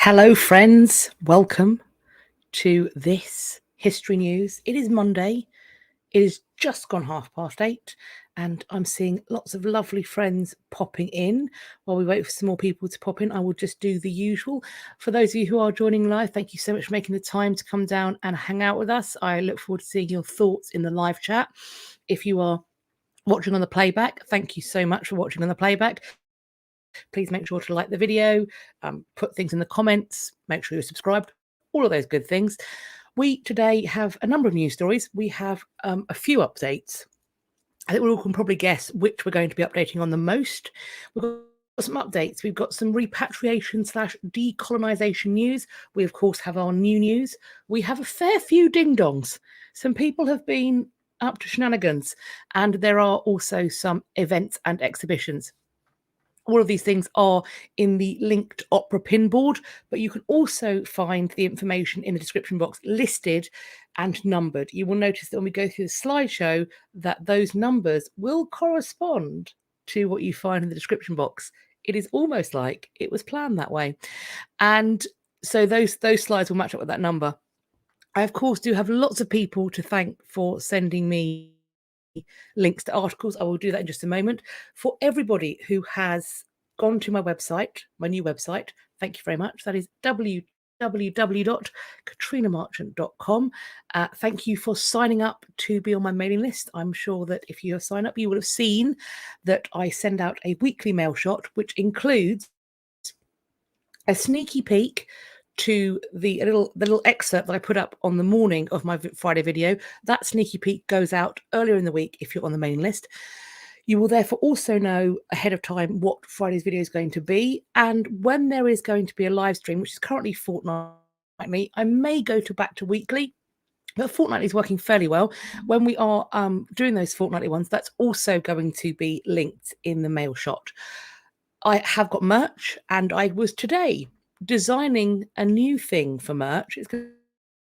Hello, friends. Welcome to this history news. It is Monday. It is just gone 8:30, and I'm seeing lots of lovely friends popping in. While we wait for some more people to pop in, I will just do the usual. For those of you who are joining live, thank you so much for making the time to come down and hang out with us. I look forward to seeing your thoughts in the live chat. If you are watching on the playback, thank you so much for watching on the playback. Please make sure to like the video, put things in the comments, make sure you're subscribed, all of those good things. We today have a number of news stories. We have a few updates. I think we all can probably guess which we're going to be updating on the most. We've got some updates. We've got some repatriation / decolonization news. We, of course, have our new news. We have a fair few ding-dongs. Some people have been up to shenanigans, and there are also some events and exhibitions. All of these things are in the linked Opera pinboard, but you can also find the information in the description box listed and numbered. You will notice that when we go through the slideshow that those numbers will correspond to what you find in the description box. It is almost like it was planned that way. And so those slides will match up with that number. I, of course, do have lots of people to thank for sending me links to articles. I will do that in just a moment. For everybody who has gone to my website, my new website, thank you very much. That is www.katrinamarchant.com. Thank you for signing up to be on my mailing list. I'm sure that if you have signed up, you will have seen that I send out a weekly mail shot, which includes a sneaky peek to the little excerpt that I put up on the morning of my Friday video. That sneaky peek goes out earlier in the week if you're on the mailing list. You will therefore also know ahead of time what Friday's video is going to be, and when there is going to be a live stream, which is currently fortnightly. I may go back to weekly, but fortnightly is working fairly well. When we are doing those fortnightly ones, that's also going to be linked in the mail shot. I have got merch, and I was today designing a new thing for merch. It's going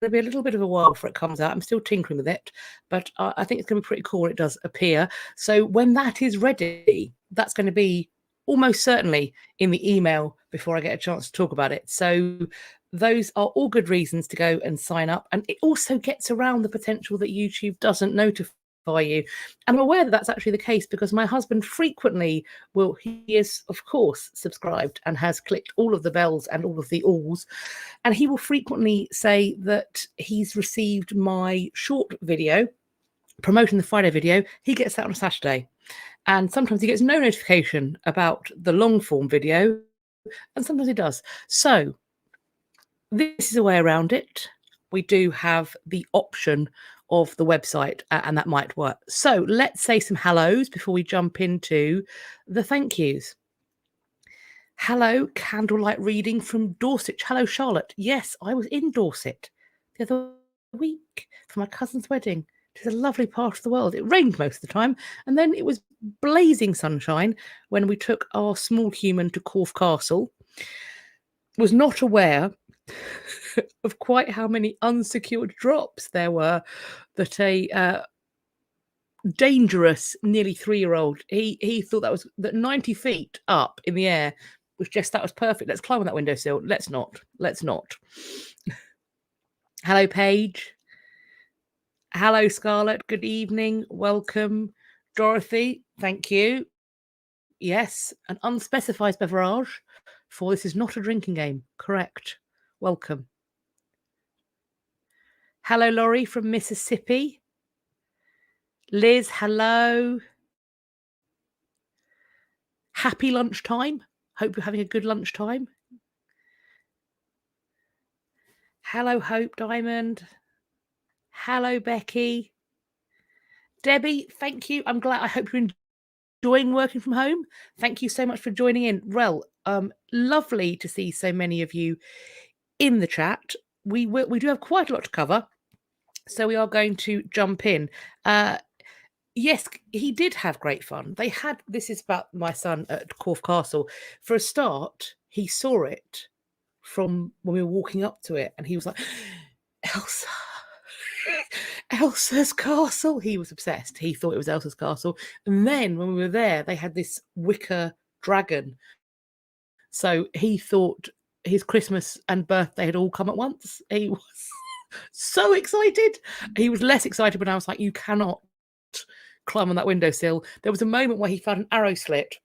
to be a little bit of a while before it comes out. I'm still tinkering with it, but I think it's going to be pretty cool when it does appear. So when that is ready, that's going to be almost certainly in the email before I get a chance to talk about it. So those are all good reasons to go and sign up. And it also gets around the potential that YouTube doesn't notify you. And I'm aware that that's actually the case because my husband frequently he is of course subscribed and has clicked all of the bells and all of the alls, and he will frequently say that he's received my short video promoting the Friday video. He gets that on a Saturday, and sometimes he gets no notification about the long form video, and sometimes he does. So this is a way around it. We do have the option of the website, and that might work. So let's say some hellos before we jump into the thank yous. Hello, candlelight reading from Dorset. Hello, Charlotte. Yes, I was in Dorset the other week for my cousin's wedding. It is a lovely part of the world. It rained most of the time, and then it was blazing sunshine when we took our small human to Corfe Castle. Was not aware of quite how many unsecured drops there were that a dangerous nearly 3-year-old, he thought that 90 feet up in the air was just, that was perfect. Let's climb on that windowsill. Let's not. Hello, Paige. Hello, Scarlett. Good evening. Welcome. Dorothy, thank you. Yes, an unspecified beverage, for this is not a drinking game. Correct. Welcome. Hello, Laurie from Mississippi. Liz, hello. Happy lunchtime. Hope you're having a good lunchtime. Hello, Hope Diamond. Hello, Becky. Debbie, thank you. I'm glad. I hope you're enjoying working from home. Thank you so much for joining in. Rel, lovely to see so many of you in the chat. We do have quite a lot to cover, so we are going to jump in. Yes, he did have great fun. This is about my son at Corfe Castle. For a start, he saw it from when we were walking up to it, and he was like, Elsa's castle. He was obsessed. He thought it was Elsa's castle. And then when we were there, they had this wicker dragon. So he thought his Christmas and birthday had all come at once. He was so excited. He was less excited when I was like, you cannot climb on that windowsill. There was a moment where he found an arrow slit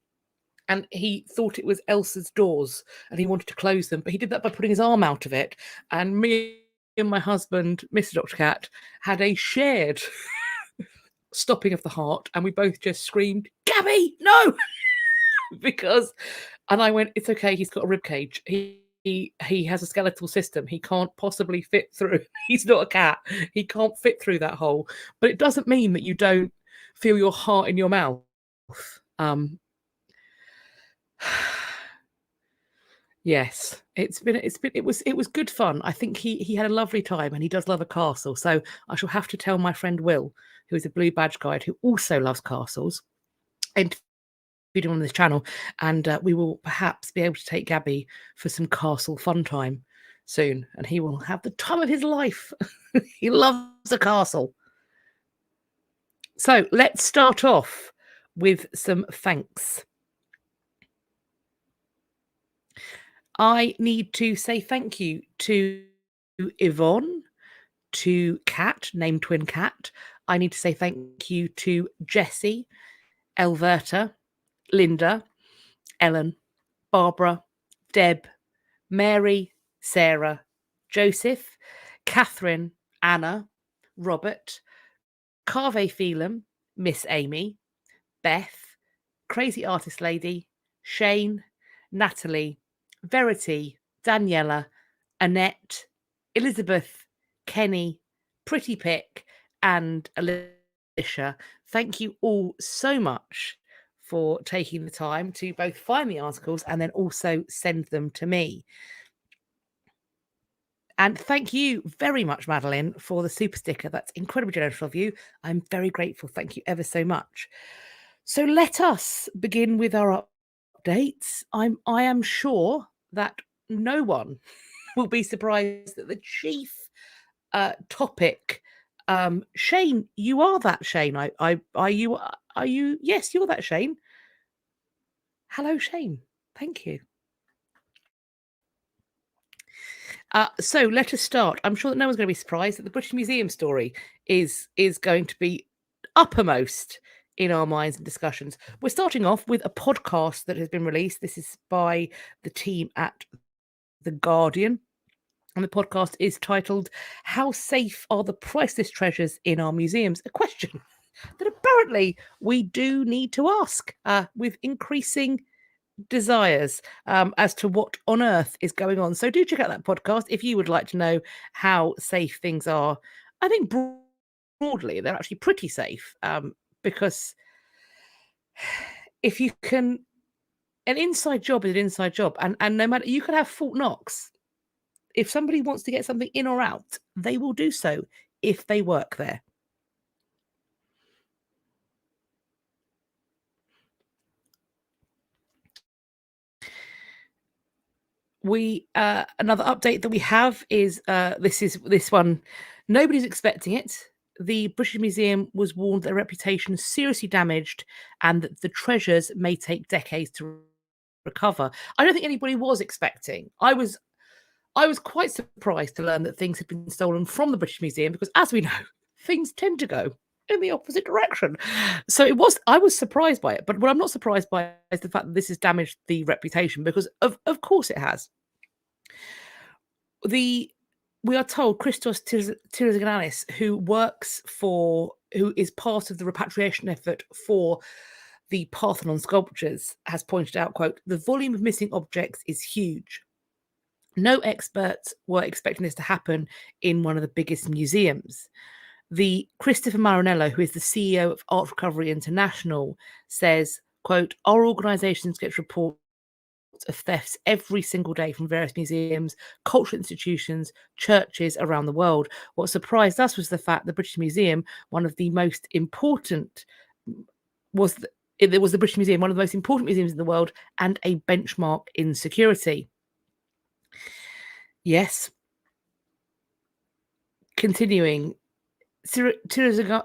and he thought it was Elsa's doors and he wanted to close them, but he did that by putting his arm out of it. And me and my husband, Mr. Dr. Cat, had a shared stopping of the heart, and we both just screamed, Gabby, no! Because, and I went, it's okay, he's got a rib cage. He has a skeletal system. He can't possibly fit through. He's not a cat. He can't fit through that hole. But it doesn't mean that you don't feel your heart in your mouth. Yes, it was good fun. I think he had a lovely time, and he does love a castle. So I shall have to tell my friend Will, who is a Blue Badge guide who also loves castles, and him on this channel, and we will perhaps be able to take Gabby for some castle fun time soon, and he will have the time of his life. He loves a castle. So let's start off with some thanks. I need to say thank you to Yvonne, to Kat, named Twin Cat. I need to say thank you to Jessie, Elverta, Linda, Ellen, Barbara, Deb, Mary, Sarah, Joseph, Katheryn, Anna, Robert, Carve Felem, Miss Amy, Beth, Crazy Artist Lady, Shane, Natalie, Verity, Daniella, Annette, Elizabeth, Kenny, Pretty Pick, and Alicia. Thank you all so much for taking the time to both find the articles and then also send them to me. And thank you very much, Madeline, for the super sticker. That's incredibly generous of you. I'm very grateful. Thank you ever so much. So let us begin with our updates. I am sure that no one will be surprised that the chief topic. Shane, you are that Shane. Are you? Yes, you're that Shane. Hello, Shane. Thank you. So let us start. I'm sure that no one's going to be surprised that the British Museum story is going to be uppermost in our minds and discussions. We're starting off with a podcast that has been released. This is by the team at The Guardian. And the podcast is titled, How Safe Are the Priceless Treasures in Our Museums? A question that apparently we do need to ask with increasing desires as to what on earth is going on. So do check out that podcast if you would like to know how safe things are. I think broadly they're actually pretty safe because if you can, an inside job is an inside job, and no matter, you can have Fort Knox. If somebody wants to get something in or out, they will do so if they work there. Another update that we have is this one. Nobody's expecting it. The British Museum was warned that their reputation is seriously damaged and that the treasures may take decades to recover. I don't think anybody was expecting. I was quite surprised to learn that things had been stolen from the British Museum because, as we know, things tend to go in the opposite direction. So I was surprised by it. But what I'm not surprised by is the fact that this has damaged the reputation, because of course it has. We are told Christos Tyrziganis, who is part of the repatriation effort for the Parthenon sculptures, has pointed out, quote, the volume of missing objects is huge. No experts were expecting this to happen in one of the biggest museums. The Christopher Marinello, who is the CEO of Art Recovery International, says, quote, our organisation gets reports of thefts every single day from various museums, cultural institutions, churches around the world. What surprised us was the fact the British Museum, one of the most important, it was the British Museum, one of the most important museums in the world and a benchmark in security. Yes. Continuing, Syrogianis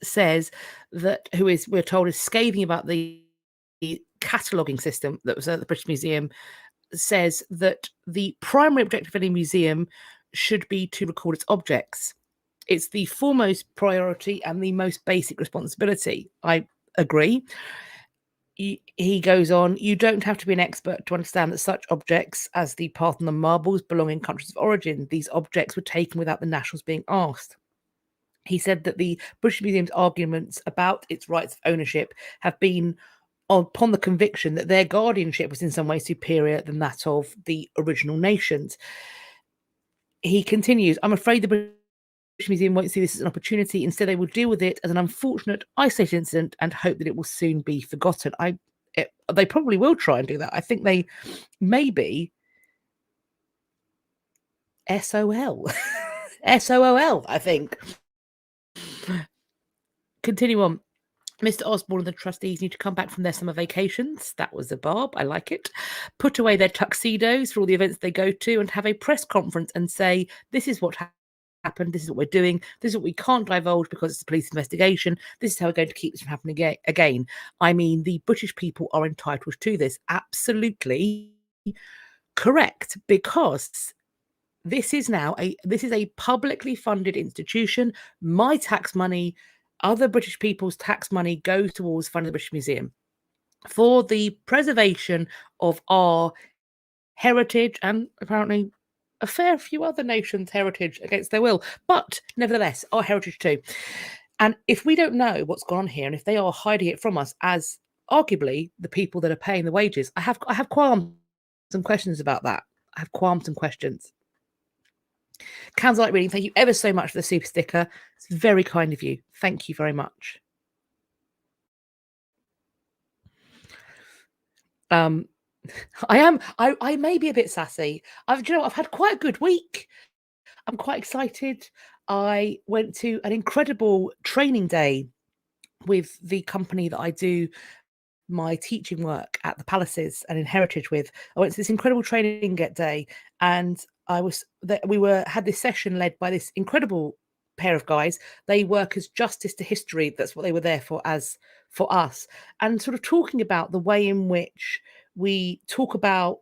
says that, we're told, is scathing about the cataloguing system that was at the British Museum says that the primary objective of any museum should be to record its objects. It's the foremost priority and the most basic responsibility. I agree. He goes on, you don't have to be an expert to understand that such objects as the Parthenon marbles belong in countries of origin. These objects were taken without the nationals being asked. He said that the British Museum's arguments about its rights of ownership have been upon the conviction that their guardianship was in some way superior than that of the original nations. He continues, I'm afraid the British Museum won't see this as an opportunity. Instead, they will deal with it as an unfortunate, isolated incident and hope that it will soon be forgotten. They probably will try and do that. I think they maybe SOL. SOL, I think. Continue on. Mr. Osborne and the trustees need to come back from their summer vacations. That was a barb. I like it. Put away their tuxedos for all the events they go to and have a press conference and say, this is what happened. This is what we're doing. This is what we can't divulge because it's a police investigation. This is how we're going to keep this from happening again. I mean, the British people are entitled to this. Absolutely correct, because this is a publicly funded institution. My tax money, other British people's tax money goes towards funding the British Museum for the preservation of our heritage and apparently a fair few other nations' heritage against their will, but nevertheless, our heritage too. And if we don't know what's gone on here, and if they are hiding it from us, as arguably the people that are paying the wages, I have qualms and questions about that. I have qualms and questions. Candlelight reading, thank you ever so much for the super sticker. It's very kind of you. Thank you very much. I may be a bit sassy. I've had quite a good week. I'm quite excited. I went to an incredible training day with the company that I do my teaching work at the Palaces and in Heritage with. I went to this incredible training day, and we had this session led by this incredible pair of guys. They work as justice to history. That's what they were there for us, and sort of talking about the way in which we talk about,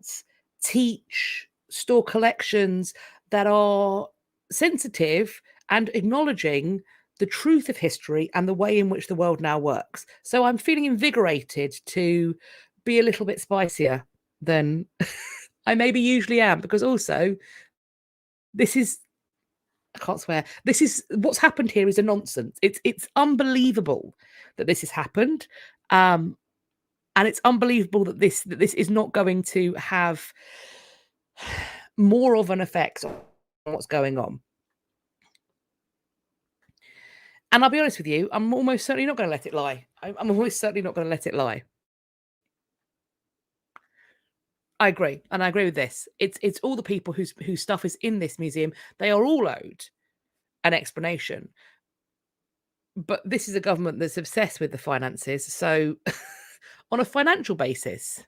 teach, store collections that are sensitive and acknowledging the truth of history and the way in which the world now works. So I'm feeling invigorated to be a little bit spicier than I maybe usually am, because also I can't swear. This is what's happened here is a nonsense. It's unbelievable that this has happened. And it's unbelievable that this is not going to have more of an effect on what's going on. And I'll be honest with you, I'm almost certainly not going to let it lie. I'm almost certainly not going to let it lie. I agree. And I agree with this. It's all the people whose stuff is in this museum. They are all owed an explanation. But this is a government that's obsessed with the finances. So on a financial basis,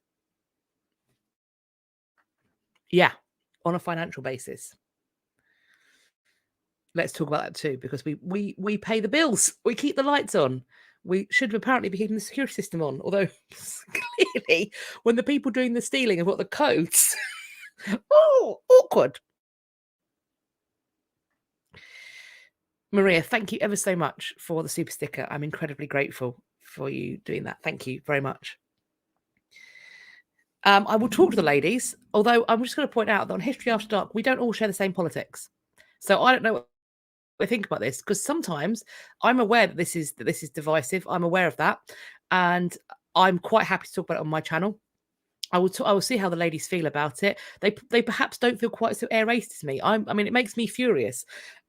yeah, on a financial basis. Let's talk about that too, because we pay the bills. We keep the lights on. We should apparently be keeping the security system on. Although clearly, when the people doing the stealing have got the codes, oh, awkward. Maria, thank you ever so much for the super sticker. I'm incredibly grateful for you doing that. Thank you very much. I will talk to the ladies, although I'm just going to point out that on History After Dark, we don't all share the same politics. So I don't know what I think about this, because sometimes I'm aware that this is divisive. I'm aware of that, and I'm quite happy to talk about it on my channel. I will see how the ladies feel about it. They perhaps don't feel quite so air racist as me. I mean, it makes me furious,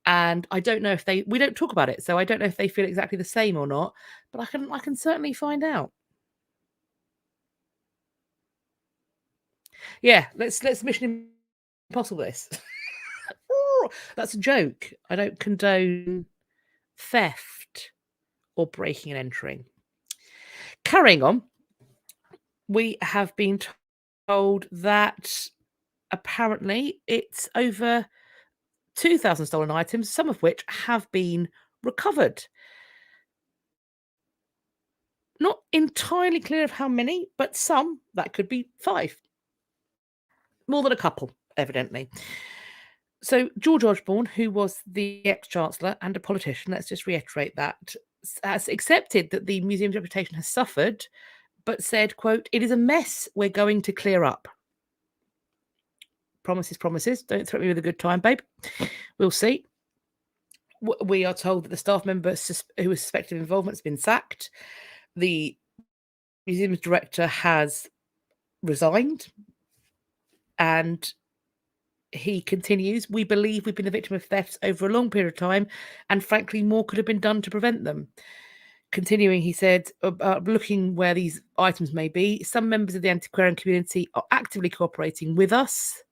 and I don't know if we don't talk about it, so I don't know if they feel exactly the same or not. But I can certainly find out. Yeah, let's Mission Impossible this. That's a joke. I don't condone theft or breaking and entering. Carrying on, we have been told that apparently it's over 2,000 stolen items, some of which have been recovered. Not entirely clear of how many, but some. That could be 5. More than a couple, evidently. So George Osborne, who was the ex-chancellor and a politician, let's just reiterate that, has accepted that the museum's reputation has suffered, but said, quote, "It is a mess we're going to clear up." Promises, promises. Don't threaten me with a good time, babe. We'll see. We are told that the staff member who was suspected of involvement has been sacked. The museum's director has resigned. And he continues, "We believe we've been the victim of thefts over a long period of time, and frankly, more could have been done to prevent them." Continuing, he said, looking where these items may be, "Some members of the antiquarian community are actively cooperating with us."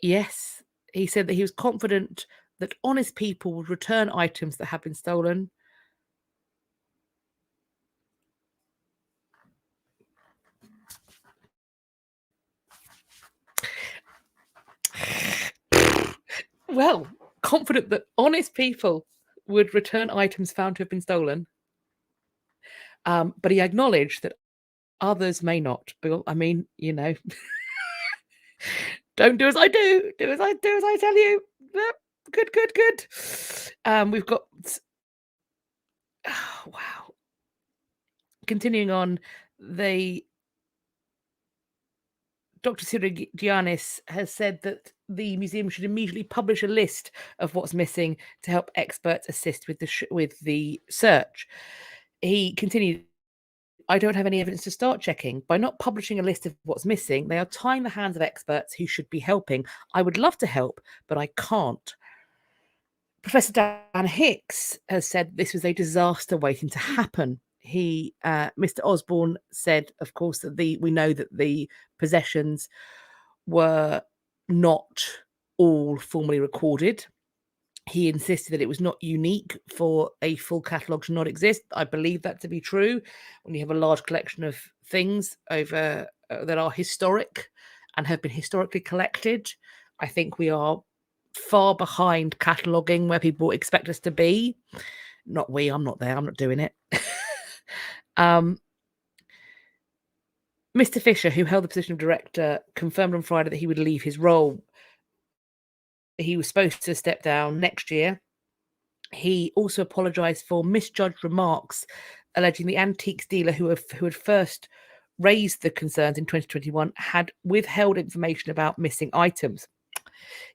Yes, he said that he was confident that honest people would return items that have been stolen. Well, confident that honest people would return items found to have been stolen. But he acknowledged that others may not. But I mean, you know, don't do as I do. Do as I tell you. Good, good, good. We've got. Oh, wow. Continuing on, Dr. Sirigianis has said that the museum should immediately publish a list of what's missing to help experts assist with the search. He continued, "I don't have any evidence to start checking. By not publishing a list of what's missing, they are tying the hands of experts who should be helping. I would love to help, but I can't." Professor Dan Hicks has said this was a disaster waiting to happen. Mr. Osborne said, of course, that we know that the possessions were not all formally recorded. He insisted that it was not unique for a full catalogue to not exist. I believe that to be true. When you have a large collection of things over that are historic and have been historically collected, I think we are far behind cataloguing where people expect us to be. Not we, I'm not there, I'm not doing it. Mr. Fisher, who held the position of director, confirmed on Friday that he would leave his role. He was supposed to step down next year. He also apologised for misjudged remarks, alleging the antiques dealer who had first raised the concerns in 2021 had withheld information about missing items.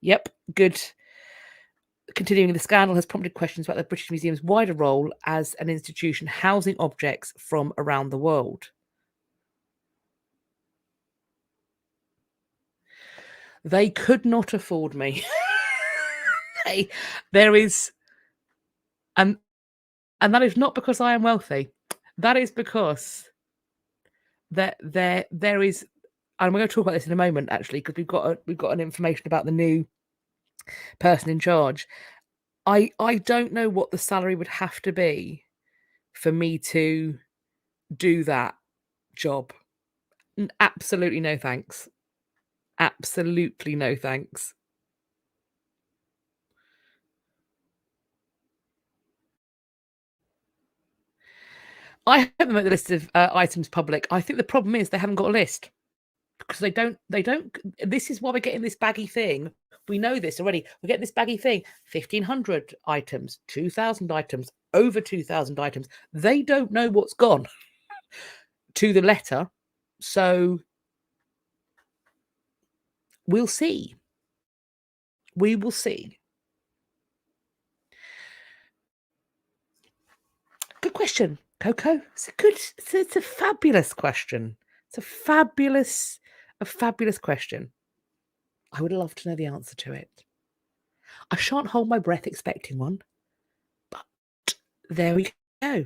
Yep, good. Continuing, the scandal has prompted questions about the British Museum's wider role as an institution housing objects from around the world. They could not afford me. There is, and that is not because I am wealthy. That is because there is, and we're going to talk about this in a moment, actually, because we've got an information about the new person in charge. I don't know what the salary would have to be for me to do that job. Absolutely no thanks. Absolutely no thanks. I haven't made the list of items public. I think the problem is they haven't got a list because they don't. This is why we're getting this baggy thing. We know this already. We get this baggy thing: 1,500 items, 2,000 items, over 2,000 items. They don't know what's gone to the letter, so we'll see. We will see. Good question, Coco. It's a fabulous question. It's a fabulous question. I would love to know the answer to it. I shan't hold my breath expecting one, but there we go.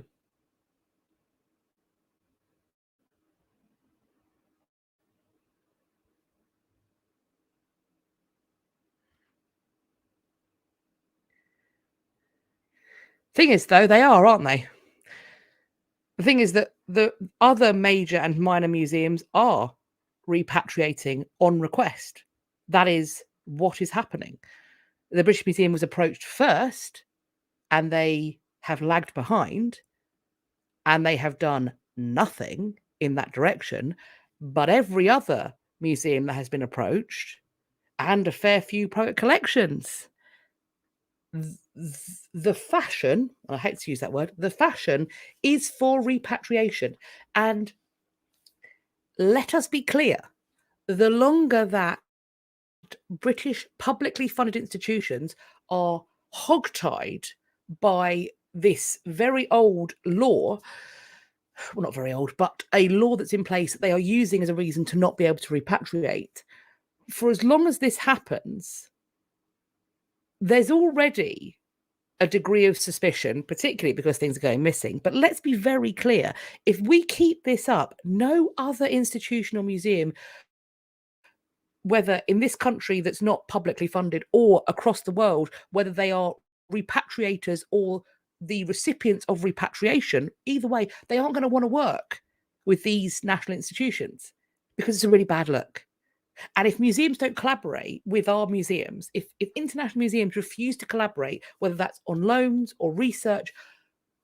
Thing is, though, they are, aren't they? The thing is that the other major and minor museums are repatriating on request. That is what is happening. The British Museum was approached first, and they have lagged behind. and they have done nothing in that direction. But every other museum that has been approached, and a fair few private collections, the fashion, I hate to use that word, the fashion is for repatriation. And let us be clear, the longer that British publicly funded institutions are hogtied by this very old law, well, not very old, but a law that's in place that they are using as a reason to not be able to repatriate, for as long as this happens, there's already a degree of suspicion, particularly because things are going missing. But let's be very clear, if we keep this up, no other institution or museum, whether in this country that's not publicly funded or across the world, whether they are repatriators or the recipients of repatriation, either way, they aren't going to want to work with these national institutions because it's a really bad look. And if museums don't collaborate with our museums, if international museums refuse to collaborate, whether that's on loans or research,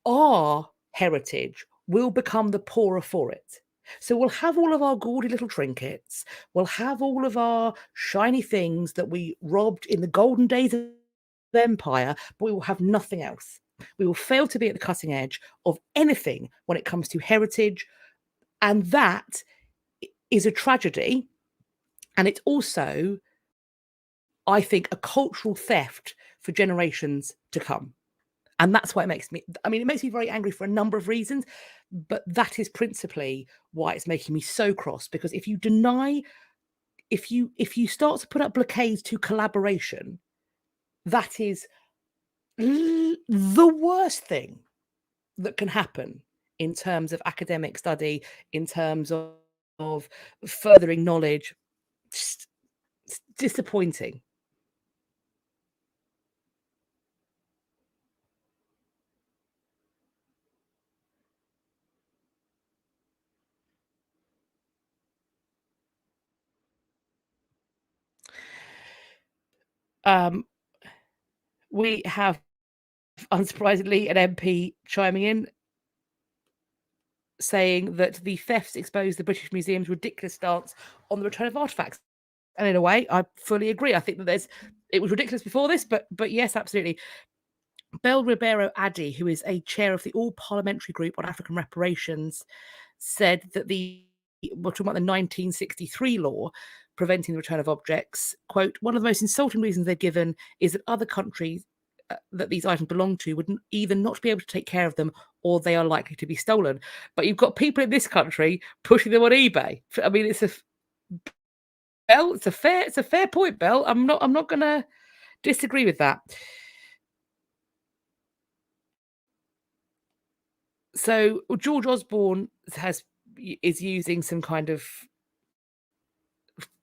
our heritage will become the poorer for it. So we'll have all of our gaudy little trinkets, we'll have all of our shiny things that we robbed in the golden days of empire, but we will have nothing else. We will fail to be at the cutting edge of anything when it comes to heritage. And that is a tragedy. And it's also, I think, a cultural theft for generations to come. And that's why it makes me very angry for a number of reasons, but that is principally why it's making me so cross. Because if you deny, if you start to put up blockades to collaboration, that is the worst thing that can happen in terms of academic study, in terms of furthering knowledge. Just disappointing. We have, unsurprisingly, an MP chiming in saying that the thefts expose the British Museum's ridiculous stance on the return of artifacts. And in a way, I fully agree. I think that it was ridiculous before this, but yes, absolutely. Bel Ribeiro Addy, who is a chair of the All Parliamentary Group on African Reparations, said that we're talking about the 1963 law preventing the return of objects, quote, one of the most insulting reasons they've given is that other countries that these items belong to would either not be able to take care of them or they are likely to be stolen. But you've got people in this country pushing them on eBay. I mean, it's a fair point, Belle. I'm not going to disagree with that. So George Osborne is using some kind of,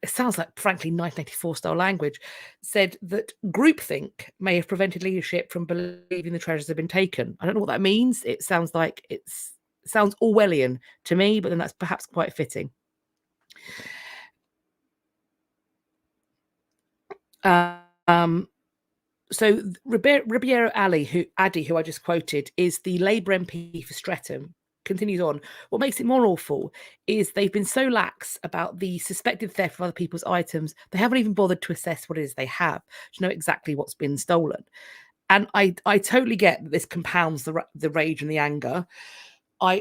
it sounds like, frankly, 1984 style language, said that groupthink may have prevented leadership from believing the treasures have been taken. I don't know what that means. It sounds like it sounds Orwellian to me, but then that's perhaps quite fitting. So Ribeiro Addy, who I just quoted, is the Labour MP for Streatham, continues on. What makes it more awful is they've been so lax about the suspected theft of other people's items, they haven't even bothered to assess what it is they have to know exactly what's been stolen. And I totally get that this compounds the rage and the anger.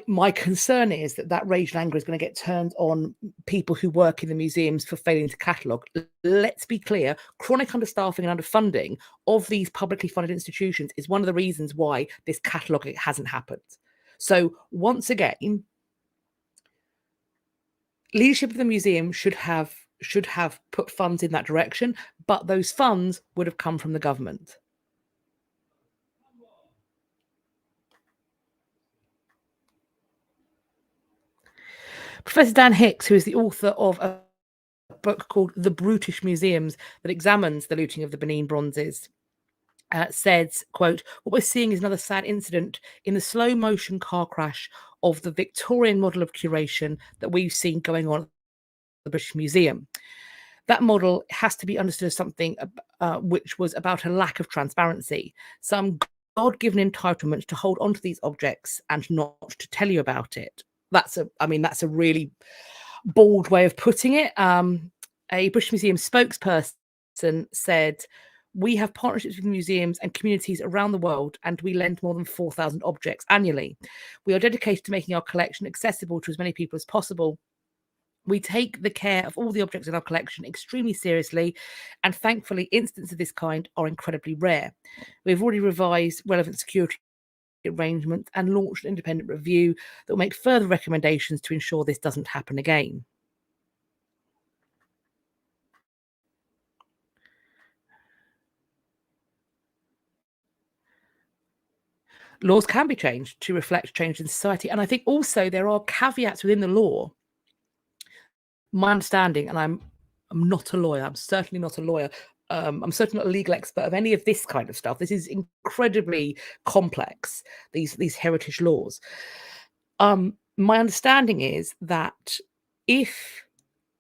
My concern is that rage and anger is going to get turned on people who work in the museums for failing to catalogue. Let's be clear, chronic understaffing and underfunding of these publicly funded institutions is one of the reasons why this cataloguing hasn't happened. So once again, leadership of the museum should have put funds in that direction, but those funds would have come from the government. Professor Dan Hicks, who is the author of a book called The Brutish Museums that examines the looting of the Benin bronzes, says, quote, what we're seeing is another sad incident in the slow motion car crash of the Victorian model of curation that we've seen going on at the British Museum. That model has to be understood as something which was about a lack of transparency. Some God-given entitlement to hold onto these objects and not to tell you about it. That's a really bald way of putting it. A British Museum spokesperson said, "We have partnerships with museums and communities around the world, and we lend more than 4,000 objects annually. We are dedicated to making our collection accessible to as many people as possible. We take the care of all the objects in our collection extremely seriously, and thankfully, instances of this kind are incredibly rare. We've already revised relevant security arrangements and launched an independent review that will make further recommendations to ensure this doesn't happen again." Laws can be changed to reflect change in society, and I think also there are caveats within the law. My understanding, and I'm not a lawyer, I'm certainly not a lawyer, I'm certainly not a legal expert of any of this kind of stuff. This is incredibly complex, these heritage laws. My understanding is that if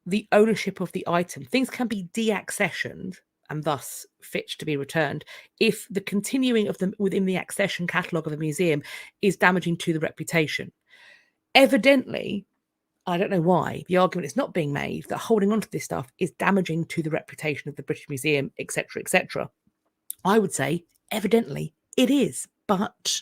the ownership of the item, things can be deaccessioned and thus fit to be returned if the continuing of them within the accession catalogue of a museum is damaging to the reputation. Evidently, I don't know why, the argument is not being made that holding on to this stuff is damaging to the reputation of the British Museum, etc., etc. I would say, evidently, it is, but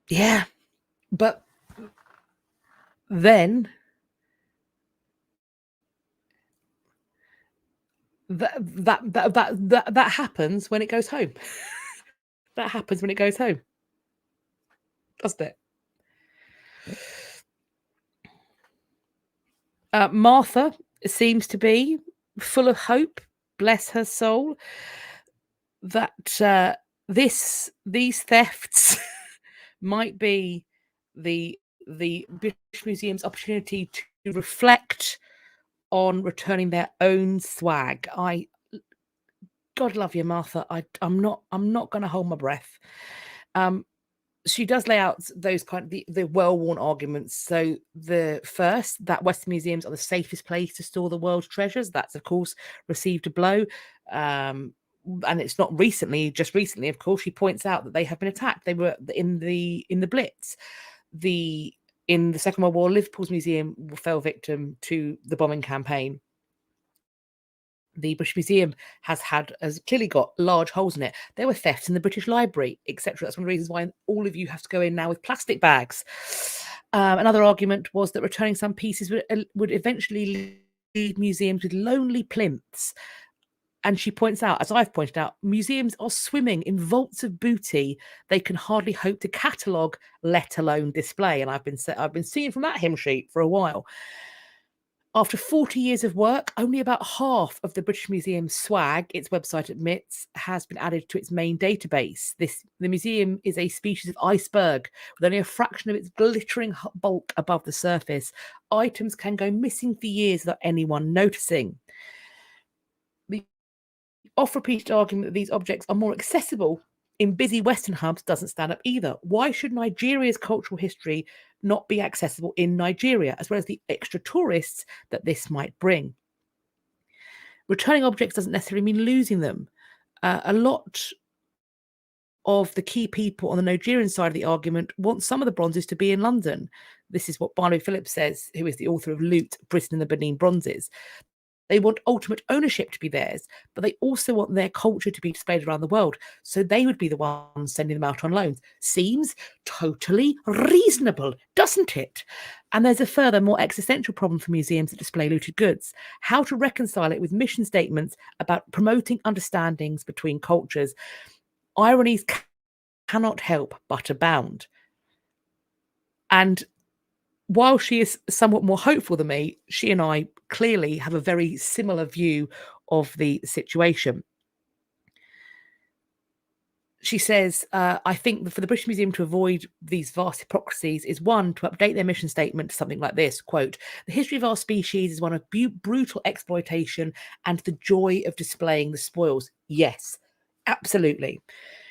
yeah, but then that happens when it goes home. That happens when it goes home, doesn't it? Martha seems to be full of hope, bless her soul, that these thefts might be the British Museum's opportunity to reflect on returning their own swag. God love you, Martha. I'm not going to hold my breath. She does lay out those kind of the well-worn arguments. So the first, that Western museums are the safest place to store the world's treasures. That's of course received a blow. And it's not recently, just recently, of course, she points out that they have been attacked. They were in the Blitz. In the Second World War, Liverpool's museum fell victim to the bombing campaign. The British Museum has clearly got large holes in it. There were thefts in the British Library, etc. That's one of the reasons why all of you have to go in now with plastic bags. Another argument was that returning some pieces would eventually leave museums with lonely plinths. And she points out, as I've pointed out, museums are swimming in vaults of booty they can hardly hope to catalogue, let alone display. And I've been singing from that hymn sheet for a while. After 40 years of work, only about half of the British Museum's swag, its website admits, has been added to its main database. The museum is a species of iceberg with only a fraction of its glittering bulk above the surface. Items can go missing for years without anyone noticing. The oft-repeated argument that these objects are more accessible in busy Western hubs doesn't stand up either. Why should Nigeria's cultural history not be accessible in Nigeria, as well as the extra tourists that this might bring? Returning objects doesn't necessarily mean losing them. A lot of the key people on the Nigerian side of the argument want some of the bronzes to be in London. This is what Barnaby Phillips says, who is the author of Loot, Britain and the Benin Bronzes. They want ultimate ownership to be theirs, but they also want their culture to be displayed around the world. So they would be the ones sending them out on loans. Seems totally reasonable, doesn't it? And there's a further, more existential problem for museums that display looted goods: how to reconcile it with mission statements about promoting understandings between cultures. Ironies cannot help but abound. And while she is somewhat more hopeful than me, she and I clearly have a very similar view of the situation. She says, I think that for the British Museum to avoid these vast hypocrisies is, one, to update their mission statement to something like this, quote, "The history of our species is one of brutal exploitation and the joy of displaying the spoils." Yes, Absolutely.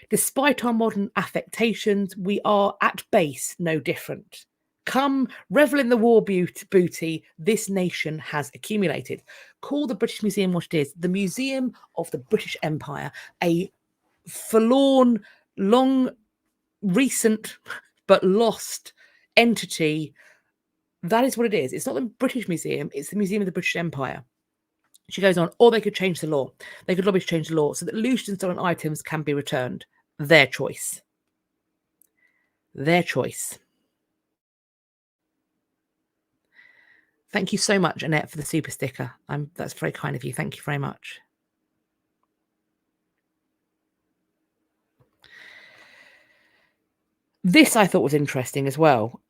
Despite our modern affectations, we are at base no different. Come, revel in the war booty this nation has accumulated. Call the British Museum what it is, the Museum of the British Empire, a forlorn, long, recent, but lost entity. That is what it is. It's not the British Museum, it's the Museum of the British Empire. She goes on, or they could change the law. They could lobby to change the law so that looted and stolen items can be returned. Their choice. Their choice. Thank you so much, Annette, for the super sticker. That's very kind of you. Thank you very much. This I thought was interesting as well.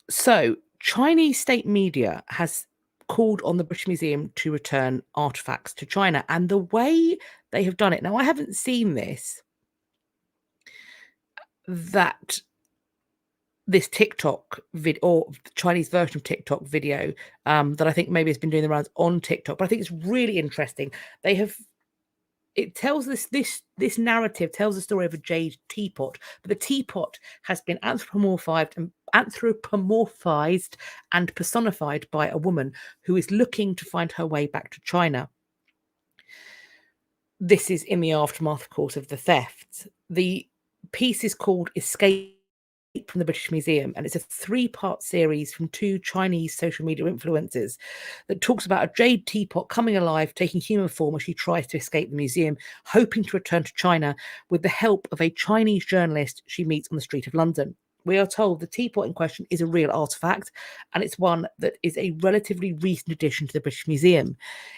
So Chinese state media has called on the British Museum to return artifacts to China, and the way they have done it. Now, I haven't seen this. This TikTok video, or Chinese version of TikTok video, that I think maybe has been doing the rounds on TikTok, but I think it's really interesting. It tells this narrative tells the story of a jade teapot, but the teapot has been anthropomorphized and personified by a woman who is looking to find her way back to China. This is in the aftermath, of course, of the theft. The piece is called Escape from the British Museum, and it's a 3-part series from 2 Chinese social media influencers that talks about a jade teapot coming alive, taking human form as she tries to escape the museum, hoping to return to China with the help of a Chinese journalist she meets on the street of London. We are told the teapot in question is a real artifact, and it's one that is a relatively recent addition to the British Museum.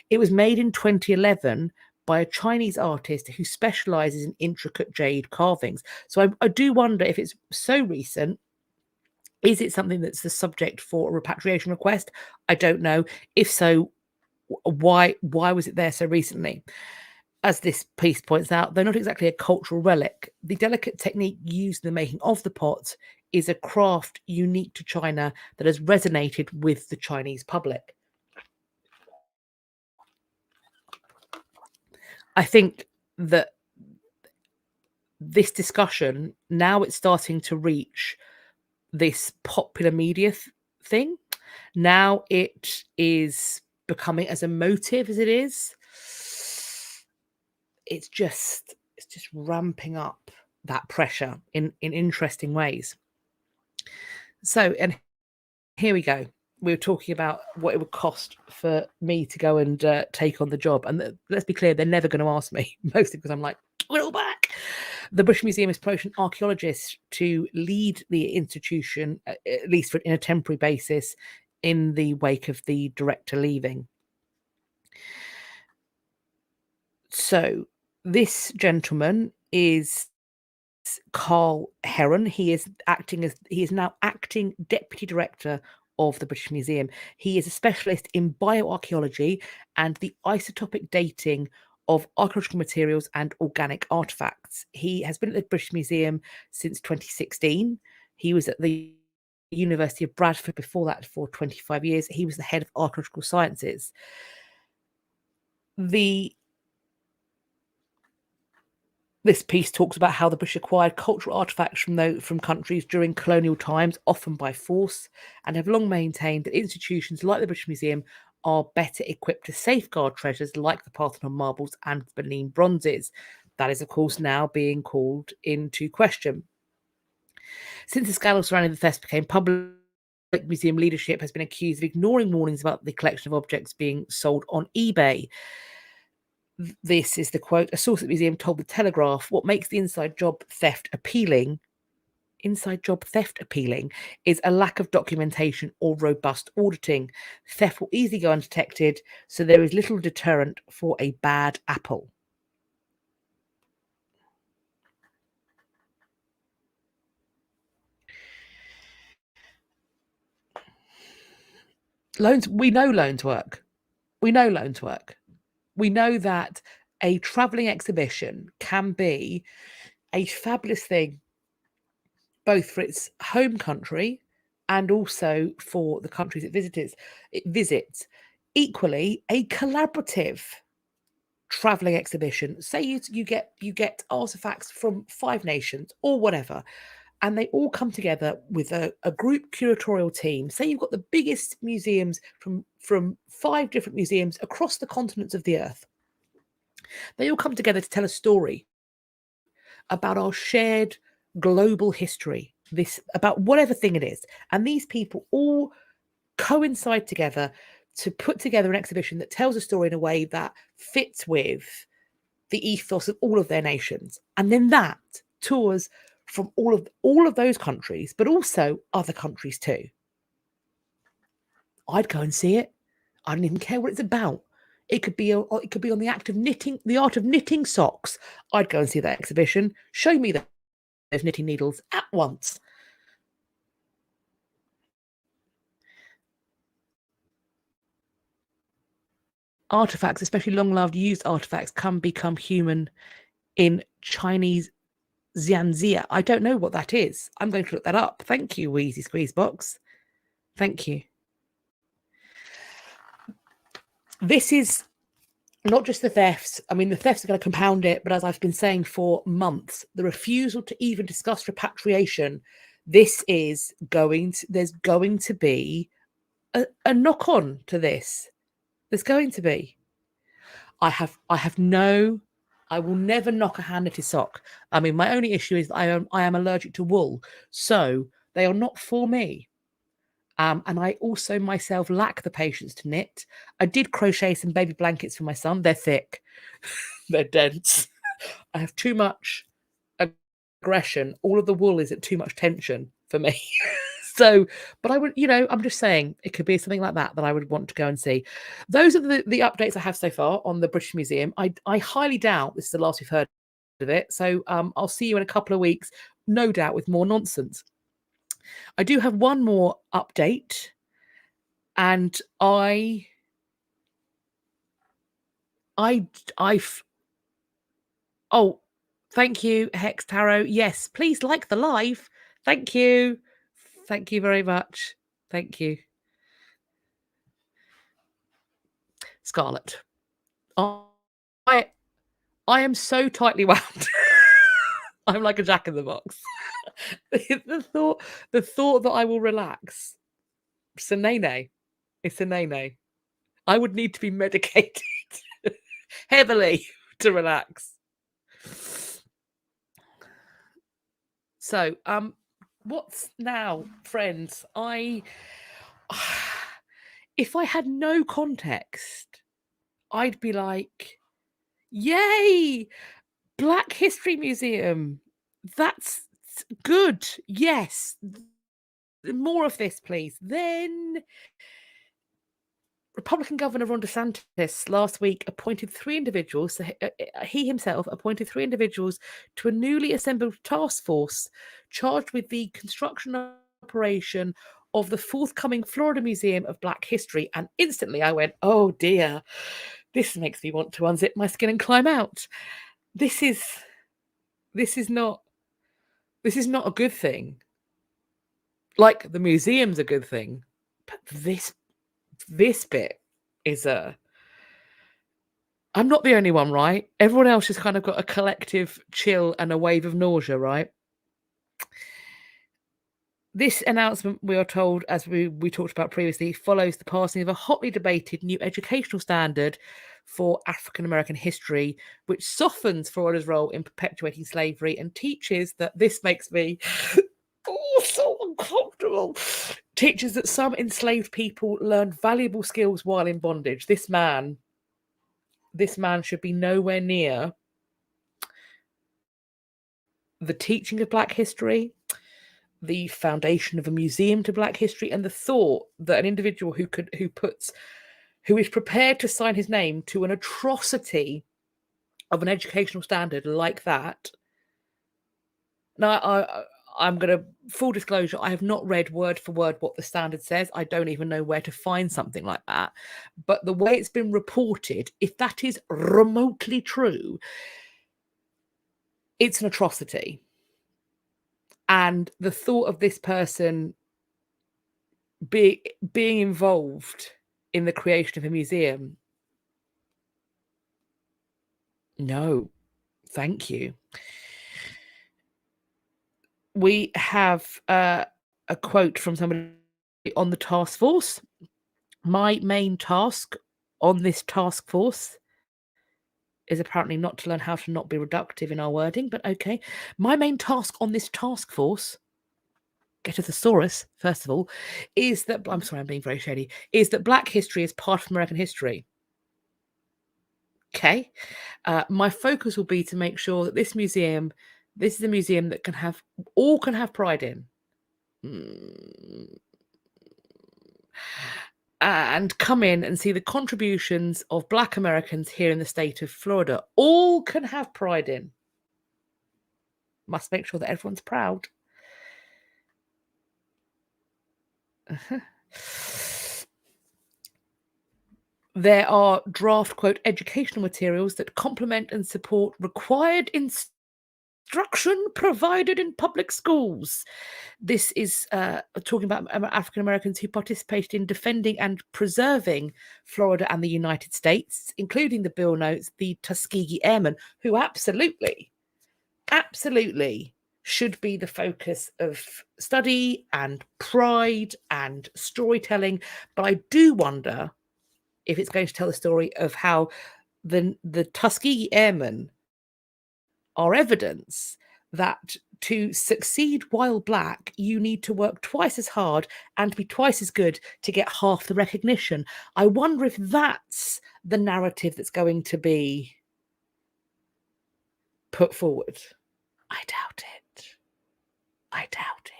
It was made in 2011 by a Chinese artist who specializes in intricate jade carvings. So I do wonder if it's so recent. Is it something that's the subject for a repatriation request? I don't know. If so, why was it there so recently? As this piece points out, they're not exactly a cultural relic. The delicate technique used in the making of the pot is a craft unique to China that has resonated with the Chinese public. I think that this discussion, now it's starting to reach this popular media thing. Now it is becoming as emotive as it is. It's just ramping up that pressure in interesting ways. So, and here we go. We were talking about what it would cost for me to go and take on the job. And let's be clear, they're never going to ask me, mostly because I'm like, we're all back. The British Museum is approaching archaeologists to lead the institution, at least in a temporary basis, in the wake of the director leaving. So this gentleman is Carl Heron. He is now acting deputy director of the British Museum. He is a specialist in bioarchaeology and the isotopic dating of archaeological materials and organic artifacts. He has been at the British Museum since 2016. He was at the University of Bradford before that for 25 years. He was the head of archaeological sciences. This piece talks about how the British acquired cultural artifacts from countries during colonial times, often by force, and have long maintained that institutions like the British Museum are better equipped to safeguard treasures like the Parthenon marbles and the Blenheim bronzes. That is, of course, now being called into question. Since the scandal surrounding the theft became public, museum leadership has been accused of ignoring warnings about the collection of objects being sold on eBay. This is the quote. A source at the museum told the Telegraph, what makes the inside job theft appealing is a lack of documentation or robust auditing. Theft will easily go undetected, so there is little deterrent for a bad apple. We know loans work. We know that a travelling exhibition can be a fabulous thing, both for its home country and also for the countries it visits. Equally, a collaborative traveling exhibition. Say you get artifacts from 5 nations or whatever, and they all come together with a group curatorial team. Say you've got the biggest museums from 5 different museums across the continents of the earth. They all come together to tell a story about our shared global history, about whatever thing it is. And these people all coincide together to put together an exhibition that tells a story in a way that fits with the ethos of all of their nations. And then that tours from all of those countries, but also other countries too. I'd go and see it. I don't even care what it's about. It could be on the art of knitting socks. I'd go and see that exhibition. Show me those knitting needles at once. Artifacts, especially long-lived used artifacts, can become human in Chinese Xianxia. I don't know what that is. I'm going to look that up. Thank you, Wheezy Squeezebox. Thank you. This is not just the thefts. I mean, the thefts are going to compound it, but as I've been saying for months, the refusal to even discuss repatriation, there's going to be a knock-on to this. There's going to be. I will never knock a hand-knitted sock. I mean, my only issue is I am allergic to wool, so they are not for me. And I also myself lack the patience to knit. I did crochet some baby blankets for my son. They're thick. They're dense. I have too much aggression. All of the wool is at too much tension for me. So, but I would, I'm just saying it could be something like that I would want to go and see. Those are the updates I have so far on the British Museum. I highly doubt this is the last we've heard of it. So I'll see you in a couple of weeks, no doubt, with more nonsense. I do have one more update, and oh, thank you, Hex Tarot. Yes, please like the live. Thank you. Thank you very much. Thank you. Scarlet. I am so tightly wound. I'm like a jack in the box. the thought that I will relax. It's a nay-nay. It's a nay-nay. I would need to be medicated heavily to relax. So, what's now, friends? If I had no context, I'd be like, yay, Black History Museum. That's good. Yes. More of this, please. Then Republican Governor Ron DeSantis last week appointed 3 individuals. So he himself appointed 3 individuals to a newly assembled task force charged with the construction operation of the forthcoming Florida Museum of Black History. And instantly I went, oh dear, this makes me want to unzip my skin and climb out. This is not a good thing. Like, the museum's a good thing, but this bit is I'm not the only one, right? Everyone else has kind of got a collective chill and a wave of nausea, right? This announcement, we are told, as we talked about previously, follows the passing of a hotly debated new educational standard for African American history, which softens Florida's role in perpetuating slavery and teaches that this makes me so uncomfortable. Teaches that some enslaved people learned valuable skills while in bondage. This man should be nowhere near the teaching of Black history, the foundation of a museum to Black history, and the thought that an individual who is prepared to sign his name to an atrocity of an educational standard like that. Now, I'm going to, full disclosure, I have not read word for word what the standard says. I don't even know where to find something like that. But the way it's been reported, if that is remotely true, it's an atrocity. And the thought of this person being involved in the creation of a museum, No, thank you. We have a quote from somebody on the task force. My main task on this task force is apparently not to learn how to not be reductive in our wording, but okay. My main task on this task force, get a thesaurus, first of all, is that, I'm sorry, I'm being very shady, is that Black history is part of American history. Okay. My focus will be to make sure that this is a museum that can have pride in. And come in and see the contributions of Black Americans here in the state of Florida. All can have pride in. Must make sure that everyone's proud. There are draft, quote, educational materials that complement and support required instruction provided in public schools. This is talking about African Americans who participated in defending and preserving Florida and the United States, including the Bill Notes, the Tuskegee Airmen, who absolutely should be the focus of study and pride and storytelling. But I do wonder if it's going to tell the story of how the Tuskegee Airmen are evidence that to succeed while Black, you need to work twice as hard and be twice as good to get half the recognition. I wonder if that's the narrative that's going to be put forward. I doubt it. I doubt it.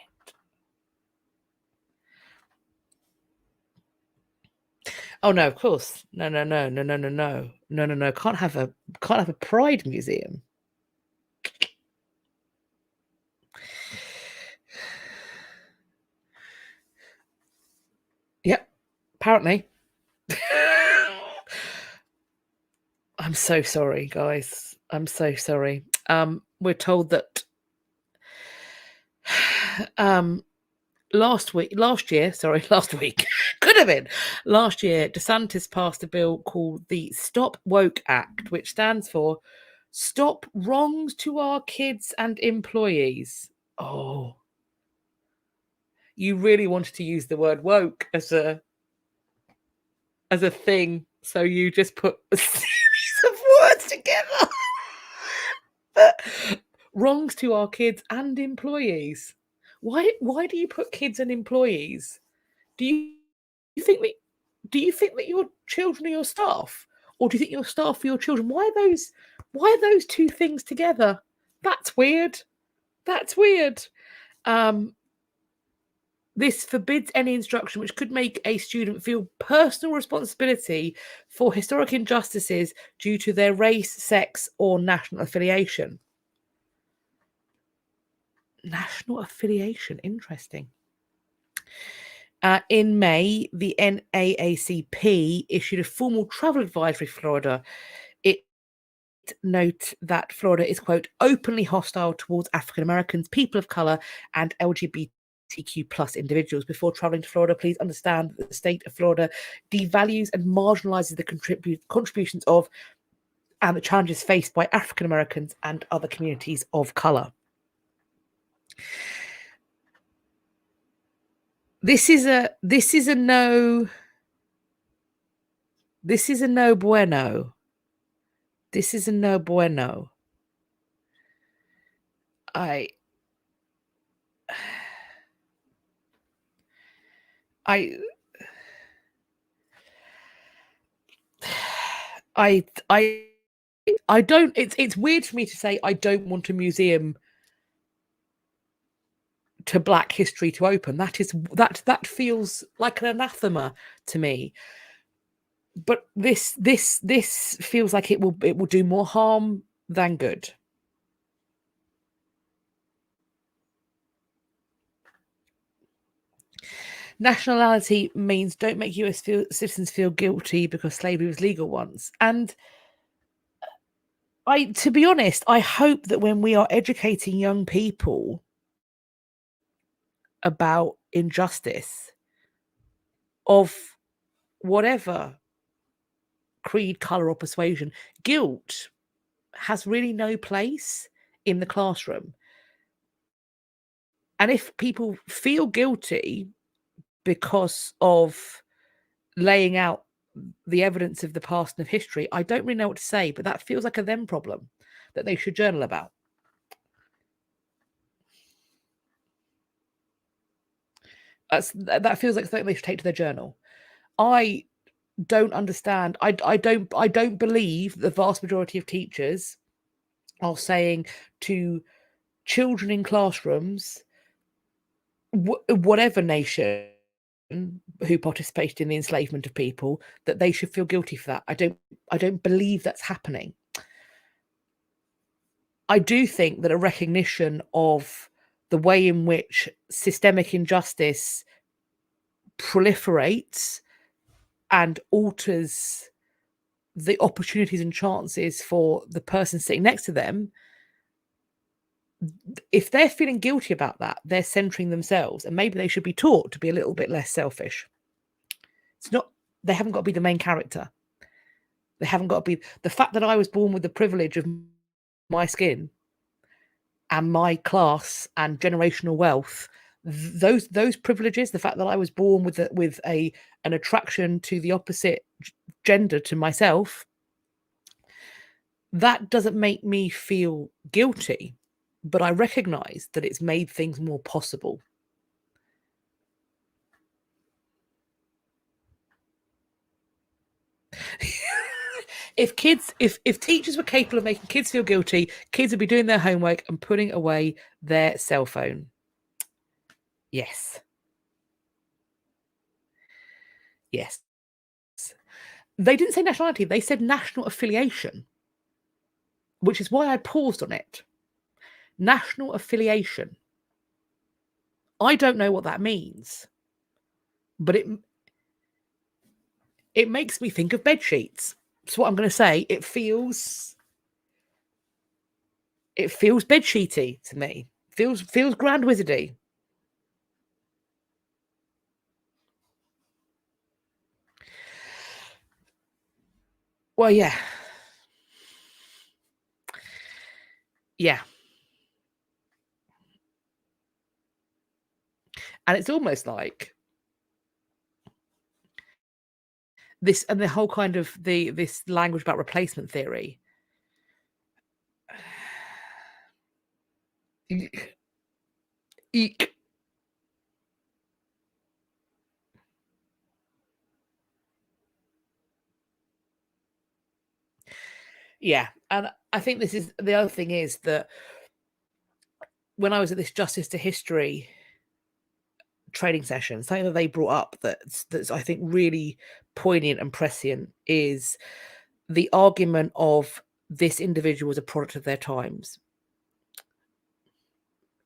Oh no, of course. No. Can't have a pride museum. Yep, apparently. I'm so sorry, guys. I'm so sorry. We're told that last week, could have been last year, DeSantis passed a bill called the Stop Woke Act, which stands for Stop Wrongs to Our Kids and Employees. Oh, you really wanted to use the word woke as a thing, so you just put a series of words together. Wrongs to our kids and employees. Why do you put kids and employees? Do you think that your children are your staff, or do you think your staff are your children? Why are those two things together? That's weird. This forbids any instruction which could make a student feel personal responsibility for historic injustices due to their race, sex, or national affiliation. National affiliation, interesting. In May, the NAACP issued a formal travel advisory for Florida. It notes that Florida is, quote, openly hostile towards African Americans, people of color, and LGBTQ plus individuals. Before traveling to Florida, please understand that the state of Florida devalues and marginalizes the contributions of and the challenges faced by African Americans and other communities of color. This is a no bueno. This is a no bueno. I don't. It's weird for me to say I don't want a museum to Black history to open. That feels like an anathema to me. But this feels like it will do more harm than good. Nationality means don't make US citizens feel guilty because slavery was legal once. And to be honest, I hope that when we are educating young people about injustice of whatever creed, color, or persuasion, guilt has really no place in the classroom. And if people feel guilty because of laying out the evidence of the past and of history, I don't really know what to say, but that feels like a them problem that they should journal about. That feels like something they should take to their journal. I don't understand. I don't believe the vast majority of teachers are saying to children in classrooms, whatever nation who participated in the enslavement of people, that they should feel guilty for that. I don't believe that's happening. I do think that a recognition of the way in which systemic injustice proliferates and alters the opportunities and chances for the person sitting next to them, if they're feeling guilty about that, they're centering themselves, and maybe they should be taught to be a little bit less selfish. It's not, they haven't got to be the main character. They haven't got to be, the fact that I was born with the privilege of my skin and my class and generational wealth, those privileges, the fact that I was born with an attraction to the opposite gender to myself, that doesn't make me feel guilty, but I recognize that it's made things more possible. If teachers were capable of making kids feel guilty, kids would be doing their homework and putting away their cell phone. Yes. Yes. They didn't say nationality, they said national affiliation, which is why I paused on it. National affiliation. I don't know what that means, but it makes me think of bed sheets. That's what I'm going to say. It feels bed sheety to me. Feels grand wizardy. Well, yeah. Yeah. And it's almost like this, and the whole kind of this language about replacement theory. Eek. Yeah, and I think this is the other thing is that when I was at this Justice to History training session, something that they brought up that's I think really poignant and prescient is the argument of this individual was a product of their times.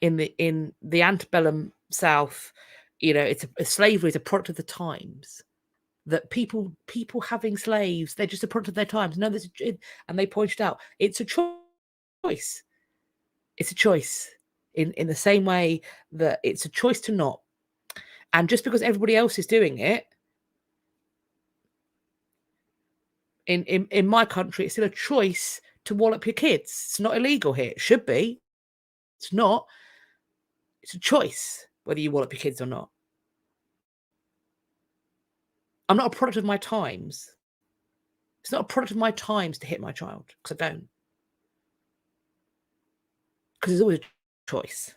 In the antebellum South, it's slavery is a product of the times. That people having slaves, they're just a product of their times. No, and they pointed out it's a choice. It's a choice in the same way that it's a choice to not. And just because everybody else is doing it, in my country, it's still a choice to wallop your kids. It's not illegal here. It should be. It's not. It's a choice whether you wallop your kids or not. I'm not a product of my times. It's not a product of my times to hit my child, because I don't. Because there's always a choice.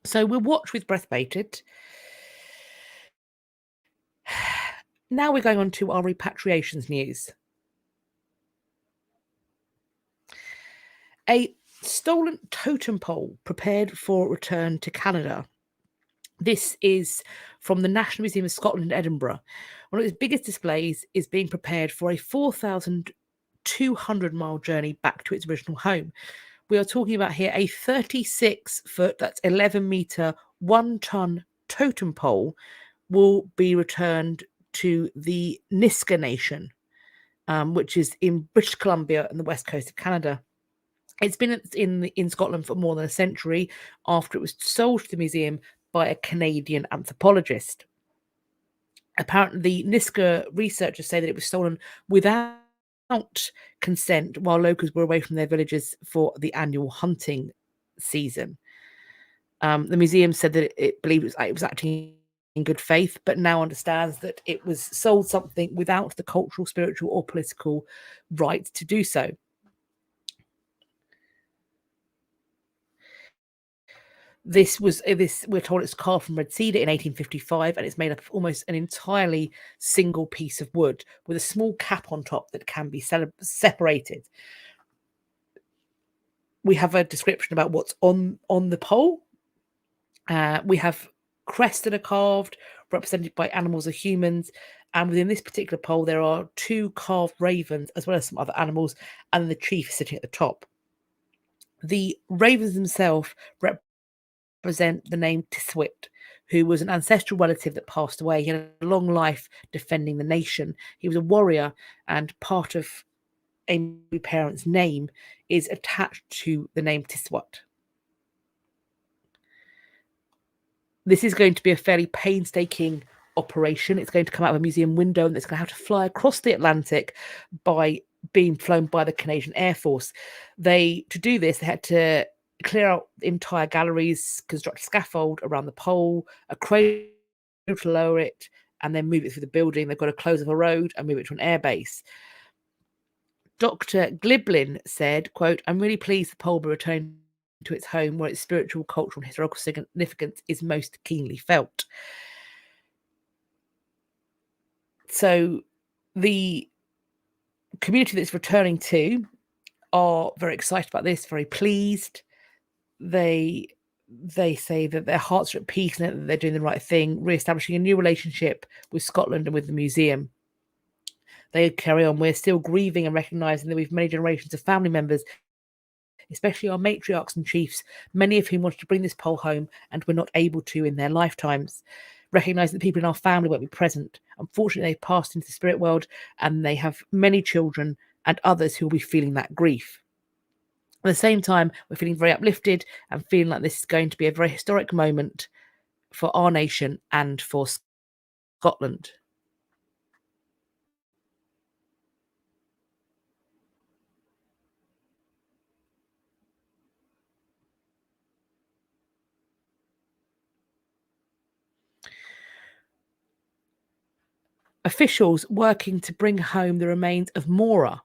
So we'll watch with breath bated. Now we're going on to our repatriations news. A stolen totem pole prepared for return to Canada. This is from the National Museum of Scotland in Edinburgh. One of its biggest displays is being prepared for a 4,200-mile journey back to its original home. We are talking about here a 36-foot, that's 11-meter, 1-ton totem pole will be returned to the Nisga'a Nation, which is in British Columbia and the west coast of Canada. It's been in Scotland for more than a century after it was sold to the museum by a Canadian anthropologist. Apparently, the Niska researchers say that it was stolen without consent while locals were away from their villages for the annual hunting season. The museum said that it believed it was acting in good faith, but now understands that it was sold something without the cultural, spiritual, or political right to do so. This we're told it's carved from red cedar in 1855, and it's made up of almost an entirely single piece of wood with a small cap on top that can be separated. We have a description about what's on the pole. We have crests that are carved, represented by animals or humans. And within this particular pole, there are 2 carved ravens, as well as some other animals, and the chief is sitting at the top. The ravens themselves represent the name Tiswit, who was an ancestral relative that passed away. He had a long life defending the nation. He was a warrior, and part of a parent's name is attached to the name Tiswat. This is going to be a fairly painstaking operation. It's going to come out of a museum window, and it's going to have to fly across the Atlantic by being flown by the Canadian Air Force. To do this, they had to clear out entire galleries, construct a scaffold around the pole, a crane to lower it, and then move it through the building. They've got to close off a road and move it to an airbase. Dr. Gliblin said, quote, "I'm really pleased the pole will return to its home where its spiritual, cultural, and historical significance is most keenly felt." So the community that's returning to are very excited about this, very pleased. They say that their hearts are at peace and that they're doing the right thing, re-establishing a new relationship with Scotland and with the museum. They carry on. We're still grieving and recognising that we've many generations of family members, especially our matriarchs and chiefs, many of whom wanted to bring this pole home and were not able to in their lifetimes. Recognising that people in our family won't be present. Unfortunately, they've passed into the spirit world, and they have many children and others who will be feeling that grief. At the same time, we're feeling very uplifted and feeling like this is going to be a very historic moment for our nation and for Scotland. Officials working to bring home the remains of Mora,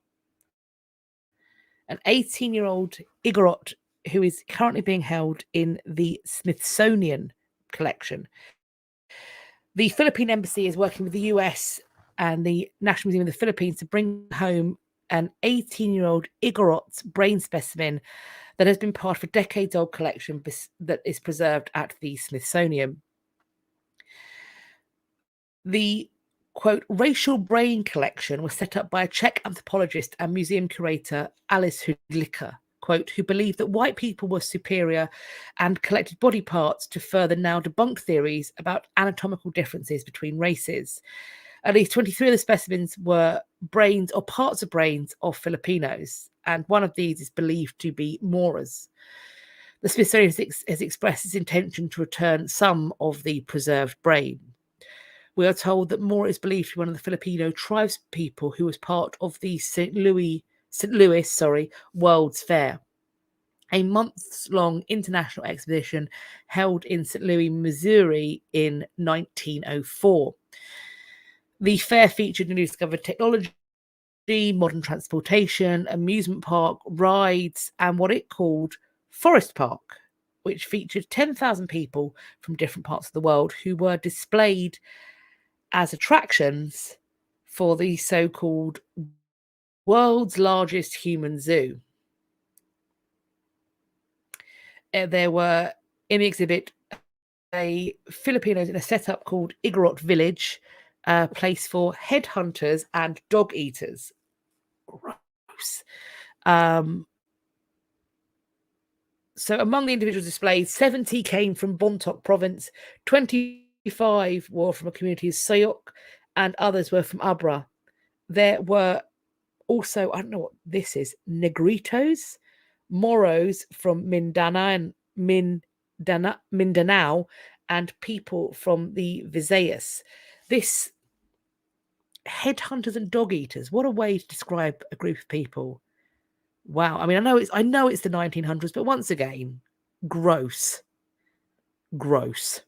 an 18-year-old Igorot who is currently being held in the Smithsonian collection. The Philippine Embassy is working with the US and the National Museum of the Philippines to bring home an 18-year-old Igorot brain specimen that has been part of a decades-old collection that is preserved at the Smithsonian. The, quote, racial brain collection was set up by a Czech anthropologist and museum curator, Alice Hudlicka, quote, who believed that white people were superior and collected body parts to further now debunked theories about anatomical differences between races. At least 23 of the specimens were brains or parts of brains of Filipinos, and one of these is believed to be Mora's. The Smithsonian has expressed its intention to return some of the preserved brain. We are told that Mora is believed to be one of the Filipino tribespeople who was part of the St. Louis World's Fair, a months-long international exhibition held in St. Louis, Missouri in 1904. The fair featured newly discovered technology, modern transportation, amusement park, rides, and what it called Forest Park, which featured 10,000 people from different parts of the world who were displayed as attractions for the so-called world's largest human zoo. There were in the exhibit Filipinos in a setup called Igorot Village, a place for headhunters and dog eaters. Gross. So among the individuals displayed, 70 came from Bontoc province, 25 were from a community of Sayok, and others were from Abra. There were also, I don't know what this is, Negritos, Moros from Mindanao, and people from the Visayas. This headhunters and dog eaters. What a way to describe a group of people. Wow. I mean, I know it's the 1900s, but once again, gross. Gross.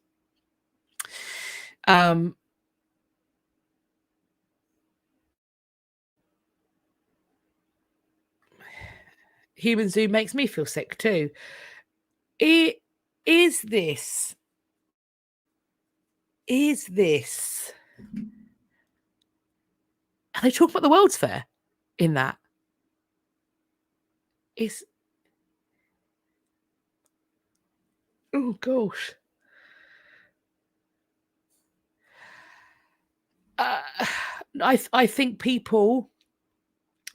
Human Zoo makes me feel sick too. Is this? Are they talking about the World's Fair in that? Oh gosh. I think people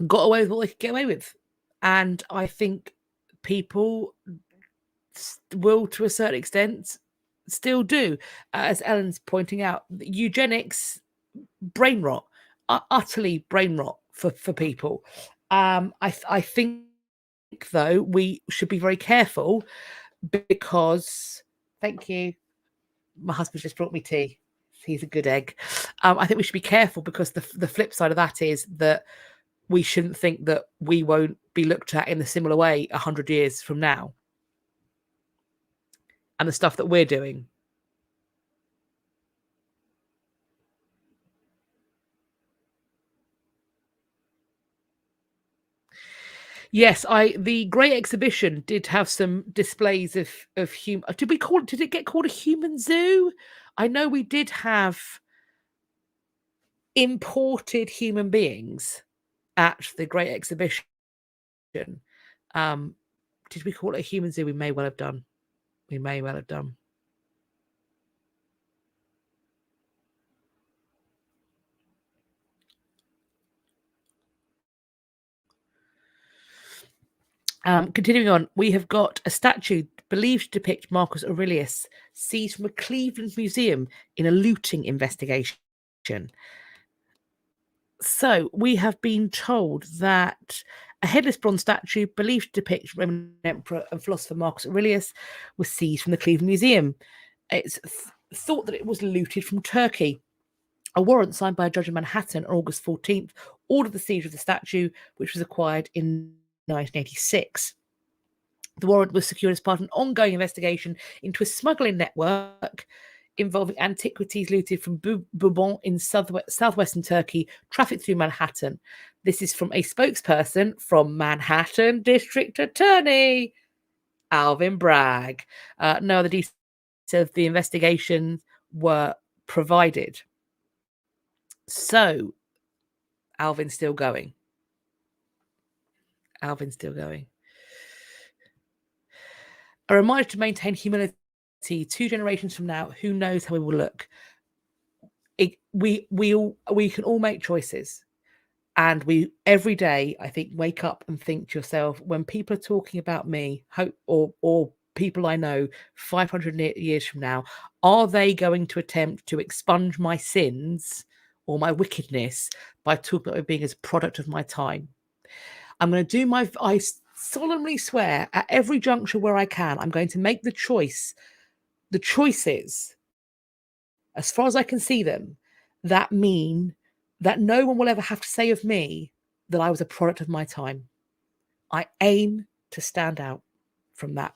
got away with what they could get away with, and I think people will, to a certain extent, still do. As Ellen's pointing out, eugenics, brain rot, utterly brain rot for people. I think, though, we should be very careful because, thank you, my husband just brought me tea. He's a good egg. I think we should be careful because the flip side of that is that we shouldn't think that we won't be looked at in a similar way 100 years from now. And the stuff that we're doing. Yes, the Great Exhibition did have some displays of human. Did it get called a human zoo? I know we did have imported human beings at the Great Exhibition. Did we call it a human zoo? We may well have done. Continuing on, we have got a statue believed to depict Marcus Aurelius seized from a Cleveland museum in a looting investigation. So we have been told that a headless bronze statue believed to depict Roman Emperor and philosopher Marcus Aurelius was seized from the Cleveland Museum. It's thought that it was looted from Turkey. A warrant signed by a judge in Manhattan on August 14th ordered the siege of the statue, which was acquired in 1986. The warrant was secured as part of an ongoing investigation into a smuggling network involving antiquities looted from Bourbon in southwestern Turkey, trafficked through Manhattan. This is from a spokesperson from Manhattan District Attorney Alvin Bragg. No other details of the investigation were provided. So, Alvin's still going. A reminder to maintain humility. 2 generations from now, who knows how we will look? We can all make choices, and we every day, I think, wake up and think to yourself, when people are talking about me, or people I know 500 years from now, are they going to attempt to expunge my sins or my wickedness by talking about me being as a product of my time? I'm going to do I solemnly swear at every juncture where I can, I'm going to make the choices, as far as I can see them, that mean that no one will ever have to say of me that I was a product of my time. I aim to stand out from that.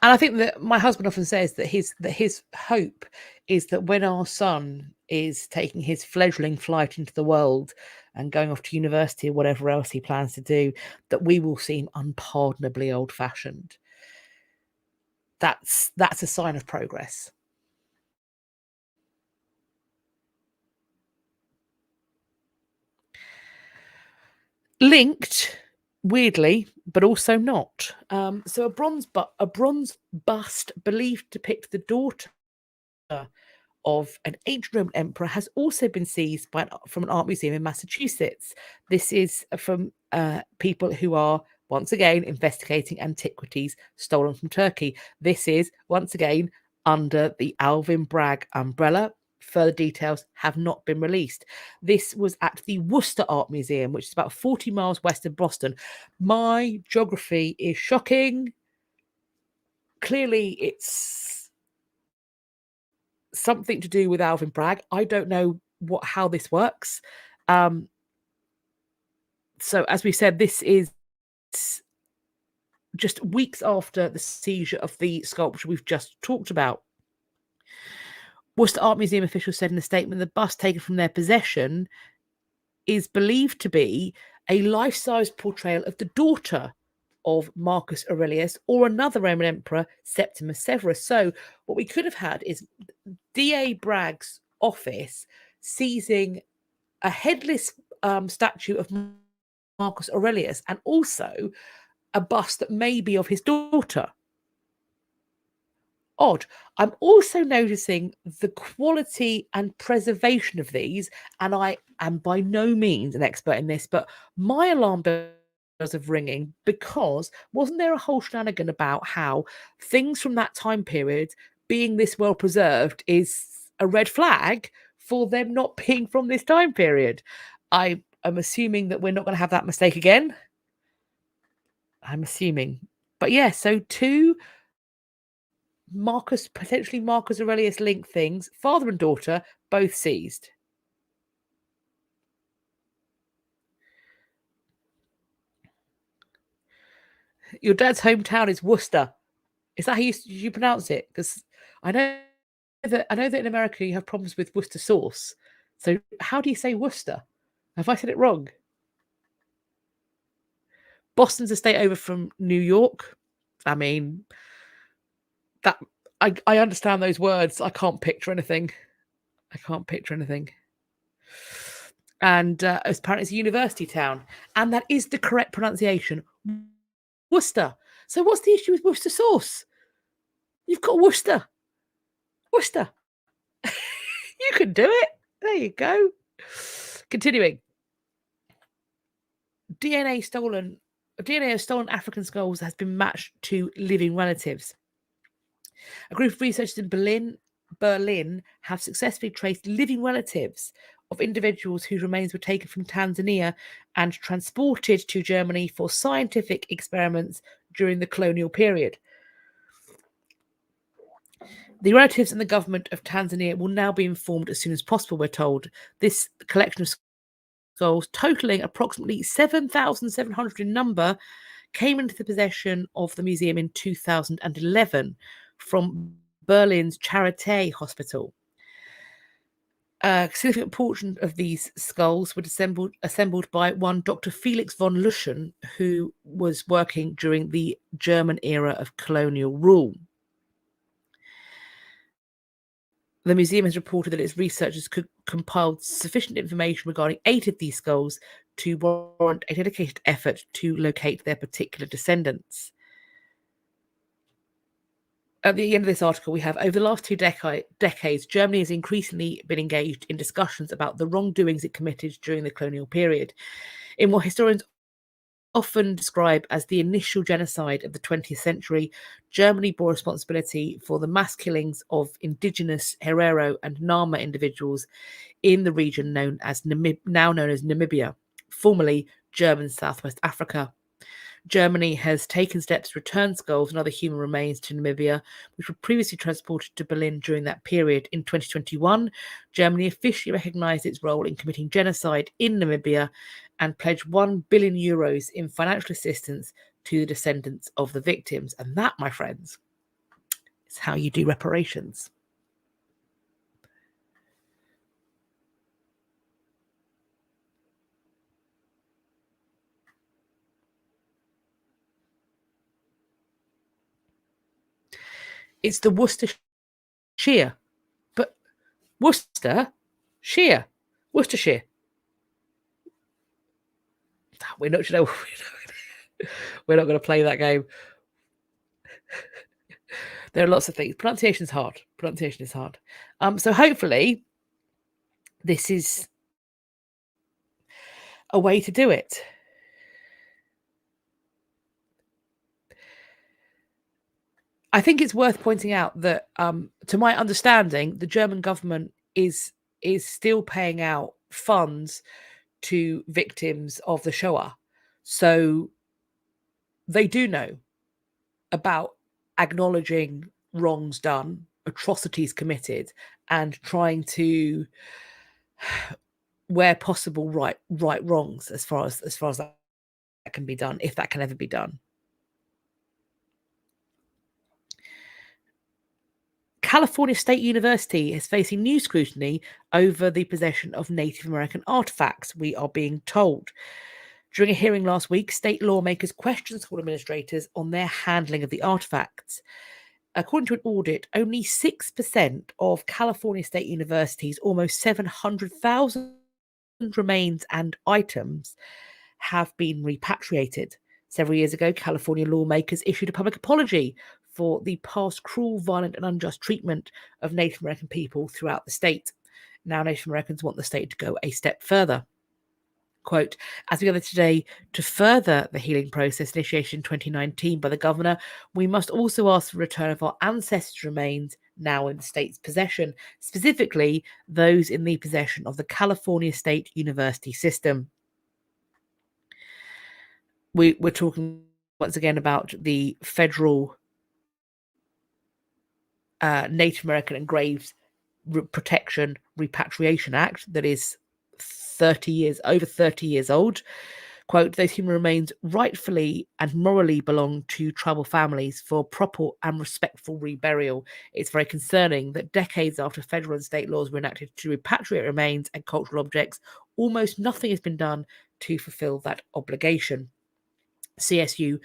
And I think that my husband often says that his hope is that when our son is taking his fledgling flight into the world and going off to university or whatever else he plans to do, that we will seem unpardonably old-fashioned. That's a sign of progress. Linked, weirdly, but also not. So a bronze bust believed to depict the daughter of an ancient Roman emperor has also been seized from an art museum in Massachusetts. This is from people who are, once again, investigating antiquities stolen from Turkey. This is, once again, under the Alvin Bragg umbrella. Further details have not been released. This was at the Worcester Art Museum, which is about 40 miles west of Boston. My geography is shocking. clearly it's something to do with Alvin Bragg. I don't know how this works. So as we said, this is just weeks after the seizure of the sculpture we've just talked about. Worcester Art Museum officials said in a statement the bust taken from their possession is believed to be a life-size portrayal of the daughter of Marcus Aurelius or another Roman emperor, Septimus Severus. So what we could have had is D.A. Bragg's office seizing a headless statue of Marcus Aurelius and also a bust that may be of his daughter. Odd. I'm also noticing the quality and preservation of these, and I am by no means an expert in this, but my alarm bells are ringing because wasn't there a whole shenanigan about how things from that time period being this well preserved is a red flag for them not being from this time period? I am assuming that we're not going to have that mistake again. I'm assuming. But yeah, so two potentially Marcus Aurelius link things, father and daughter, both seized. Your dad's hometown is Worcester. Is that how you pronounce it? Because I know that in America you have problems with Worcester sauce. So how do you say Worcester? Have I said it wrong? Boston's a state over from New York. I mean, that I understand those words. I can't picture anything. And apparently it's a university town. And that is the correct pronunciation. Worcester. So what's the issue with Worcester sauce? You've got Worcester. Worcester. You can do it. There you go. Continuing. DNA of stolen African skulls has been matched to living relatives. A group of researchers in Berlin have successfully traced living relatives of individuals whose remains were taken from Tanzania and transported to Germany for scientific experiments during the colonial period. The relatives and the government of Tanzania will now be informed as soon as possible, we're told. This collection of skulls, totaling approximately 7,700 in number, came into the possession of the museum in 2011 from Berlin's Charité Hospital. A significant portion of these skulls were assembled by one Dr. Felix von Luschen, who was working during the German era of colonial rule. The museum has reported that its researchers could compile sufficient information regarding 8 of these skulls to warrant a dedicated effort to locate their particular descendants. At the end of this article, we have, over the last 2 decades, Germany has increasingly been engaged in discussions about the wrongdoings it committed during the colonial period. In what historians often describe as the initial genocide of the 20th century, Germany bore responsibility for the mass killings of indigenous Herero and Nama individuals in the region now known as Namibia, formerly German Southwest Africa. Germany has taken steps to return skulls and other human remains to Namibia, which were previously transported to Berlin during that period. In 2021, Germany officially recognised its role in committing genocide in Namibia and pledged €1 billion in financial assistance to the descendants of the victims. And that, my friends, is how you do reparations. It's the Worcestershire, but Worcestershire. We're not going to play that game. There are lots of things. Pronunciation is hard. So hopefully this is a way to do it. I think it's worth pointing out that, to my understanding, the German government is still paying out funds to victims of the Shoah. So they do know about acknowledging wrongs done, atrocities committed, and trying to, where possible, right wrongs as far as that can be done, if that can ever be done. California State University is facing new scrutiny over the possession of Native American artifacts, we are being told. During a hearing last week, state lawmakers questioned school administrators on their handling of the artifacts. According to an audit, only 6% of California State University's almost 700,000 remains and items have been repatriated. Several years ago, California lawmakers issued a public apology for the past cruel, violent, and unjust treatment of Native American people throughout the state. Now, Native Americans want the state to go a step further. Quote, as we gather today to further the healing process initiated in 2019 by the governor, we must also ask for the return of our ancestors' remains now in the state's possession, specifically those in the possession of the California State University system. We're talking once again about the federal Native American and Graves Protection Repatriation Act that is over 30 years old. Quote, those human remains rightfully and morally belong to tribal families for proper and respectful reburial. It's very concerning that decades after federal and state laws were enacted to repatriate remains and cultural objects, almost nothing has been done to fulfill that obligation. CSU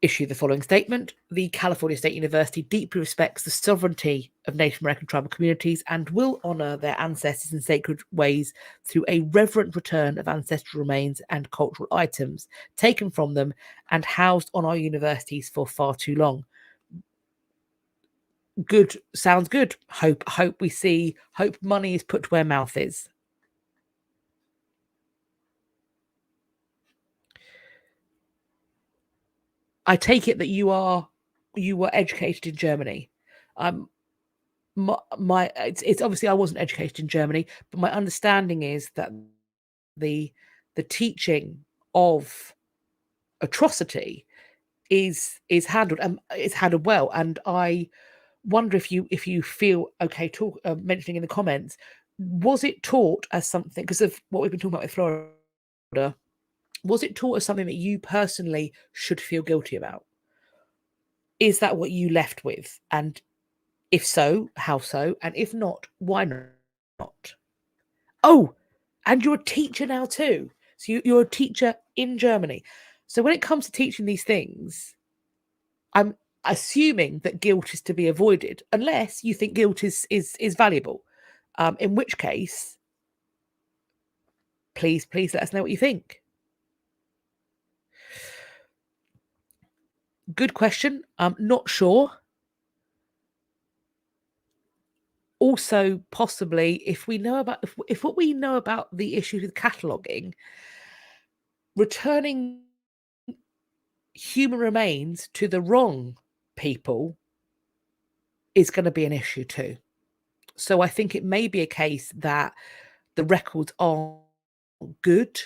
issued the following statement. The California State University deeply respects the sovereignty of Native American tribal communities and will honour their ancestors in sacred ways through a reverent return of ancestral remains and cultural items taken from them and housed on our universities for far too long. Good, sounds good. Hope money is put where mouth is. I take it that you were educated in Germany. It's obviously I wasn't educated in Germany, but my understanding is that the teaching of atrocity is handled and it's handled well. And I wonder if you feel okay mentioning in the comments, was it taught as something, because of what we've been talking about with Florida, was it taught as something that you personally should feel guilty about? Is that what you left with? And if so, how so? And if not, why not? Oh, and you're a teacher now too. So you're a teacher in Germany. So when it comes to teaching these things, I'm assuming that guilt is to be avoided, unless you think guilt is valuable. In which case, please let us know what you think. Good question. I'm not sure. Also, possibly, if what we know about the issues with cataloguing, returning human remains to the wrong people is going to be an issue too. So I think it may be a case that the records are good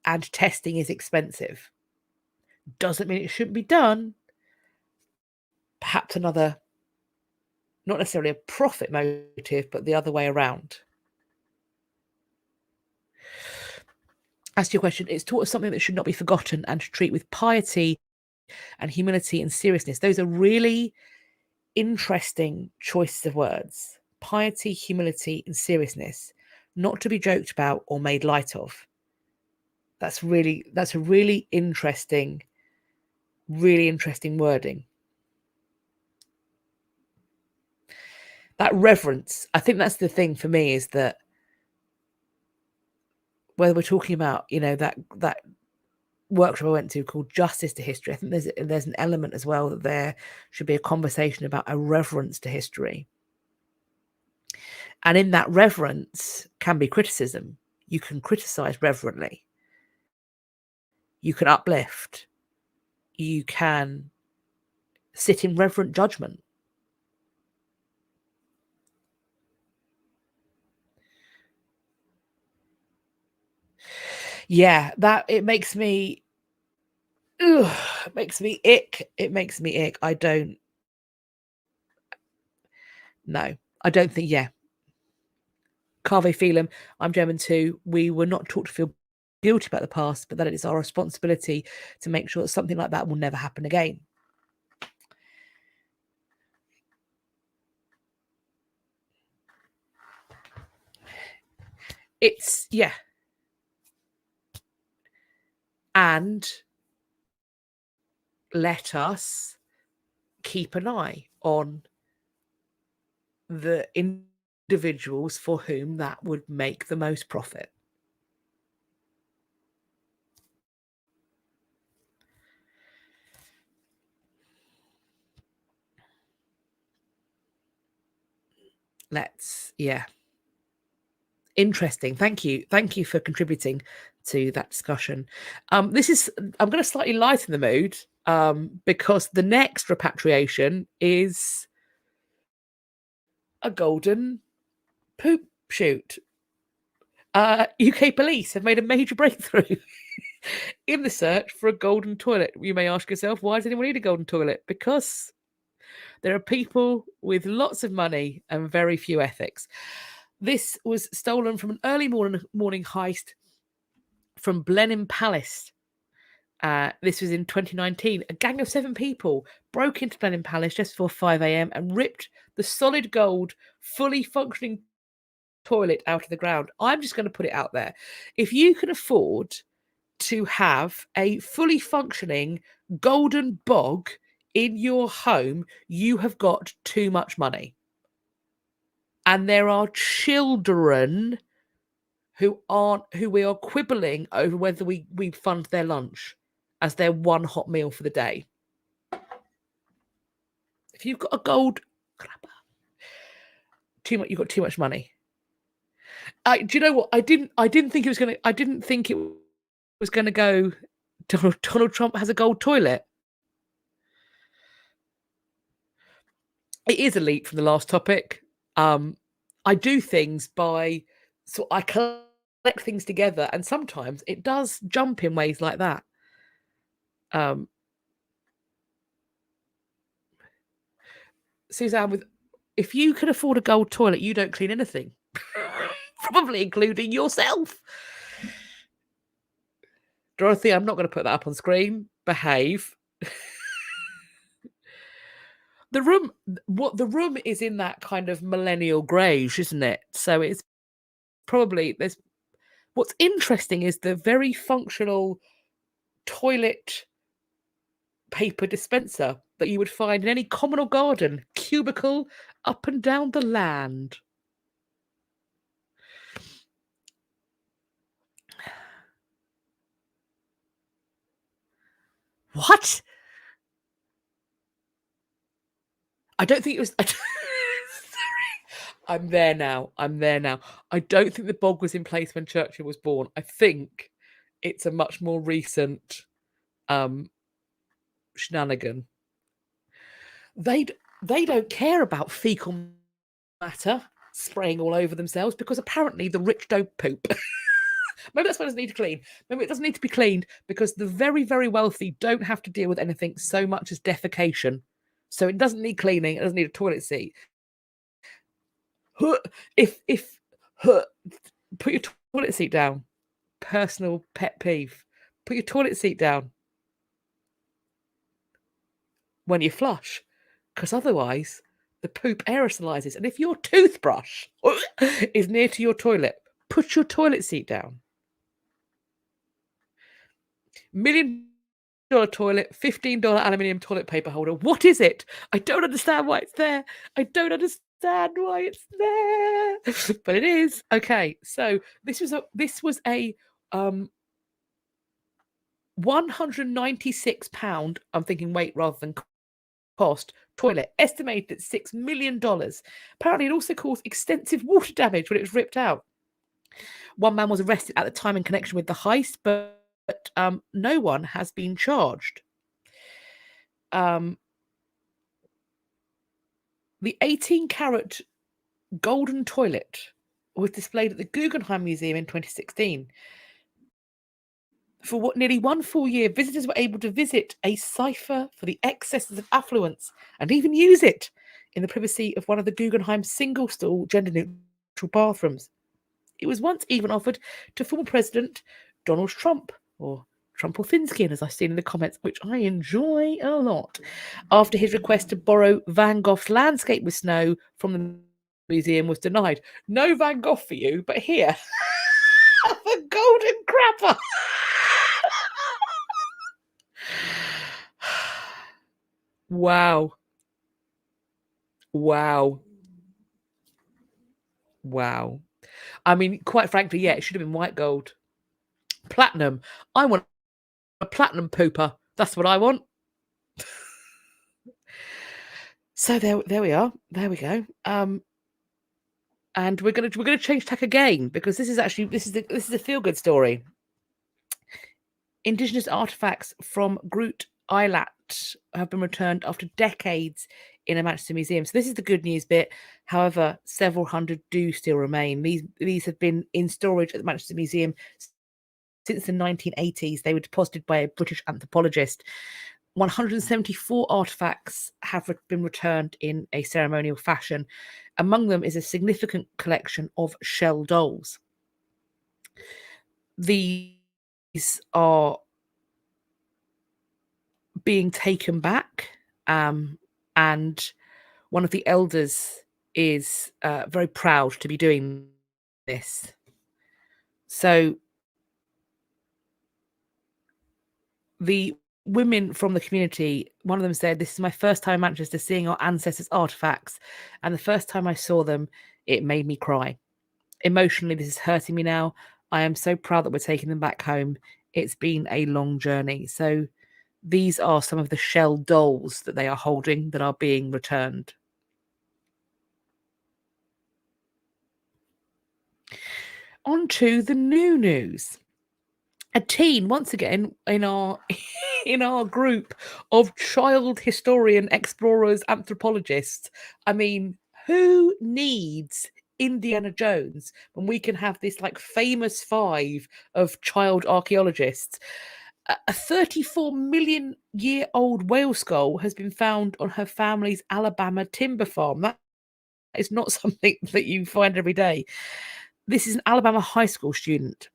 and testing is expensive. Doesn't mean it shouldn't be done. Perhaps another, not necessarily a profit motive, but the other way around. As to your question, it's taught us something that should not be forgotten and to treat with piety and humility and seriousness. Those are really interesting choices of words. Piety, humility, and seriousness, not to be joked about or made light of. That's a really interesting wording. That reverence, I think that's the thing for me, is that whether we're talking about, that workshop I went to called Justice to History, I think there's an element as well that there should be a conversation about a reverence to history. And in that reverence can be criticism. You can criticize reverently. You can uplift. You can sit in reverent judgment. Yeah, that it makes me ick. It makes me ick. I don't No, I don't think. Yeah. Cave Felem, I'm German too. We were not taught to feel guilty about the past, but that it is our responsibility to make sure that something like that will never happen again. It's, yeah. And let us keep an eye on the individuals for whom that would make the most profit. Yeah. Interesting. Thank you for contributing to that discussion. I'm going to slightly lighten the mood because the next repatriation is a golden poop shoot. UK police have made a major breakthrough in the search for a golden toilet. You may ask yourself, why does anyone need a golden toilet? Because there are people with lots of money and very few ethics. This was stolen from an early morning heist from Blenheim Palace. This was in 2019. A gang of 7 people broke into Blenheim Palace just before 5 a.m. and ripped the solid gold, fully functioning toilet out of the ground. I'm just going to put it out there. If you can afford to have a fully functioning golden bog in your home, you have got too much money. And there are children who we are quibbling over whether we fund their lunch as their one hot meal for the day. If you've got a gold grabber, you've got too much money. Do you know what? I didn't think it was going to go. Donald Trump has a gold toilet. It is a leap from the last topic. I do things so I collect things together, and sometimes it does jump in ways like that. Suzanne, if you can afford a gold toilet, you don't clean anything, probably including yourself. Dorothy, I'm not going to put that up on screen. Behave. The room is in that kind of millennial greyish, isn't it? So it's probably what's interesting is the very functional toilet paper dispenser that you would find in any common or garden cubicle up and down the land. What? I don't think it was. Sorry. I'm there now. I don't think the bog was in place when Churchill was born. I think it's a much more recent shenanigan. They don't care about fecal matter spraying all over themselves because apparently the rich don't poop. Maybe that's why it doesn't need to clean. Maybe it doesn't need to be cleaned because the very, very wealthy don't have to deal with anything so much as defecation. So it doesn't need cleaning. It doesn't need a toilet seat. Put your toilet seat down. Personal pet peeve. Put your toilet seat down when you flush, because otherwise the poop aerosolizes. And if your toothbrush is near to your toilet, put your toilet seat down. $1 million toilet, $15 aluminium toilet paper holder. What is it? I don't understand why it's there. I don't understand why it's there, but it is. Okay, so this was a £196. I'm thinking weight rather than cost toilet, estimated at $6 million. Apparently, it also caused extensive water damage when it was ripped out. One man was arrested at the time in connection with the heist, but no one has been charged. The 18-carat golden toilet was displayed at the Guggenheim Museum in 2016. For nearly 1 full year, visitors were able to visit a cipher for the excesses of affluence and even use it in the privacy of one of the Guggenheim single-stall gender-neutral bathrooms. It was once even offered to former President Donald Trump, or Trumpelfinskin, as I've seen in the comments, which I enjoy a lot, after his request to borrow Van Gogh's landscape with snow from the museum was denied. No Van Gogh for you, but here, the golden crapper. Wow. Wow. Wow. I mean, quite frankly, yeah, it should have been white gold. Platinum. I want a platinum pooper. That's what I want. So there we are. There we go. And we're gonna change tack again, because this is a feel-good story. Indigenous artifacts from Groot Isat have been returned after decades in a Manchester museum. So this is the good news bit. However, several hundred do still remain. These have been in storage at the Manchester Museum since the 1980s. They were deposited by a British anthropologist. 174 artifacts have been returned in a ceremonial fashion. Among them is a significant collection of shell dolls. These are being taken back, and one of the elders is very proud to be doing this. So the women from the community, one of them said, "This is my first time in Manchester seeing our ancestors' artifacts, and the first time I saw them, it made me cry. Emotionally, this is hurting me now. I am so proud that we're taking them back home. It's been a long journey." So these are some of the shell dolls that they are holding that are being returned. On to the new news. A teen, once again, in our group of child historian, explorers, anthropologists. I mean, who needs Indiana Jones when we can have this like famous five of child archaeologists? A 34 million year old whale skull has been found on her family's Alabama timber farm. That is not something that you find every day. This is an Alabama high school student.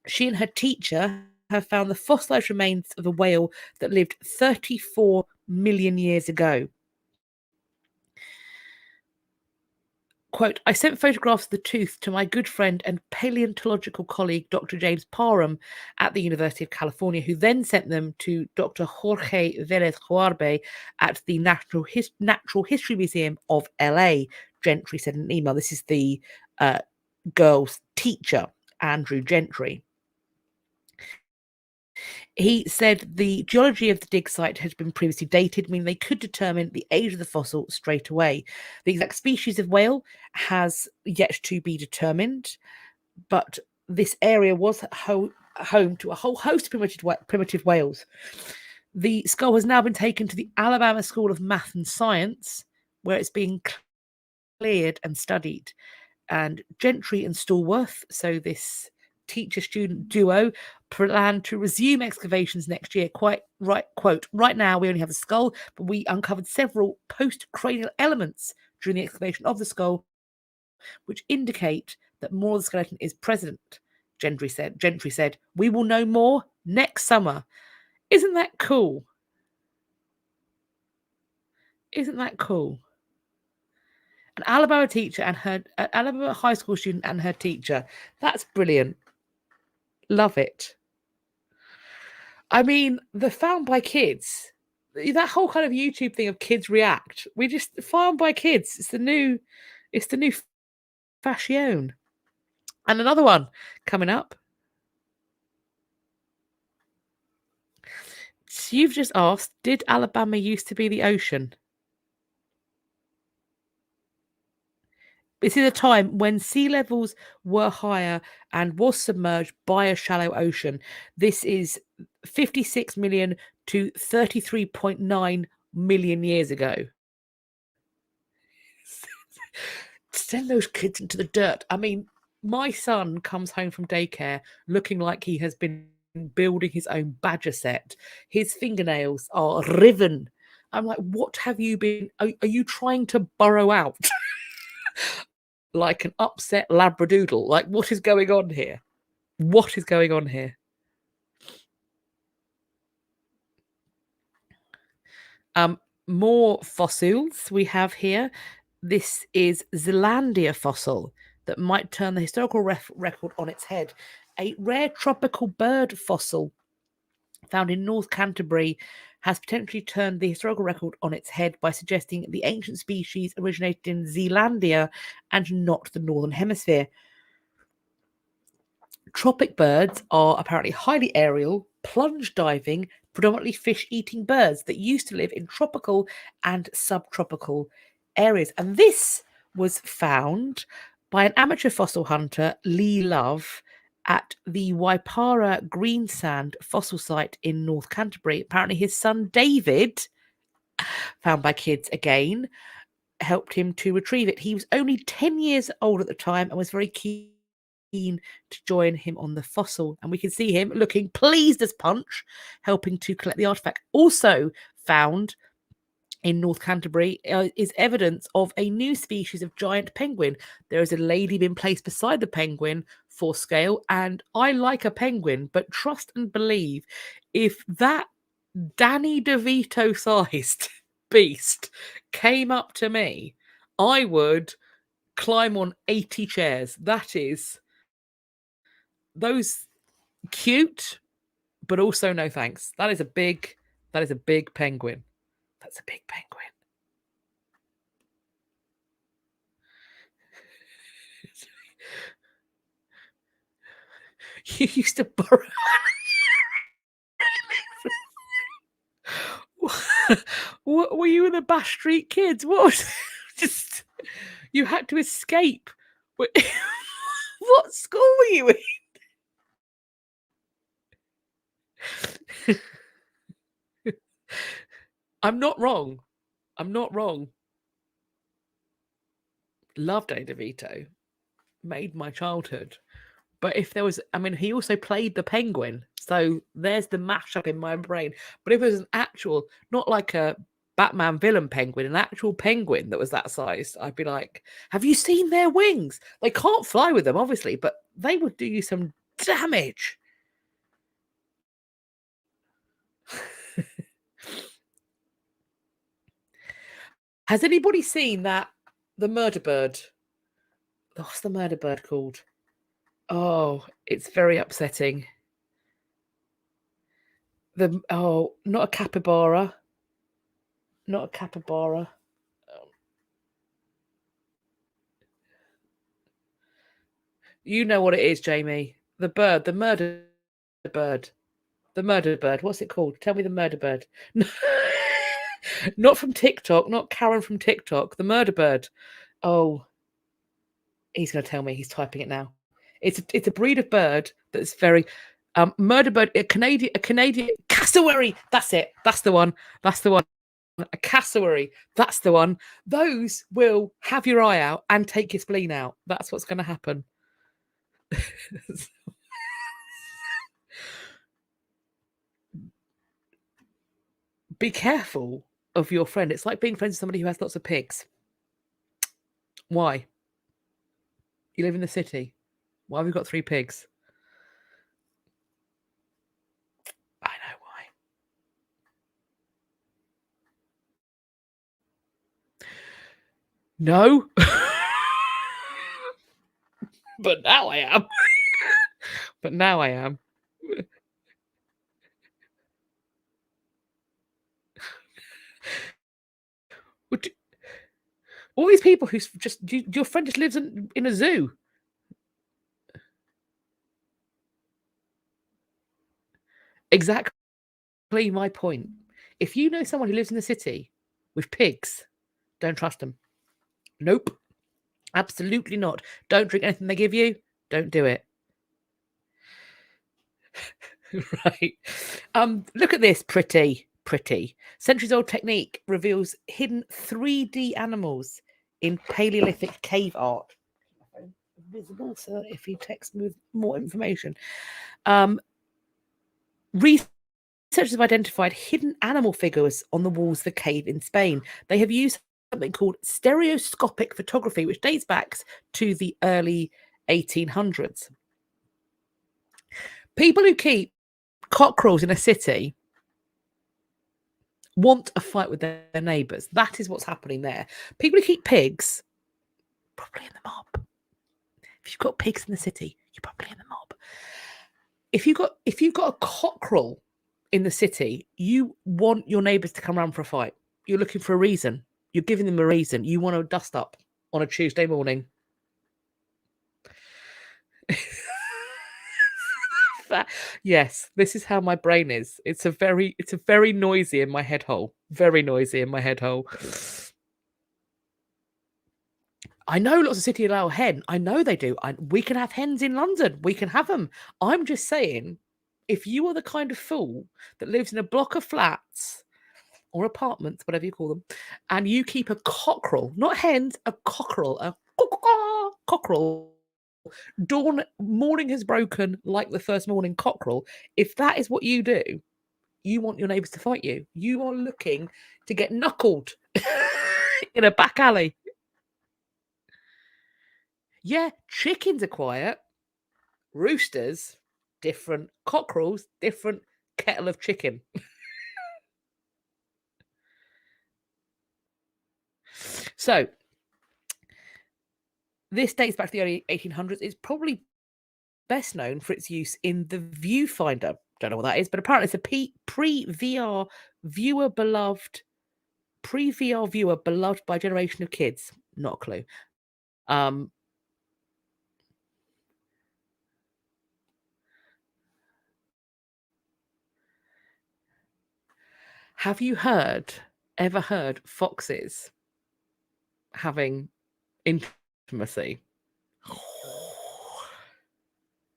She and her teacher have found the fossilized remains of a whale that lived 34 million years ago. Quote, "I sent photographs of the tooth to my good friend and paleontological colleague, Dr. James Parham, at the University of California, who then sent them to Dr. Jorge Velez Juarbe at the Natural History Museum of LA," Gentry said in an email. This is the girl's teacher, Andrew Gentry. He said the geology of the dig site had been previously dated, meaning they could determine the age of the fossil straight away. The exact species of whale has yet to be determined, but this area was home to a whole host of primitive whales. The skull has now been taken to the Alabama School of Math and Science, where it's being cleared and studied. And Gentry and Stallworth, so this teacher-student duo, plan to resume excavations next year. Quote, "Right now we only have the skull, but we uncovered several post-cranial elements during the excavation of the skull, which indicate that more of the skeleton is present," Gentry said, "We will know more next summer." Isn't that cool? Isn't that cool? An Alabama teacher and an Alabama high school student and her teacher. That's brilliant. Love it. I mean, the found by kids, that whole kind of YouTube thing of kids react. We just found by kids. It's the new fashion. And another one coming up. So you've just asked, did Alabama used to be the ocean? This is a time when sea levels were higher and was submerged by a shallow ocean. This is 56 million to 33.9 million years ago. Send those kids into the dirt. I mean, my son comes home from daycare looking like he has been building his own badger set. His fingernails are riven I'm like, what have you been? Are you trying to burrow out like an upset labradoodle? Like, what is going on here? What is going on here? More fossils we have here. This is Zealandia fossil that might turn the historical record on its head. A rare tropical bird fossil found in North Canterbury has potentially turned the historical record on its head by suggesting the ancient species originated in Zealandia and not the Northern Hemisphere. Tropic birds are apparently highly aerial, plunge diving, predominantly fish eating birds that used to live in tropical and subtropical areas. And this was found by an amateur fossil hunter, Lee Love, at the Waipara Greensand fossil site in North Canterbury. Apparently, his son David, found by kids again, helped him to retrieve it. He was only 10 years old at the time and was very keen to join him on the fossil, and we can see him looking pleased as punch, helping to collect the artifact. Also found in North Canterbury is evidence of a new species of giant penguin. There is a lady being placed beside the penguin for scale, and I like a penguin, but trust and believe, if that Danny DeVito sized beast came up to me, I would climb on 80 chairs. That is those cute, but also no thanks. That is a big penguin. That's a big penguin. You used to borrow. What were you in the Bash Street Kids? What was just you had to escape? What school were you in? I'm not wrong. I'm not wrong. Loved Danny DeVito. Made my childhood. But if there was, I mean, he also played the penguin. So there's the mashup in my brain. But if it was an actual, not like a Batman villain penguin, an actual penguin that was that size, I'd be like, have you seen their wings? They can't fly with them, obviously, but they would do you some damage. Has anybody seen that? The murder bird. What's the murder bird called? Oh, it's very upsetting. Not a capybara. Not a capybara. You know what it is, Jamie. The bird, the murder bird. The murder bird. What's it called? Tell me the murder bird. Not from TikTok, not Karen from TikTok. The murder bird. Oh, he's going to tell me. He's typing it now. It's a breed of bird that's very murder bird. A Canadian cassowary. That's it. That's the one. That's the one. A cassowary. That's the one. Those will have your eye out and take your spleen out. That's what's going to happen. Be careful of your friend. It's like being friends with somebody who has lots of pigs. Why? You live in the city. Why have we got 3 pigs? I know why. No. But now I am. But now I am. All these people who just your friend just lives in a zoo. Exactly my point. If you know someone who lives in the city with pigs, don't trust them. Nope. Absolutely not. Don't drink anything they give you. Don't do it. Right. Look at this. Pretty. Centuries-old technique reveals hidden 3D animals in Paleolithic cave art. Visible, so if you text me with more information. Researchers researchers have identified hidden animal figures on the walls of the cave in Spain. They have used something called stereoscopic photography, which dates back to the early 1800s. People who keep cockerels in a city want a fight with their neighbours. That is what's happening there. People who keep pigs, probably in the mob. If you've got pigs in the city, you're probably in the mob. If you've got a cockerel in the city, you want your neighbours to come around for a fight. You're looking for a reason. You're giving them a reason. You want to dust up on a Tuesday morning. Yes, this is how my brain is. It's a very noisy in my head hole. Very noisy in my head hole. I know lots of cities allow a hen. I know they do. We can have hens in London. We can have them. I'm just saying, if you are the kind of fool that lives in a block of flats or apartments, whatever you call them, and you keep a cockerel, not hens, a cockerel, dawn, morning has broken like the first morning cockerel. If that is what you do, you want your neighbours to fight you. You are looking to get knuckled in a back alley. Yeah, chickens are quiet. Roosters, different. Cockerels, different. Kettle of chicken. So, this dates back to the early 1800s. It's probably best known for its use in the viewfinder. Don't know what that is, but apparently it's a pre-VR viewer beloved by a generation of kids. Not a clue. Have you ever heard foxes having intimacy?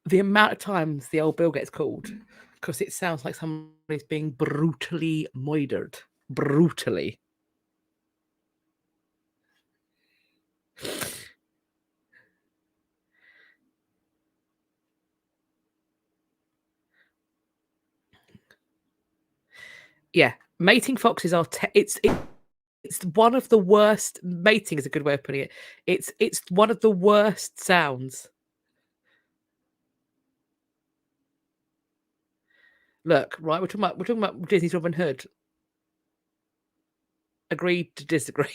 The amount of times the old bill gets called because it sounds like somebody's being brutally murdered. Brutally. Yeah, mating foxes are. It's one of the worst. Mating is a good way of putting it. It's one of the worst sounds. Look, right, we're talking about Disney's Robin Hood. Agreed to disagree.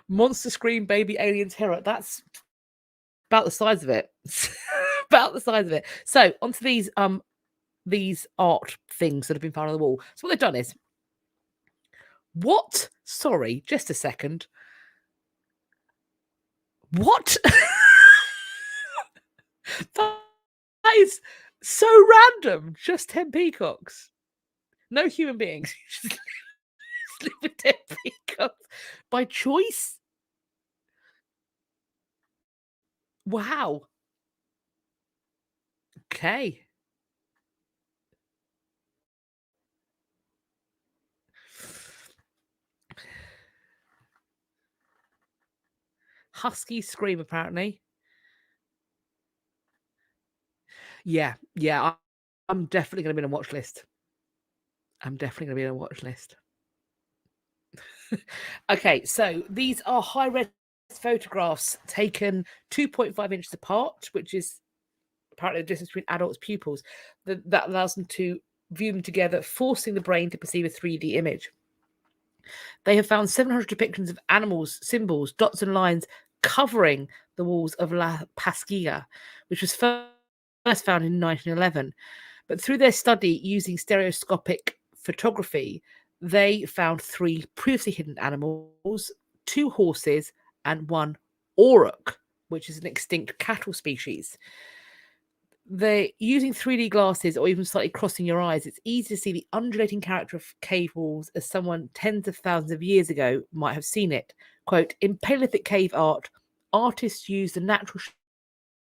Monster Scream Baby Alien Terror. That's about the size of it. About the size of it. So onto these art things that have been found on the wall. So what they've done is, what? Sorry, just a second. What? That is so random. Just 10 peacocks. No human beings. Just live with 10 peacocks. By choice? Wow. Okay. Husky scream, apparently. Yeah. I'm definitely going to be on a watch list. Okay, so these are high-res photographs taken 2.5 inches apart, which is apparently the distance between adults' pupils. That allows them to view them together, forcing the brain to perceive a 3D image. They have found 700 depictions of animals, symbols, dots and lines covering the walls of La Pasquilla, which was first found in 1911. But through their study using stereoscopic photography, they found 3 previously hidden animals, 2 horses, and 1 auroch, which is an extinct cattle species. They're using 3D glasses or even slightly crossing your eyes. It's easy to see the undulating character of cave walls as someone tens of thousands of years ago might have seen it. Quote, in Paleolithic cave art, artists used the natural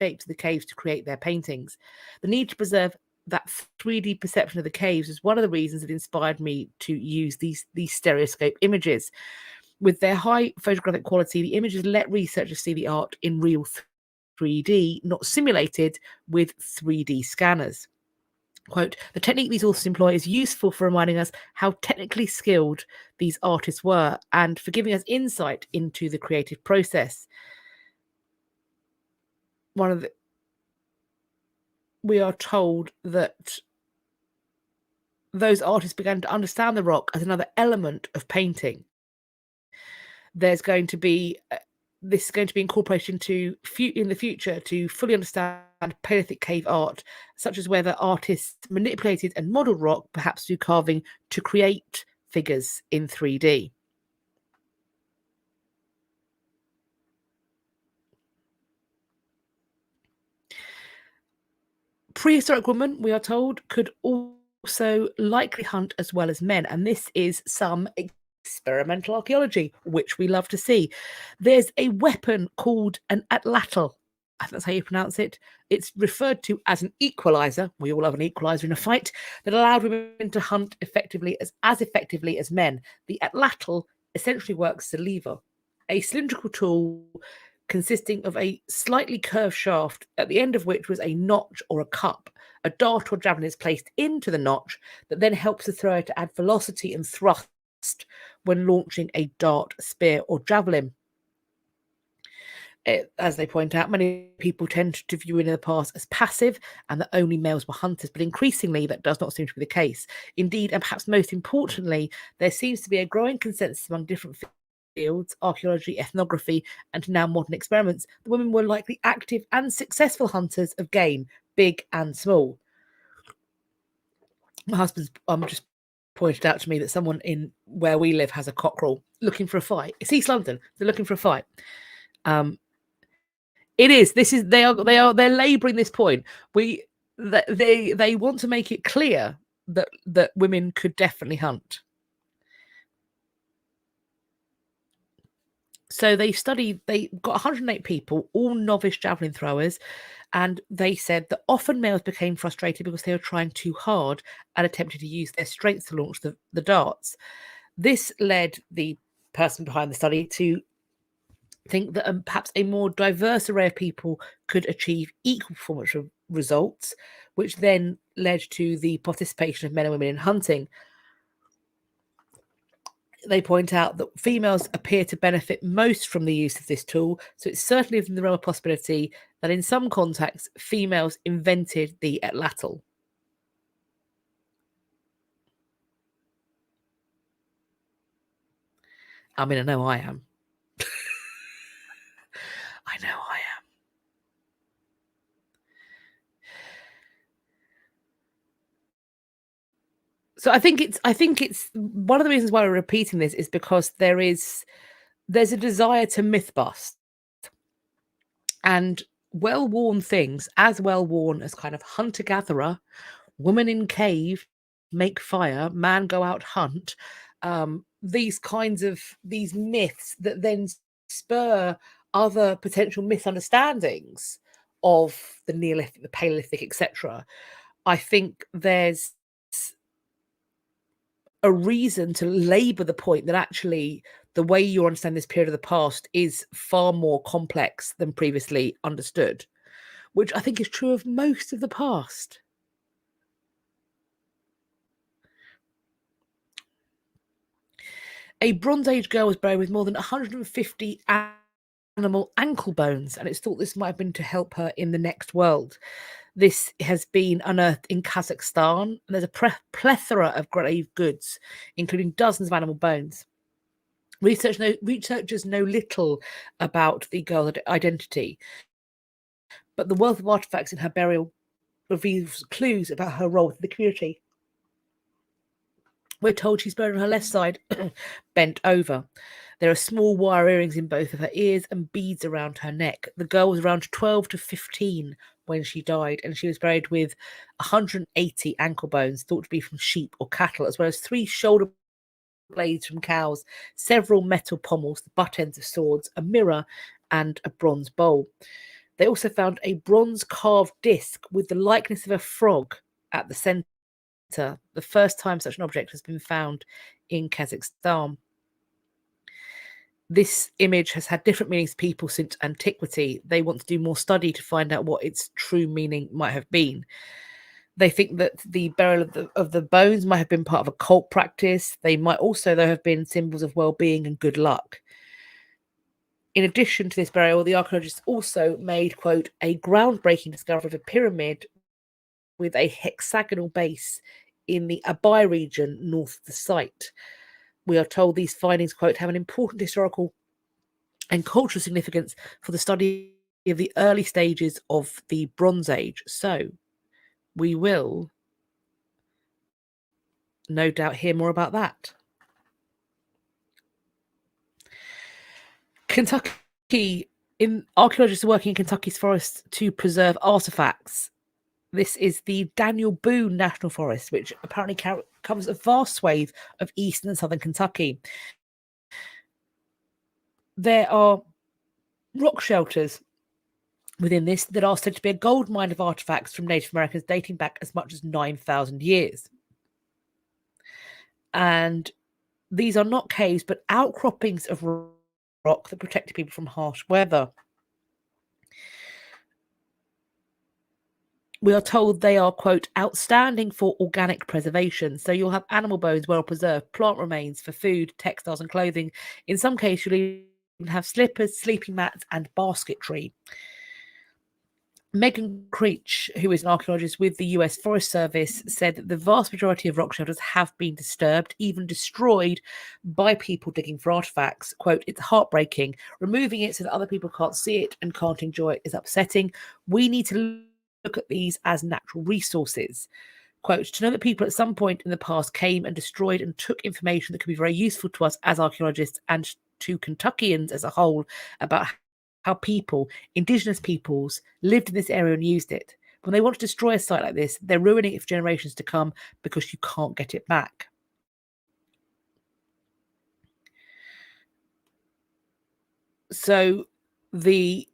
shapes of the caves to create their paintings. The need to preserve that 3D perception of the caves is one of the reasons that inspired me to use these stereoscope images. With their high photographic quality, the images let researchers see the art in real 3D, not simulated with 3D scanners. Quote, the technique these authors employ is useful for reminding us how technically skilled these artists were and for giving us insight into the creative process. We are told that those artists began to understand the rock as another element of painting. There's going to be this is going to be incorporated into in the future to fully understand Paleolithic cave art, such as whether artists manipulated and modelled rock, perhaps through carving, to create figures in 3D. Prehistoric women, we are told, could also likely hunt as well as men, and this is some experimental archaeology, which we love to see. There's a weapon called an atlatl. I think that's how you pronounce it. It's referred to as an equalizer. We all have an equalizer in a fight that allowed women to hunt effectively as effectively as men. The atlatl essentially works as a lever, a cylindrical tool consisting of a slightly curved shaft at the end of which was a notch or a cup. A dart or javelin is placed into the notch that then helps the thrower to add velocity and thrust when launching a dart, spear, or javelin. As they point out, many people tend to view it in the past as passive and that only males were hunters, but increasingly that does not seem to be the case. Indeed, and perhaps most importantly, there seems to be a growing consensus among different fields, archaeology, ethnography, and now modern experiments, the women were likely active and successful hunters of game, big and small. My husband's just pointed out to me that someone in where we live has a cockerel looking for a fight. It's East London. They're looking for a fight. It is. They're labouring this point. They want to make it clear that women could definitely hunt. So they got 108 people, all novice javelin throwers, and they said that often males became frustrated because they were trying too hard and attempted to use their strength to launch the darts. This led the person behind the study to think that perhaps a more diverse array of people could achieve equal performance results, which then led to the participation of men and women in hunting. They point out that females appear to benefit most from the use of this tool, so it's certainly within the realm of possibility that in some contexts, females invented the atlatl. I mean, I know I am. I know I am. So I think it's one of the reasons why we're repeating this is because there's a desire to myth bust, and well-worn things, as well-worn as kind of hunter-gatherer, woman in cave, make fire, man go out hunt, these myths that then spur other potential misunderstandings of the Neolithic, the Paleolithic, etc. I think there's a reason to labour the point that actually the way you understand this period of the past is far more complex than previously understood, which I think is true of most of the past. A Bronze Age girl was buried with more than 150 animal ankle bones, and it's thought this might have been to help her in the next world. This has been unearthed in Kazakhstan, and there's a plethora of grave goods, including dozens of animal bones. Researchers know little about the girl's identity, but the wealth of artifacts in her burial reveals clues about her role in the community. We're told she's buried on her left side, bent over. There are small wire earrings in both of her ears and beads around her neck. The girl was around 12 to 15 when she died, and she was buried with 180 ankle bones thought to be from sheep or cattle, as well as 3 shoulder blades from cows, several metal pommels, the butt ends of swords, a mirror, and a bronze bowl. They also found a bronze carved disc with the likeness of a frog at the centre, the first time such an object has been found in Kazakhstan. This image has had different meanings to people since antiquity. They want to do more study to find out what its true meaning might have been. They think that the burial of the bones might have been part of a cult practice. They might also, though, have been symbols of well-being and good luck. In addition to this burial, the archaeologists also made, quote, a groundbreaking discovery of a pyramid with a hexagonal base in the Abai region north of the site. We are told these findings, quote, have an important historical and cultural significance for the study of the early stages of the Bronze Age. So we will no doubt hear more about that. Kentucky, archaeologists are working in Kentucky's forests to preserve artifacts. This is the Daniel Boone National Forest, which apparently covers a vast swathe of eastern and southern Kentucky. There are rock shelters within this that are said to be a gold mine of artifacts from Native Americans dating back as much as 9,000 years. And these are not caves, but outcroppings of rock that protected people from harsh weather. We are told they are, quote, outstanding for organic preservation. So you'll have animal bones well preserved, plant remains for food, textiles and clothing. In some cases, you'll even have slippers, sleeping mats and basketry. Megan Creech, who is an archaeologist with the US Forest Service, said that the vast majority of rock shelters have been disturbed, even destroyed by people digging for artifacts. Quote, it's heartbreaking. Removing it so that other people can't see it and can't enjoy it is upsetting. We need to look at these as natural resources. Quote, to know that people at some point in the past came and destroyed and took information that could be very useful to us as archaeologists and to Kentuckians as a whole about how people, indigenous peoples, lived in this area and used it. When they want to destroy a site like this, they're ruining it for generations to come because you can't get it back. So the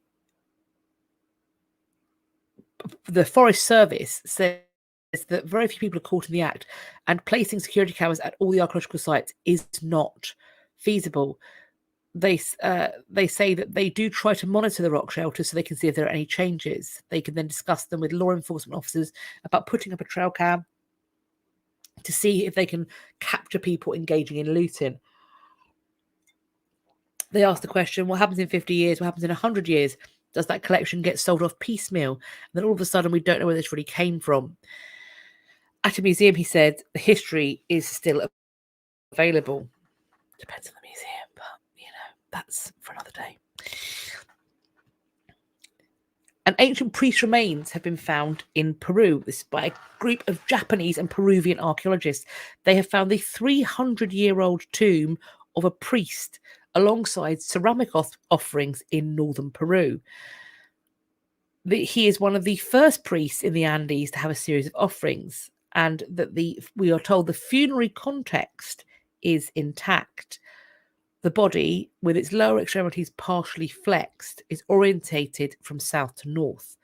Forest Service says that very few people are caught in the act, and placing security cameras at all the archaeological sites is not feasible. They say that they do try to monitor the rock shelters so they can see if there are any changes. They can then discuss them with law enforcement officers about putting up a trail cam to see if they can capture people engaging in looting. They ask the question, what happens in 50 years? What happens in 100 years? Does that collection get sold off piecemeal? And then all of a sudden we don't know where this really came from. At a museum, he said, the history is still available. Depends on the museum, but, that's for another day. And ancient priest remains have been found in Peru. This is by a group of Japanese and Peruvian archaeologists. They have found the 300-year-old tomb of a priest alongside ceramic offerings in northern Peru. He is one of the first priests in the Andes to have a series of offerings, and that we are told the funerary context is intact. The body, with its lower extremities partially flexed, is orientated from south to north.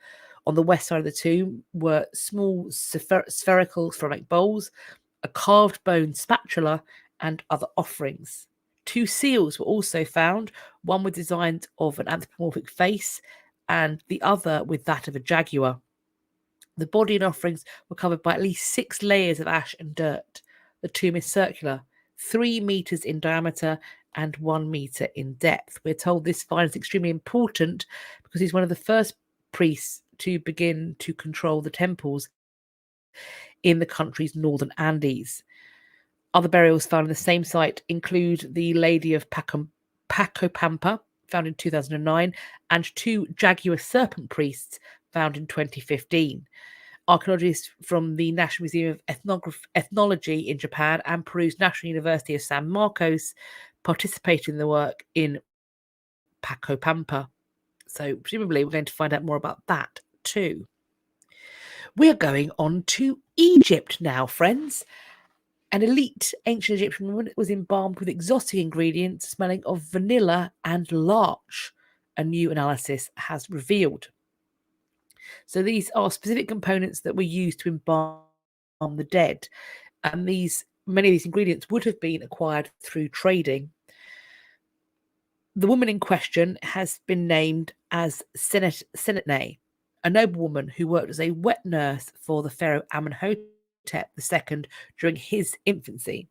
On the west side of the tomb were small spherical ceramic bowls, a carved bone spatula, and other offerings. 2 seals were also found, one with designs of an anthropomorphic face and the other with that of a jaguar. The body and offerings were covered by at least 6 layers of ash and dirt. The tomb is circular, 3 meters in diameter and 1 meter in depth. We're told this find is extremely important because he's one of the first priests to begin to control the temples in the country's northern Andes. Other burials found in the same site include the Lady of Pacopampa, found in 2009, and 2 jaguar serpent priests found in 2015. Archaeologists from the National Museum of Ethnology in Japan and Peru's National University of San Marcos participated in the work in Pacopampa. So presumably we're going to find out more about that too. We are going on to Egypt now, friends. An elite ancient Egyptian woman was embalmed with exotic ingredients smelling of vanilla and larch, a new analysis has revealed. So these are specific components that were used to embalm the dead. And many of these ingredients would have been acquired through trading. The woman in question has been named as Senetne, a noblewoman who worked as a wet nurse for the pharaoh Amenhotep II during his infancy.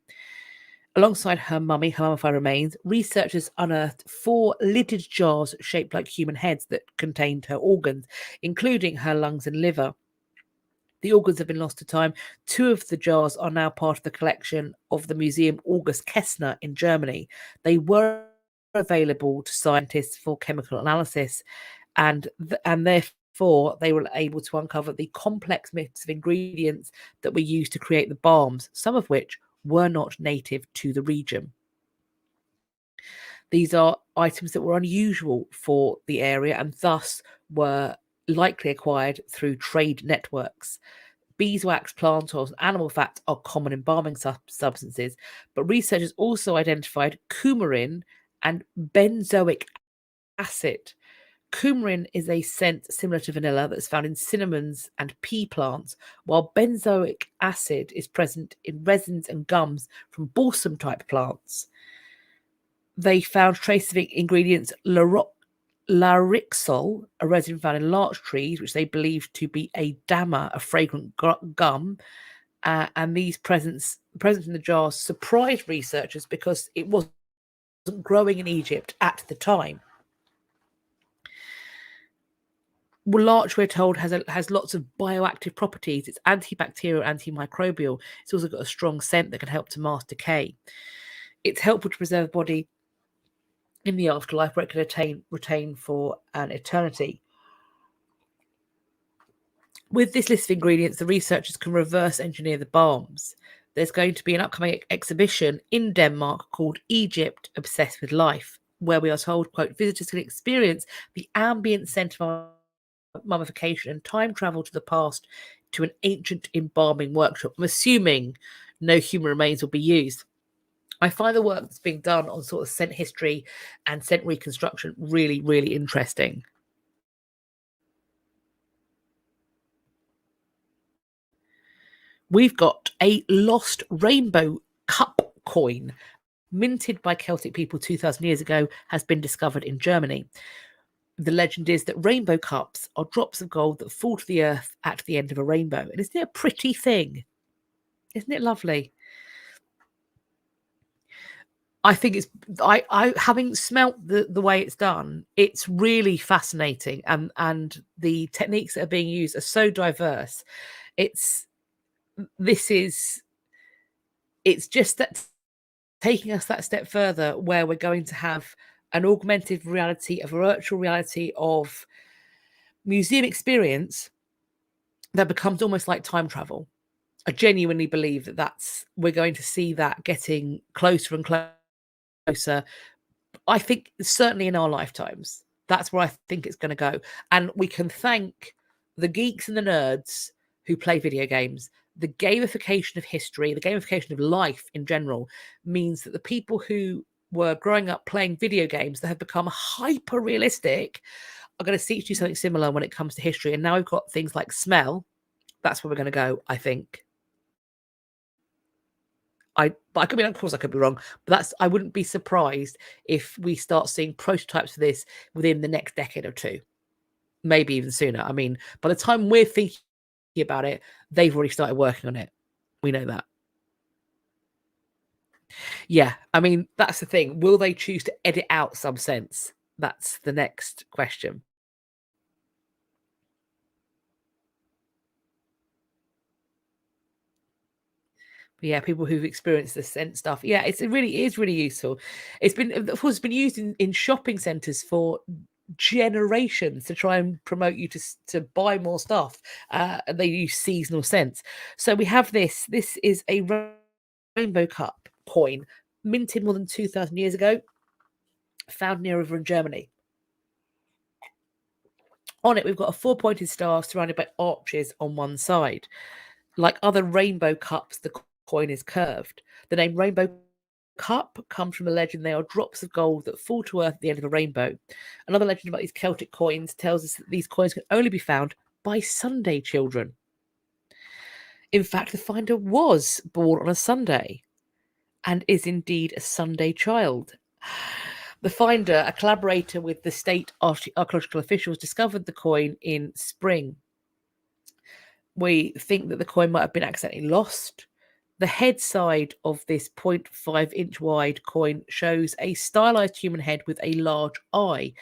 Alongside her mummified remains, researchers unearthed 4 lidded jars shaped like human heads that contained her organs, including her lungs and liver. The organs have been lost to time. 2 of the jars are now part of the collection of the Museum August Kessner in Germany. They were available to scientists for chemical analysis, and therefore they were able to uncover the complex mix of ingredients that were used to create the balms, some of which were not native to the region. These are items that were unusual for the area and thus were likely acquired through trade networks. Beeswax, plant oils, and animal fats are common embalming substances, but researchers also identified coumarin and benzoic acid. Coumarin is a scent similar to vanilla that's found in cinnamons and pea plants, while benzoic acid is present in resins and gums from balsam type plants. They found traces of ingredients larixol, a resin found in larch trees, which they believed to be a dammer, a fragrant gum. And these presents in the jars surprised researchers because it wasn't growing in Egypt at the time. Larch, we're told, has lots of bioactive properties. It's antibacterial, antimicrobial. It's also got a strong scent that can help to mask decay. It's helpful to preserve the body in the afterlife, where it can retain for an eternity. With this list of ingredients, the researchers can reverse engineer the balms. There's going to be an upcoming exhibition in Denmark called Egypt Obsessed with Life, where we are told, quote, visitors can experience the ambient scent of mummification and time travel to the past to an ancient embalming workshop. I'm assuming no human remains will be used. I find the work that's being done on sort of scent history and scent reconstruction really, really interesting. We've got a lost rainbow cup coin minted by Celtic people 2,000 years ago has been discovered in Germany. The legend is that rainbow cups are drops of gold that fall to the earth at the end of a rainbow. And isn't it a pretty thing? Isn't it lovely? I think it's I having smelt the way it's done, it's really fascinating, and the techniques that are being used are so diverse. It's just that taking us that step further, where we're going to have an augmented reality, a virtual reality of museum experience that becomes almost like time travel. I genuinely believe that we're going to see that getting closer and closer. I think certainly in our lifetimes, that's where I think it's going to go. And we can thank the geeks and the nerds who play video games. The gamification of history, the gamification of life in general, means that the people who were growing up playing video games that have become hyper realistic are going to seek to do something similar when it comes to history. And now we've got things like smell. That's where we're going to go, I think. Of course I could be wrong, but I wouldn't be surprised if we start seeing prototypes for this within the next decade or two, maybe even sooner. I mean, by the time we're thinking about it, they've already started working on it. We know that. Yeah, I mean, that's the thing. Will they choose to edit out some sense? That's the next question. But yeah, people who've experienced the scent stuff. Yeah, it is really useful. It's been, of course, it's been used in shopping centres for generations to try and promote you to buy more stuff. They use seasonal scents. So we have this. This is a rainbow cup coin minted more than 2,000 years ago, found near a river in Germany. On it, we've got a 4-pointed star surrounded by arches on one side. Like other rainbow cups, the coin is curved. The name rainbow cup comes from a legend they are drops of gold that fall to earth at the end of a rainbow. Another legend about these Celtic coins tells us that these coins can only be found by Sunday children. In fact, the finder was born on a Sunday and is indeed a Sunday child. The finder, a collaborator with the state archaeological officials, discovered the coin in spring. We think that the coin might have been accidentally lost. The head side of this 0.5 inch wide coin shows a stylized human head with a large eye,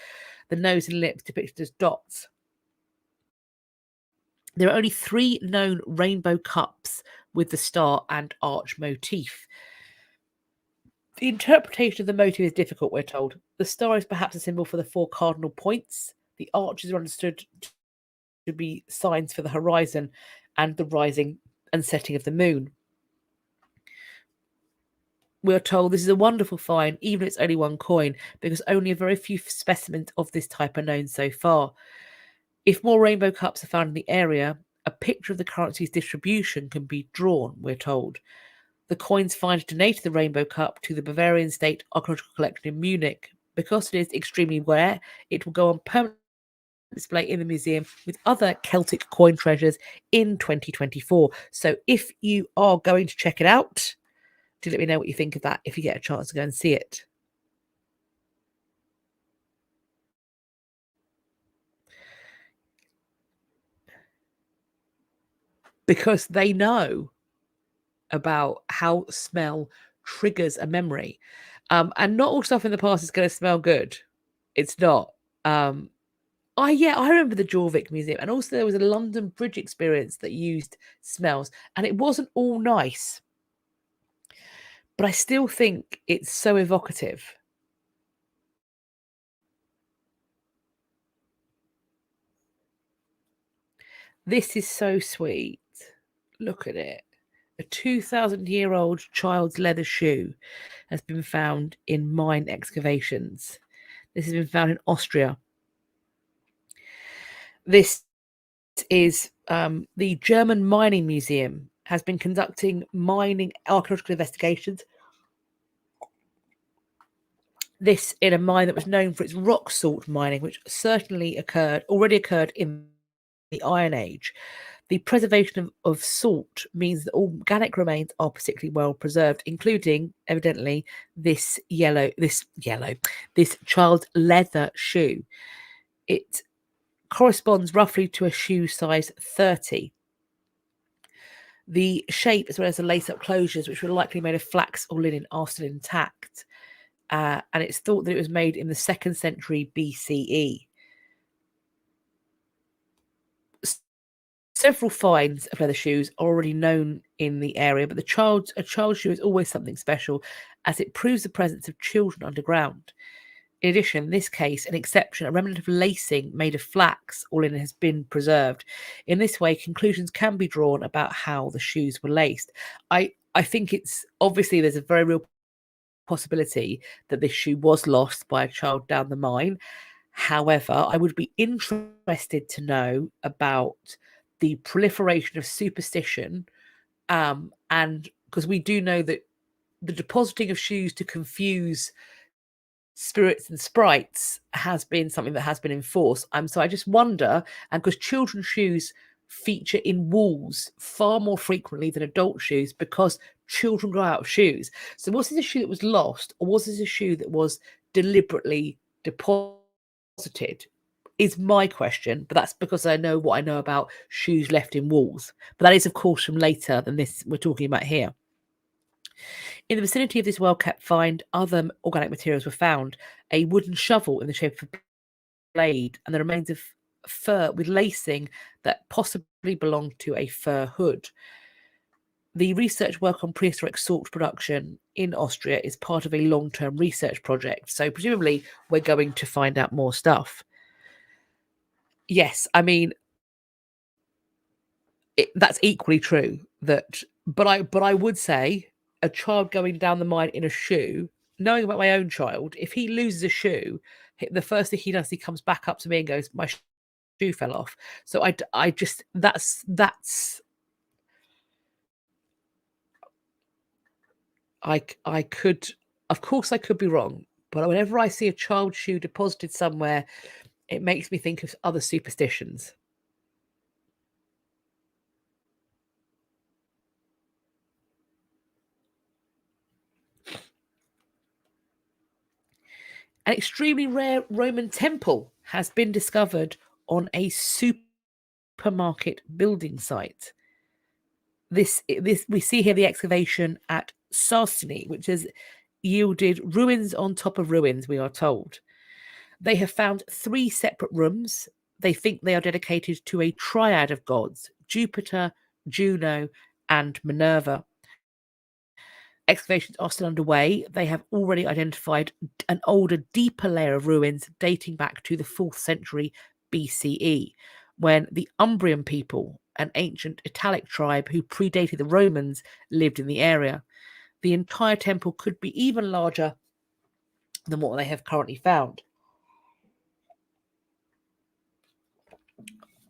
the nose and lips depicted as dots. There are only 3 known rainbow cups with the star and arch motif. The interpretation of the motive is difficult, we're told. The star is perhaps a symbol for the 4 cardinal points. The arches are understood to be signs for the horizon and the rising and setting of the moon. We're told this is a wonderful find, even if it's only 1 coin, because only a very few specimens of this type are known so far. If more rainbow cups are found in the area, a picture of the currency's distribution can be drawn, we're told. The coins finder donated the rainbow cup to the Bavarian State Archaeological Collection in Munich. Because it is extremely rare, it will go on permanent display in the museum with other Celtic coin treasures in 2024. So if you are going to check it out, do let me know what you think of that if you get a chance to go and see it. Because they know about how smell triggers a memory. And not all stuff in the past is going to smell good. It's not. I remember the Jorvik Museum, and also there was a London Bridge experience that used smells, and it wasn't all nice. But I still think it's so evocative. This is so sweet. Look at it. A 2,000-year-old child's leather shoe has been found in mine excavations. This has been found in Austria. This is the German Mining Museum has been conducting mining archaeological investigations. This in a mine that was known for its rock salt mining, which already occurred in the Iron Age. The preservation of salt means that organic remains are particularly well preserved, including, evidently, this child's leather shoe. It corresponds roughly to a shoe size 30. The shape, as well as the lace-up closures, which were likely made of flax or linen, are still intact. And it's thought that it was made in the 2nd century BCE. Several finds of leather shoes are already known in the area, but a child's shoe is always something special, as it proves the presence of children underground. In addition, in this case, an exception, a remnant of lacing made of flax or linen has been preserved. In this way, conclusions can be drawn about how the shoes were laced. I think it's obviously there's a very real possibility that this shoe was lost by a child down the mine. However, I would be interested to know about the proliferation of superstition, and because we do know that the depositing of shoes to confuse spirits and sprites has been something that has been enforced. So I just wonder, and because children's shoes feature in walls far more frequently than adult shoes because children grow out of shoes. So was this a shoe that was lost, or was this a shoe that was deliberately deposited? Is my question, but that's because I know what I know about shoes left in walls. But that is, of course, from later than this we're talking about here. In the vicinity of this well-kept find, other organic materials were found. A wooden shovel in the shape of a blade, and the remains of fur with lacing that possibly belonged to a fur hood. The research work on prehistoric salt production in Austria is part of a long-term research project, so presumably we're going to find out more stuff. Yes, I mean, that's equally true. But I would say a child going down the mine in a shoe, knowing about my own child, if he loses a shoe, the first thing he does, he comes back up to me and goes, "My shoe fell off." So I just that's I could, of course, I could be wrong, but whenever I see a child's shoe deposited somewhere, it makes me think of other superstitions. An extremely rare Roman temple has been discovered on a supermarket building site. This we see here the excavation at Sarsini, which has yielded ruins on top of ruins, we are told. They have found 3 separate rooms. They think they are dedicated to a triad of gods: Jupiter, Juno, and Minerva. Excavations are still underway. They have already identified an older, deeper layer of ruins dating back to the 4th century BCE, when the Umbrian people, an ancient Italic tribe who predated the Romans, lived in the area. The entire temple could be even larger than what they have currently found.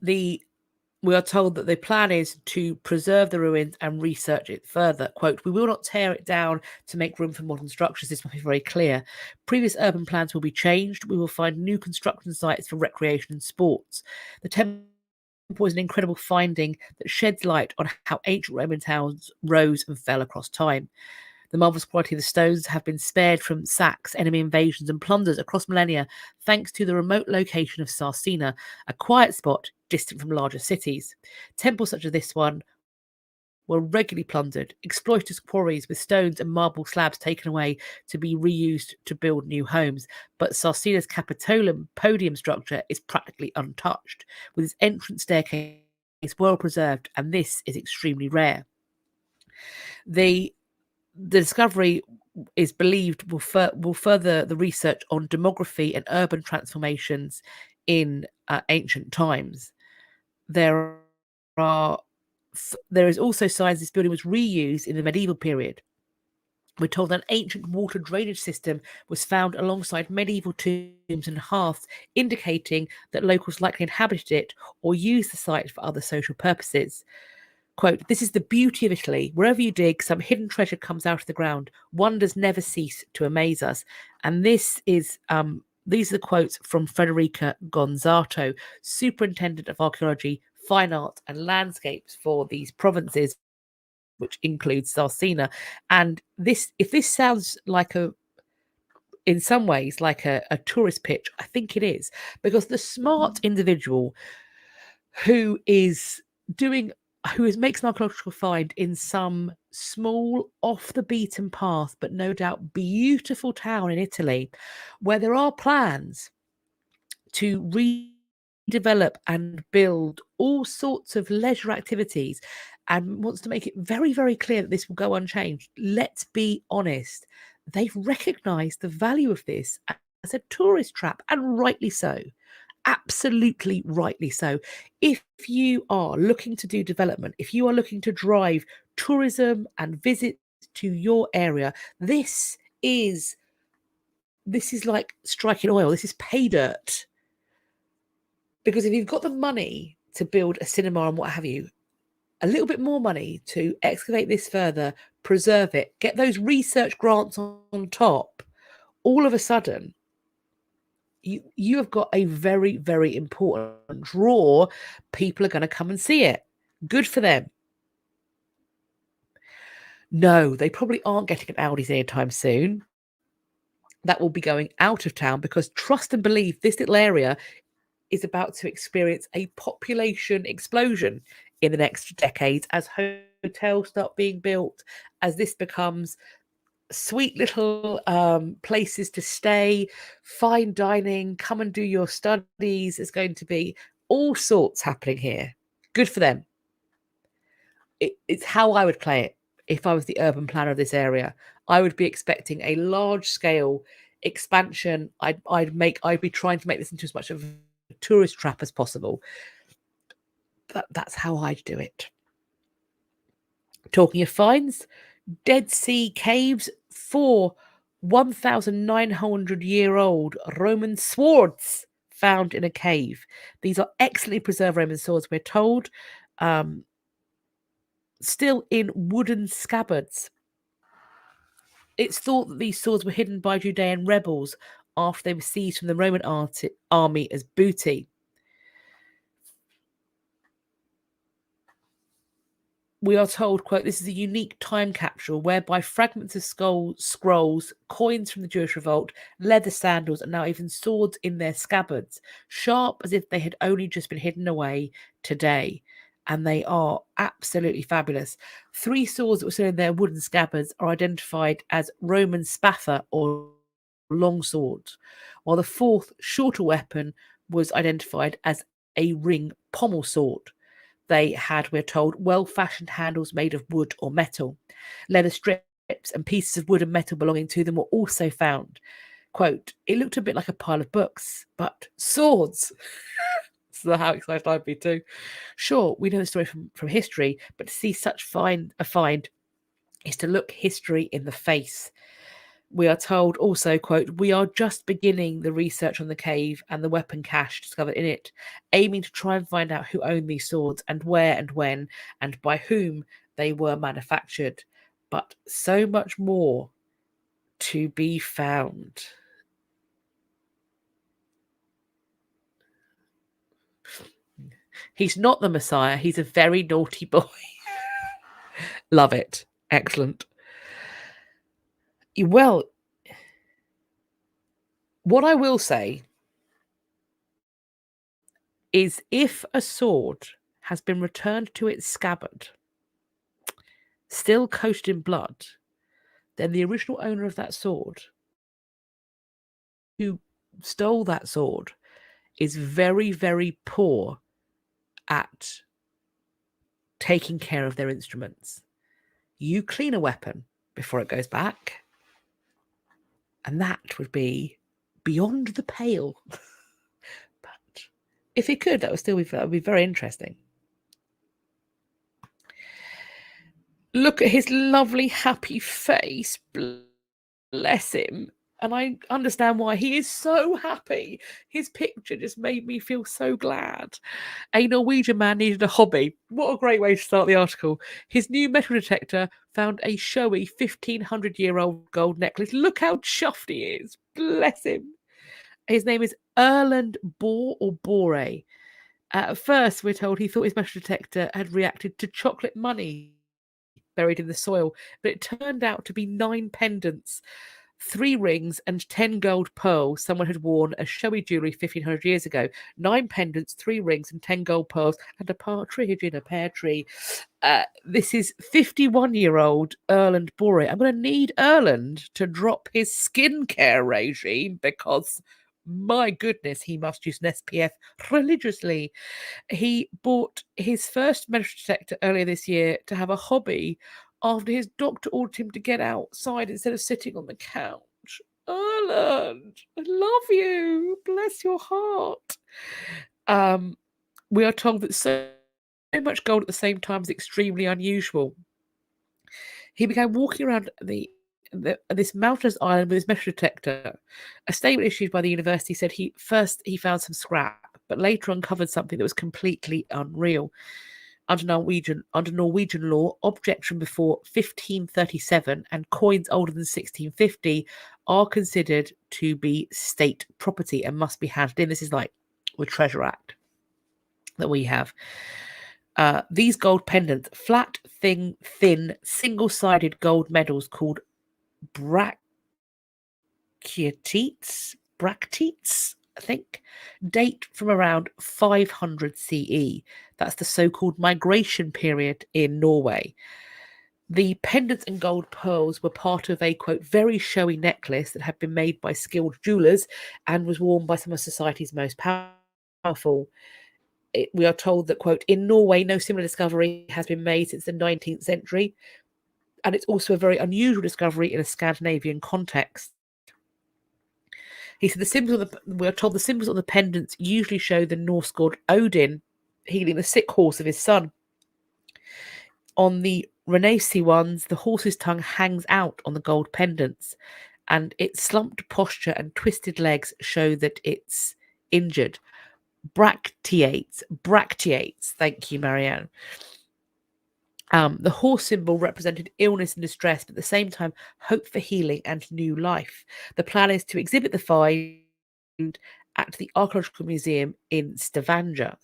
We are told that the plan is to preserve the ruins and research it further. Quote, "We will not tear it down to make room for modern structures. This must be very clear. Previous urban plans will be changed. We will find new construction sites for recreation and sports. The temple is an incredible finding that sheds light on how ancient Roman towns rose and fell across time. The marvellous quality of the stones have been spared from sacks, enemy invasions, and plunders across millennia, thanks to the remote location of Sarsina, a quiet spot distant from larger cities. Temples such as this one were regularly plundered, exploited as quarries, with stones and marble slabs taken away to be reused to build new homes. But Sarsina's Capitolum podium structure is practically untouched, with its entrance staircase well preserved, and this is extremely rare. The discovery is believed will further the research on demography and urban transformations in ancient times. There is also signs this building was reused in the medieval period. We're told that an ancient water drainage system was found alongside medieval tombs and hearths, indicating that locals likely inhabited it or used the site for other social purposes. Quote, "This is the beauty of Italy. Wherever you dig, some hidden treasure comes out of the ground. Wonders never cease to amaze us." And these are the quotes from Federica Gonzato, Superintendent of Archaeology, Fine Art and Landscapes for these provinces, which includes Sarsina. And if this sounds like in some ways like a tourist pitch, I think it is, because the smart individual who makes an archaeological find in some small, off the beaten path, but no doubt beautiful town in Italy, where there are plans to redevelop and build all sorts of leisure activities, and wants to make it very, very clear that this will go unchanged. Let's be honest, they've recognized the value of this as a tourist trap, and rightly so. Absolutely rightly so. If you are looking to do development, if you are looking to drive tourism and visits to your area, this is like striking oil. This is pay dirt. Because if you've got the money to build a cinema and what have you, a little bit more money to excavate this further, preserve it, get those research grants on top, all of a sudden you have got a very, very important draw. People are going to come and see it. Good for them. No, they probably aren't getting an Audi's anytime soon. That will be going out of town, because trust and believe this little area is about to experience a population explosion in the next decades as hotels start being built, as this becomes sweet little places to stay, fine dining, come and do your studies. There's going to be all sorts happening here. Good for them. It's how I would play it if I was the urban planner of this area. I would be expecting a large scale expansion. I'd be trying to make this into as much of a tourist trap as possible. That's how I'd do it. Talking of finds, Dead Sea caves, 4 1,900-year-old Roman swords found in a cave. These are excellently preserved Roman swords, we're told, still in wooden scabbards. It's thought that these swords were hidden by Judean rebels after they were seized from the Roman army as booty. we are told, quote, this is a unique time capsule whereby fragments of scrolls, coins from the Jewish revolt, leather sandals, and now even swords in their scabbards, sharp as if they had only just been hidden away today. And they are absolutely fabulous. 3 swords that were still in their wooden scabbards are identified as Roman spatha or long swords, while the 4th, shorter weapon was identified as a ring pommel sword. They had, we're told, well-fashioned handles made of wood or metal. Leather strips and pieces of wood and metal belonging to them were also found. Quote, it looked a bit like a pile of books, but swords. So how excited I'd be too. Sure, we know the story from history, but to see such a find is to look history in the face. We are told also, quote, we are just beginning the research on the cave and the weapon cache discovered in it, aiming to try and find out who owned these swords and where and when and by whom they were manufactured. But so much more to be found. He's not the Messiah. He's a very naughty boy. Love it. Excellent. Well, what I will say is if a sword has been returned to its scabbard, still coated in blood, then the original owner of that sword, who stole that sword, is very, very poor at taking care of their instruments. You clean a weapon before it goes back, and that would be beyond the pale. But if it could, that would be very interesting. Look at his lovely, happy face. Bless him. And I understand why he is so happy. His picture just made me feel so glad. A Norwegian man needed a hobby. What a great way to start the article. His new metal detector found a showy 1,500-year-old gold necklace. Look how chuffed he is. Bless him. His name is Erland Bore. At first, we're told he thought his metal detector had reacted to chocolate money buried in the soil, but it turned out to be 9 pendants, 3 rings, and 10 gold pearls someone had worn as showy jewellery 1,500 years ago. 9 pendants, 3 rings, and 10 gold pearls, and a partridge in a pear tree. This is 51-year-old Erland Bore. I'm going to need Erland to drop his skincare regime because, my goodness, he must use an SPF religiously. He bought his first metal detector earlier this year to have a hobby after his doctor ordered him to get outside instead of sitting on the couch. Erland, I love you. Bless your heart. We are told that so much gold at the same time is extremely unusual. He began walking around this mountainous island with his metal detector. A statement issued by the university said he found some scrap, but later uncovered something that was completely unreal. Under Norwegian law, objects from before 1537 and coins older than 1650 are considered to be state property and must be handed in. This is like the Treasure Act that we have. These gold pendants, flat, thin, single-sided gold medals called bracteates, I think, date from around 500 CE. That's the so-called migration period in Norway. The pendants and gold pearls were part of a, quote, very showy necklace that had been made by skilled jewelers and was worn by some of society's most powerful. We are told that, quote, in Norway, no similar discovery has been made since the 19th century. And it's also a very unusual discovery in a Scandinavian context. He said we are told the symbols on the pendants usually show the Norse god Odin healing the sick horse of his son. On the Renasi ones, the horse's tongue hangs out on the gold pendants, and its slumped posture and twisted legs show that it's injured. Bracteates. Thank you, Marianne. The horse symbol represented illness and distress, but at the same time, hope for healing and new life. The plan is to exhibit the find at the Archaeological Museum in Stavanger,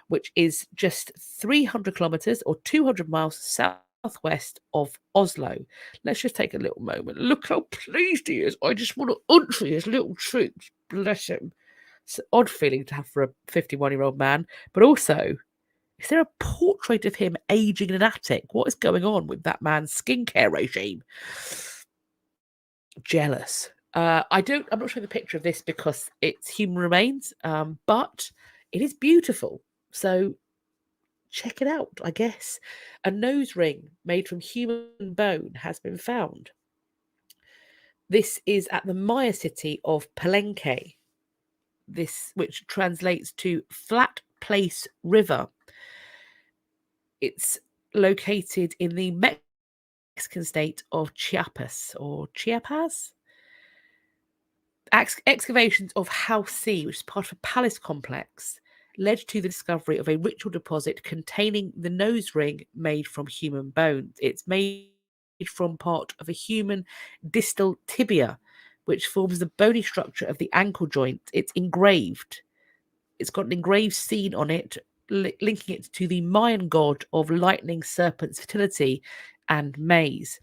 which is just 300 kilometres or 200 miles southwest of Oslo. Let's just take a little moment. Look how pleased he is. I just want to answer his little troops. Bless him. It's an odd feeling to have for a 51-year-old man, but also, is there a portrait of him aging in an attic? What is going on with that man's skincare regime? Jealous. I'm not showing the picture of this because it's human remains, but it is beautiful. So check it out, I guess. A nose ring made from human bone has been found. This is at the Maya city of Palenque, which translates to flat place river. It's located in the Mexican state of Chiapas. Excavations of House C, which is part of a palace complex, led to the discovery of a ritual deposit containing the nose ring made from human bones. It's made from part of a human distal tibia, which forms the bony structure of the ankle joint. It's engraved. It's got an engraved scene on it, linking it to the Mayan god of lightning, serpents, fertility, and maize.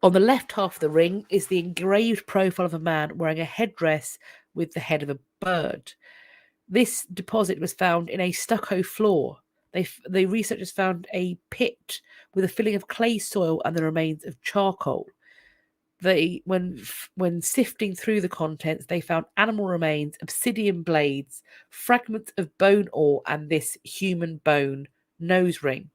On the left half of the ring is the engraved profile of a man wearing a headdress with the head of a bird. This deposit was found in a stucco floor. The researchers found a pit with a filling of clay soil and the remains of charcoal. When sifting through the contents, they found animal remains, obsidian blades, fragments of bone ore, and this human bone nose ring.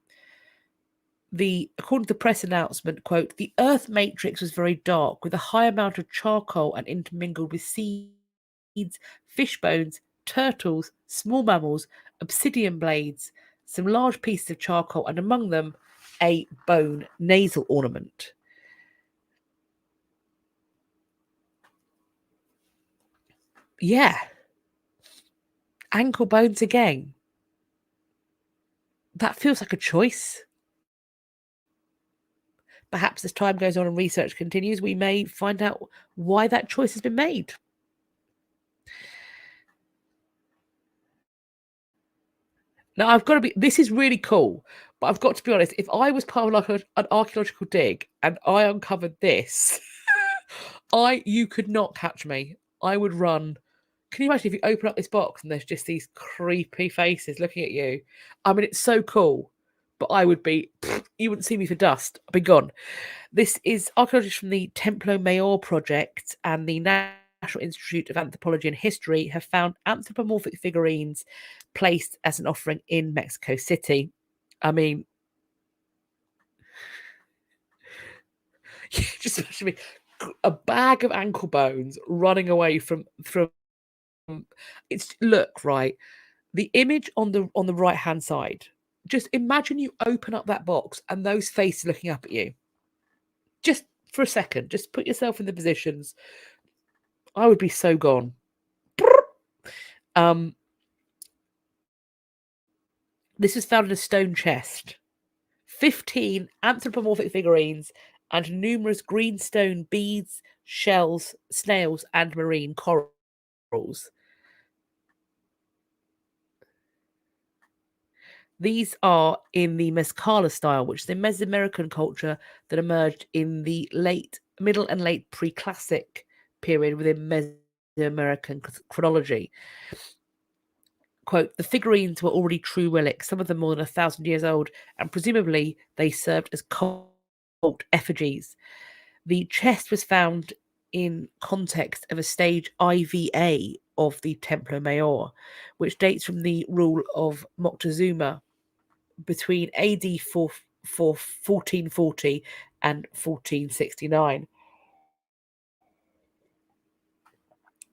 According to the press announcement, quote, the Earth matrix was very dark with a high amount of charcoal and intermingled with seeds, fish bones, turtles, small mammals, obsidian blades, some large pieces of charcoal, and among them a bone nasal ornament. Yeah. Ankle bones again. That feels like a choice. Perhaps as time goes on and research continues, we may find out why that choice has been made. Now, this is really cool, but I've got to be honest, if I was part of like an archaeological dig and I uncovered this, you could not catch me. I would run. Can you imagine if you open up this box and there's just these creepy faces looking at you? I mean, it's so cool, but you wouldn't see me for dust. I'd be gone. This is archaeologists from the Templo Mayor project and the National Institute of Anthropology and History have found anthropomorphic figurines placed as an offering in Mexico City. I mean, just imagine me, a bag of ankle bones running away from right. The image on the right hand side. Just imagine you open up that box and those faces looking up at you. Just for a second, just put yourself in the positions. I would be so gone. This was found in a stone chest. 15 anthropomorphic figurines and numerous green stone beads, shells, snails, and marine corals. These are in the Mezcala style, which is a Mesoamerican culture that emerged in the middle and late pre-classic period within Mesoamerican chronology. Quote, the figurines were already true relics, some of them more than 1,000 years old, and presumably they served as cult effigies. The chest was found in context of a stage IVA of the Templo Mayor, which dates from the rule of Moctezuma between AD 1440 and 1469.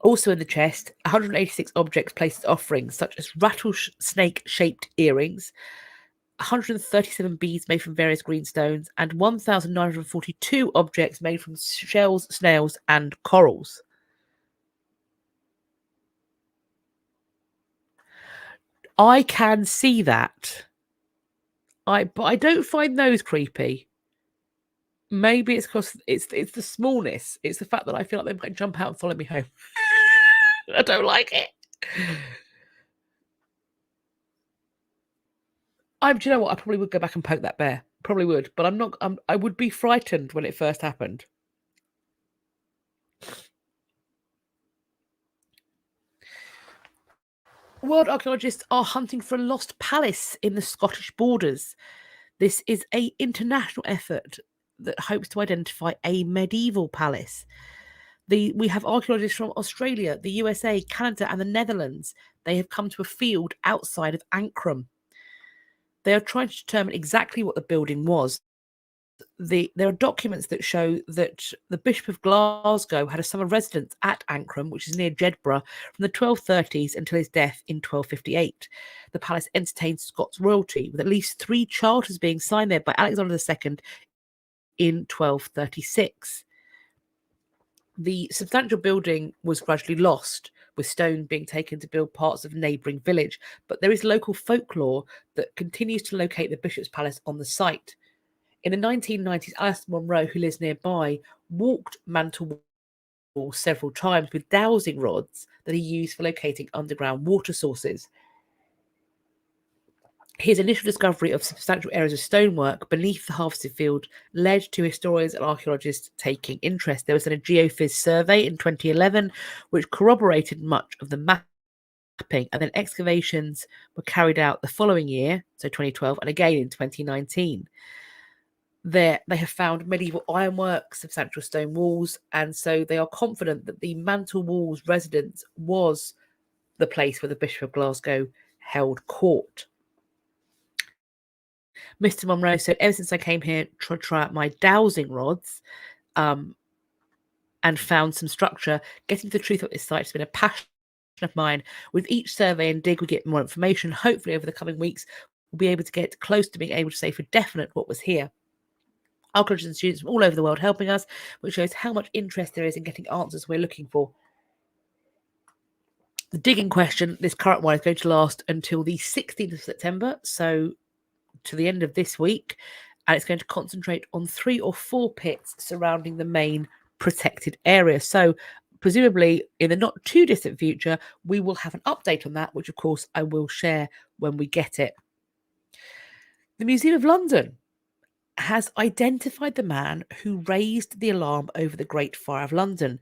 Also in the chest, 186 objects placed as offerings, such as rattlesnake-shaped earrings, 137 beads made from various green stones, and 1,942 objects made from shells, snails, and corals. I can see that. But I don't find those creepy. Maybe it's because it's the smallness. It's the fact that I feel like they might jump out and follow me home. I don't like it. Do you know what? I probably would go back and poke that bear. Probably would, but I'm not. I would be frightened when it first happened. World archaeologists are hunting for a lost palace in the Scottish borders. This is an international effort that hopes to identify a medieval palace. We have archaeologists from Australia, the USA, Canada, and the Netherlands. They have come to a field outside of Ancram. They are trying to determine exactly what the building was. There are documents that show that the Bishop of Glasgow had a summer residence at Ancram, which is near Jedburgh, from the 1230s until his death in 1258. The palace entertained Scots royalty, with at least 3 charters being signed there by Alexander II in 1236. The substantial building was gradually lost, with stone being taken to build parts of a neighbouring village, but there is local folklore that continues to locate the bishop's palace on the site. In the 1990s, Alice Monroe, who lives nearby, walked Mantle Wall several times with dowsing rods that he used for locating underground water sources. His initial discovery of substantial areas of stonework beneath the harvested field led to historians and archaeologists taking interest. There was then a geophys survey in 2011, which corroborated much of the mapping, and then excavations were carried out the following year, so 2012, and again in 2019. They have found medieval ironwork, substantial stone walls, and so they are confident that the Mantle Wall's residence was the place where the Bishop of Glasgow held court. Mr. Monroe said, ever since I came here to try out my dowsing rods and found some structure, getting to the truth of this site has been a passion of mine. With each survey and dig, we get more information. Hopefully, over the coming weeks, we'll be able to get close to being able to say for definite what was here. Archaeologists and students from all over the world helping us, which shows how much interest there is in getting answers we're looking for. The digging question, this current one, is going to last until the 16th of September, so to the end of this week, and it's going to concentrate on 3 or 4 pits surrounding the main protected area. So presumably in the not too distant future, we will have an update on that, which of course I will share when we get it. The Museum of London has identified the man who raised the alarm over the Great Fire of London.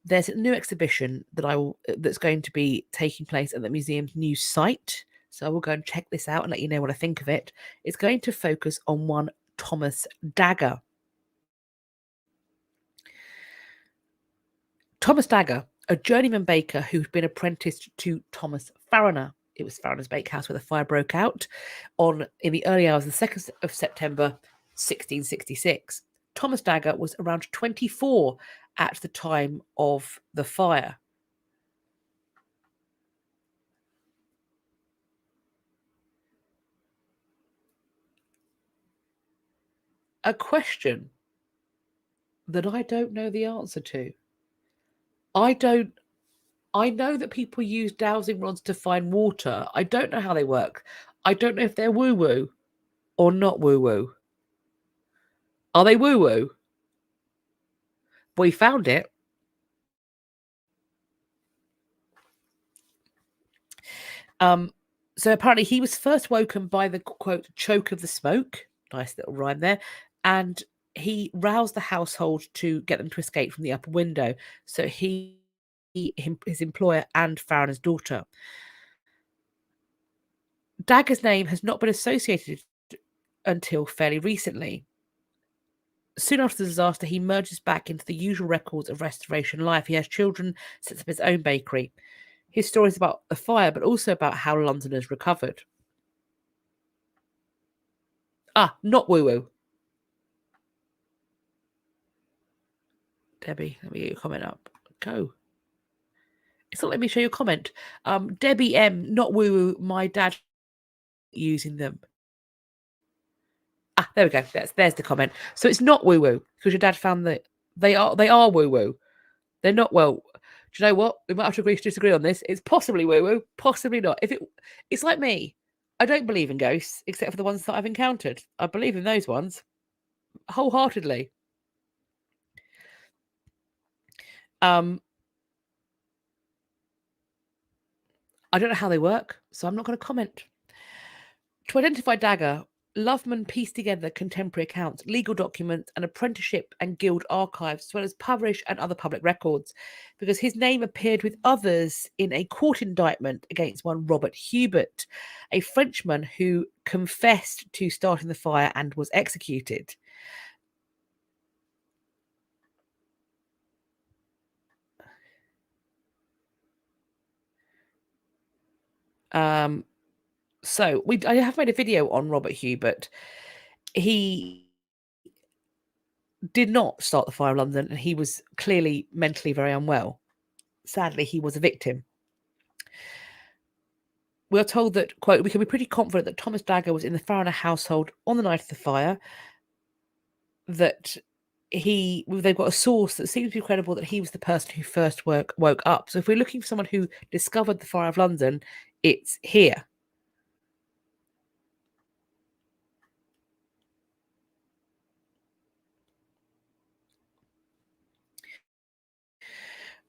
There's a new exhibition that's going to be taking place at the museum's new site. So I will go and check this out and let you know what I think of it. It's going to focus on one Thomas Dagger. Thomas Dagger, a journeyman baker who'd been apprenticed to Thomas Farriner. It was Farriner's Bakehouse where the fire broke out in the early hours of the 2nd of September, 1666. Thomas Dagger was around 24 at the time of the fire. A question that I don't know the answer to. I know that people use dowsing rods to find water. I don't know how they work. I don't know if they're woo-woo or not woo-woo. Are they woo-woo? We found it. So apparently he was first woken by the, quote, choke of the smoke. Nice little rhyme there. And he roused the household to get them to escape from the upper window. So his employer and Farriner's daughter. Dagger's name has not been associated until fairly recently. Soon after the disaster, he merges back into the usual records of restoration life. He has children, sets up his own bakery. His story is about the fire, but also about how Londoners recovered. Not woo-woo. Debbie, let me get your comment up. Go. It's not letting me show your comment. Debbie M, not woo-woo, my dad using them. There we go. There's the comment. So it's not woo-woo, because your dad found that they are woo-woo. They're not, well, do you know what? We might have to agree to disagree on this. It's possibly woo-woo, possibly not. It's like me. I don't believe in ghosts, except for the ones that I've encountered. I believe in those ones wholeheartedly. I don't know how they work, so I'm not going to comment. To identify Dagger, Loveman pieced together contemporary accounts, legal documents, and apprenticeship and guild archives, as well as published and other public records, because his name appeared with others in a court indictment against one Robert Hubert, a Frenchman who confessed to starting the fire and was executed. So I have made a video on Robert Hubert. He did not start the fire of London, and he was clearly mentally very unwell. Sadly, he was a victim. We are told that, quote, we can be pretty confident that Thomas Dagger was in the Fariner household on the night of the fire, that they've got a source that seems to be credible that he was the person who first woke up. So if we're looking for someone who discovered the fire of London, it's here.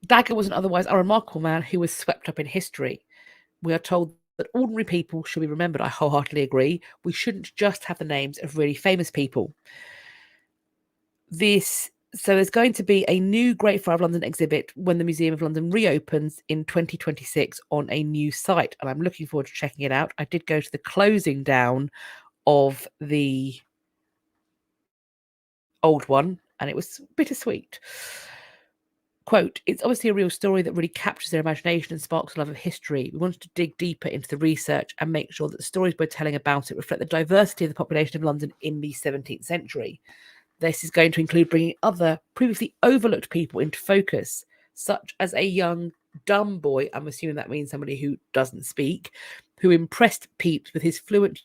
Dagger was an otherwise unremarkable man who was swept up in history. We are told that ordinary people should be remembered. I wholeheartedly agree. We shouldn't just have the names of really famous people. So there's going to be a new Great Fire of London exhibit when the Museum of London reopens in 2026 on a new site, and I'm looking forward to checking it out. I did go to the closing down of the old one, and it was bittersweet. Quote, it's obviously a real story that really captures their imagination and sparks a love of history. We wanted to dig deeper into the research and make sure that the stories we're telling about it reflect the diversity of the population of London in the 17th century. This is going to include bringing other previously overlooked people into focus, such as a young, dumb boy, I'm assuming that means somebody who doesn't speak, who impressed Pepys with his fluent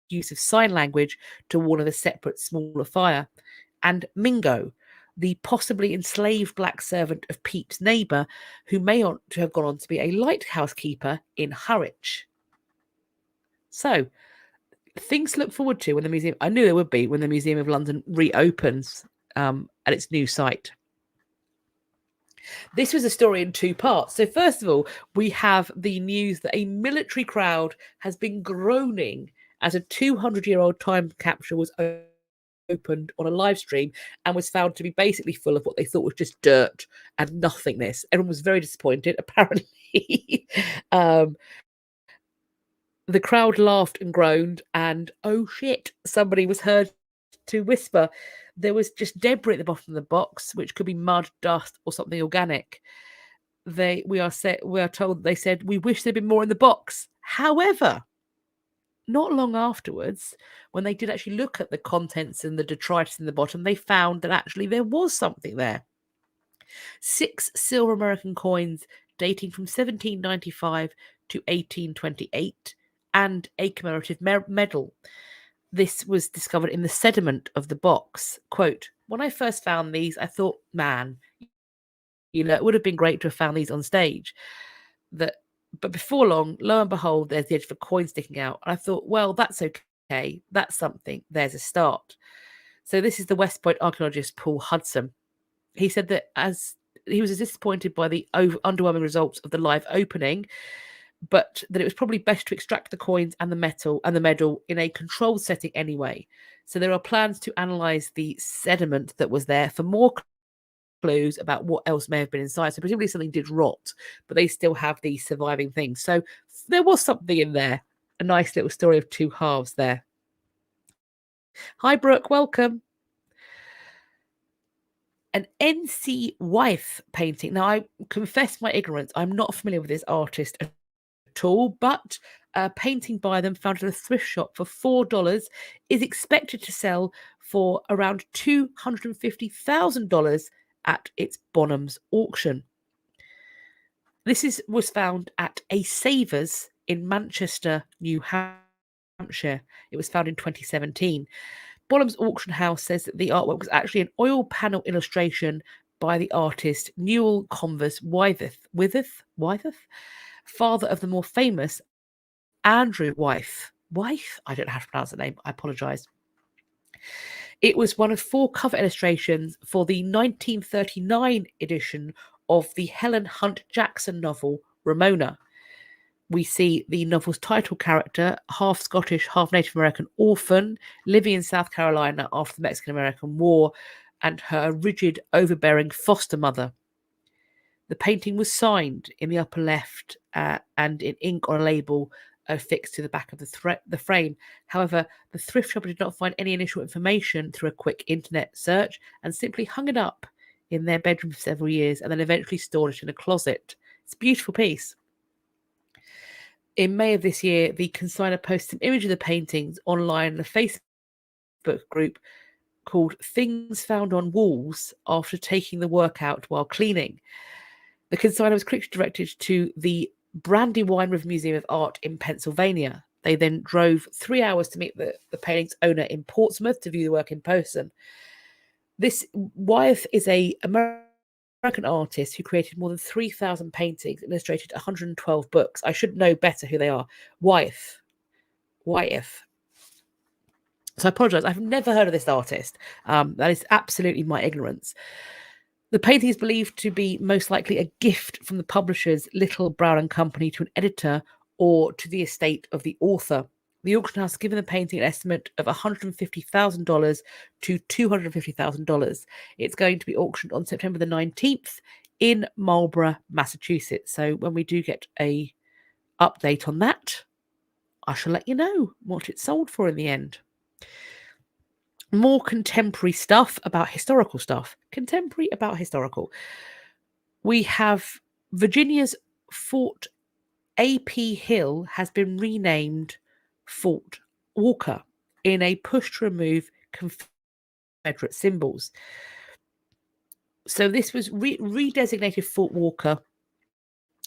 use of sign language to warn of a separate, smaller fire, and Mingo, the possibly enslaved black servant of Pepys' neighbour, who may to have gone on to be a lighthouse keeper in Harwich. So, things to look forward to when the museum, I knew there would be, when the Museum of London reopens at its new site. This was a story in two parts. So first of all, we have the news that a military crowd has been groaning as a 200-year-old time capsule was opened on a live stream and was found to be basically full of what they thought was just dirt and nothingness. Everyone was very disappointed, apparently. The crowd laughed and groaned, and oh shit, somebody was heard to whisper. There was just debris at the bottom of the box, which could be mud, dust, or something organic. We are told they said, we wish there'd been more in the box. However, not long afterwards, when they did actually look at the contents and the detritus in the bottom, they found that actually there was something there. 6 silver American coins dating from 1795 to 1828 and a commemorative medal. This was discovered in the sediment of the box. Quote, when I first found these, I thought, man, it would have been great to have found these on stage. But before long, lo and behold, there's the edge of a coin sticking out. And I thought, well, that's okay. That's something. There's a start. So this is the West Point archaeologist Paul Hudson. He said that as he was disappointed by the underwhelming results of the live opening, but that it was probably best to extract the coins and the medal in a controlled setting anyway. So there are plans to analyze the sediment that was there for more clues about what else may have been inside. So presumably something did rot, but they still have these surviving things. So there was something in there. A nice little story of two halves there. Hi, Brooke. Welcome. An N.C. Wyeth painting. Now, I confess my ignorance. I'm not familiar with this artist at all, but a painting by them found at a thrift shop for $4 is expected to sell for around $250,000 at its Bonhams auction. This was found at a Savers in Manchester, New Hampshire. It was found in 2017. Bonham's auction house says that the artwork was actually an oil panel illustration by the artist Newell Converse Wyeth, father of the more famous Andrew Wyeth. I don't know how to pronounce the name. I apologise. It was one of 4 cover illustrations for the 1939 edition of the Helen Hunt Jackson novel Ramona. we see the novel's title character, half Scottish, half Native American orphan, living in South Carolina after the Mexican-American War, and her rigid, overbearing foster mother. The painting was signed in the upper left and in ink on a label affixed to the back of the frame. However, the thrift shop did not find any initial information through a quick internet search and simply hung it up in their bedroom for several years and then eventually stored it in a closet. It's a beautiful piece. In May of this year, the consignor posted an image of the paintings online in a Facebook group called Things Found on Walls after taking the work out while cleaning. The consignor was quickly directed to the Brandywine River Museum of Art in Pennsylvania. They then drove 3 hours to meet the painting's owner in Portsmouth to view the work in person. This Wyeth is an American artist who created more than 3,000 paintings and illustrated 112 books. I should know better who they are. Wyeth. So I apologise. I've never heard of this artist. That is absolutely my ignorance. The painting is believed to be most likely a gift from the publisher's Little Brown and Company to an editor or to the estate of the author. The auction house has given the painting an estimate of $150,000 to $250,000. It's going to be auctioned on September the 19th in Marlborough, Massachusetts. So when we do get a update on that, I shall let you know what it sold for in the end. More contemporary stuff about historical stuff. Contemporary about historical. We have Virginia's Fort A.P. Hill has been renamed Fort Walker in a push to remove Confederate symbols. So this was redesignated Fort Walker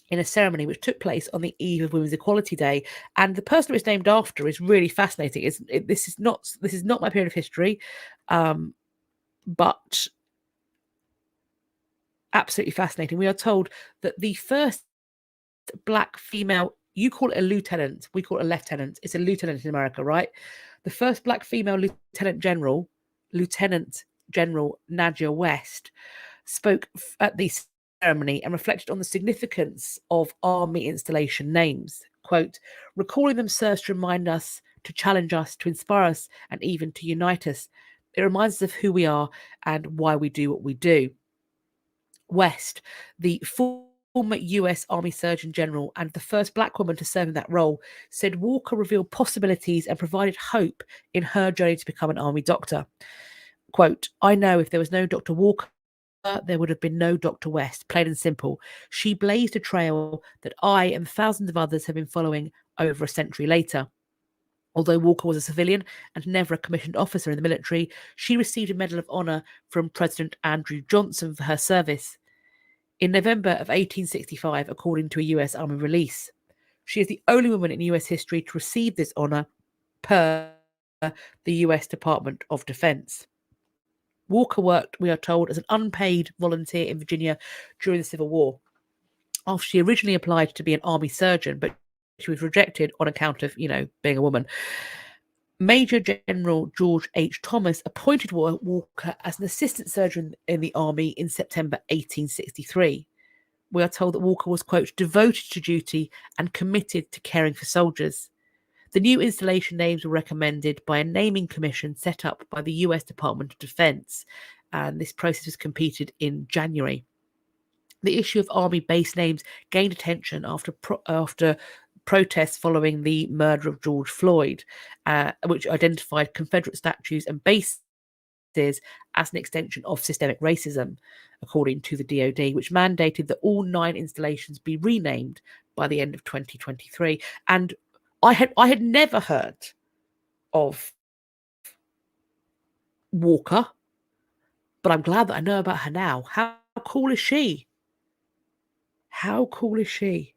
in a ceremony which took place on the eve of Women's Equality Day, and the person it's named after is really fascinating. This is not my period of history, but absolutely fascinating. We are told that the first black female, you call it a lieutenant, we call it a lieutenant. It's a lieutenant in America, right? The first black female Lieutenant General Nadia West, spoke at the ceremony and reflected on the significance of army installation names. Quote, recalling them serves to remind us, to challenge us, to inspire us, and even to unite us. It reminds us of who we are and why we do what we do. West, the former US Army Surgeon General and the first black woman to serve in that role, said Walker revealed possibilities and provided hope in her journey to become an army doctor. Quote, I know if there was no Dr. Walker, there would have been no Dr. West, plain and simple. She blazed a trail that I and thousands of others have been following over a century later. Although Walker was a civilian and never a commissioned officer in the military, she received a Medal of Honor from President Andrew Johnson for her service in November of 1865, according to a US Army release. She is the only woman in US history to receive this honor per the US Department of Defense. Walker worked, we are told, as an unpaid volunteer in Virginia during the Civil War. After she originally applied to be an army surgeon, but she was rejected on account of, being a woman. Major General George H. Thomas appointed Walker as an assistant surgeon in the army in September 1863. We are told that Walker was, quote, devoted to duty and committed to caring for soldiers. The new installation names were recommended by a naming commission set up by the US Department of Defense, and this process was completed in January. The issue of army base names gained attention after protests following the murder of George Floyd, which identified Confederate statues and bases as an extension of systemic racism, according to the DoD, which mandated that all 9 installations be renamed by the end of 2023. And I had never heard of Walker, but I'm glad that I know about her now. How cool is she? How cool is she?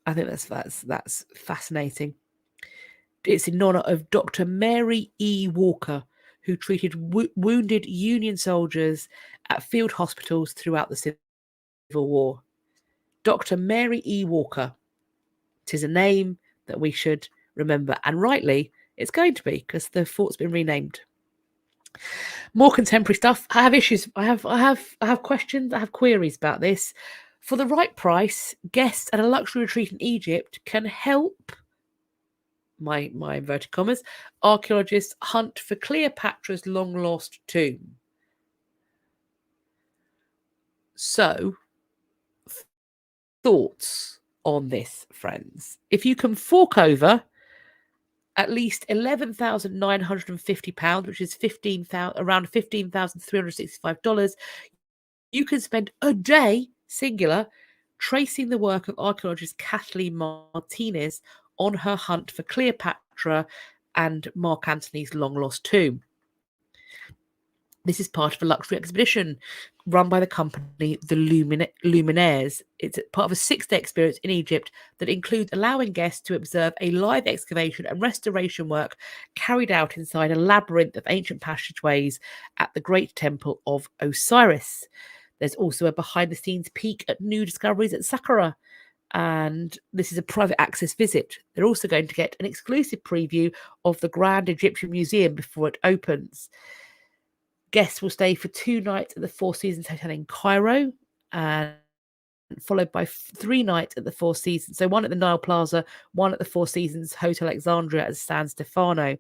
I think that's fascinating. It's in honor of Dr. Mary E. Walker, who treated wounded Union soldiers at field hospitals throughout the Civil War. Dr. Mary E. Walker. It is a name that we should remember, and rightly, it's going to be because the fort's been renamed. More contemporary stuff. I have issues. I have questions. I have queries about this. For the right price, guests at a luxury retreat in Egypt can help, my inverted commas, archaeologists hunt for Cleopatra's long-lost tomb. So, thoughts on this, friends? If you can fork over at least £11,950, which is around $15,365, you can spend a day, singular, tracing the work of archaeologist Kathleen Martinez on her hunt for Cleopatra and Mark Antony's long-lost tomb. This is part of a luxury expedition run by the company The Luminaires. It's part of a 6-day experience in Egypt that includes allowing guests to observe a live excavation and restoration work carried out inside a labyrinth of ancient passageways at the Great Temple of Osiris. There's also a behind-the-scenes peek at new discoveries at Saqqara, and this is a private access visit. They're also going to get an exclusive preview of the Grand Egyptian Museum before it opens. Guests will stay for 2 nights at the Four Seasons Hotel in Cairo, and followed by 3 nights at the Four Seasons. So 1 at the Nile Plaza, 1 at the Four Seasons Hotel Alexandria at San Stefano.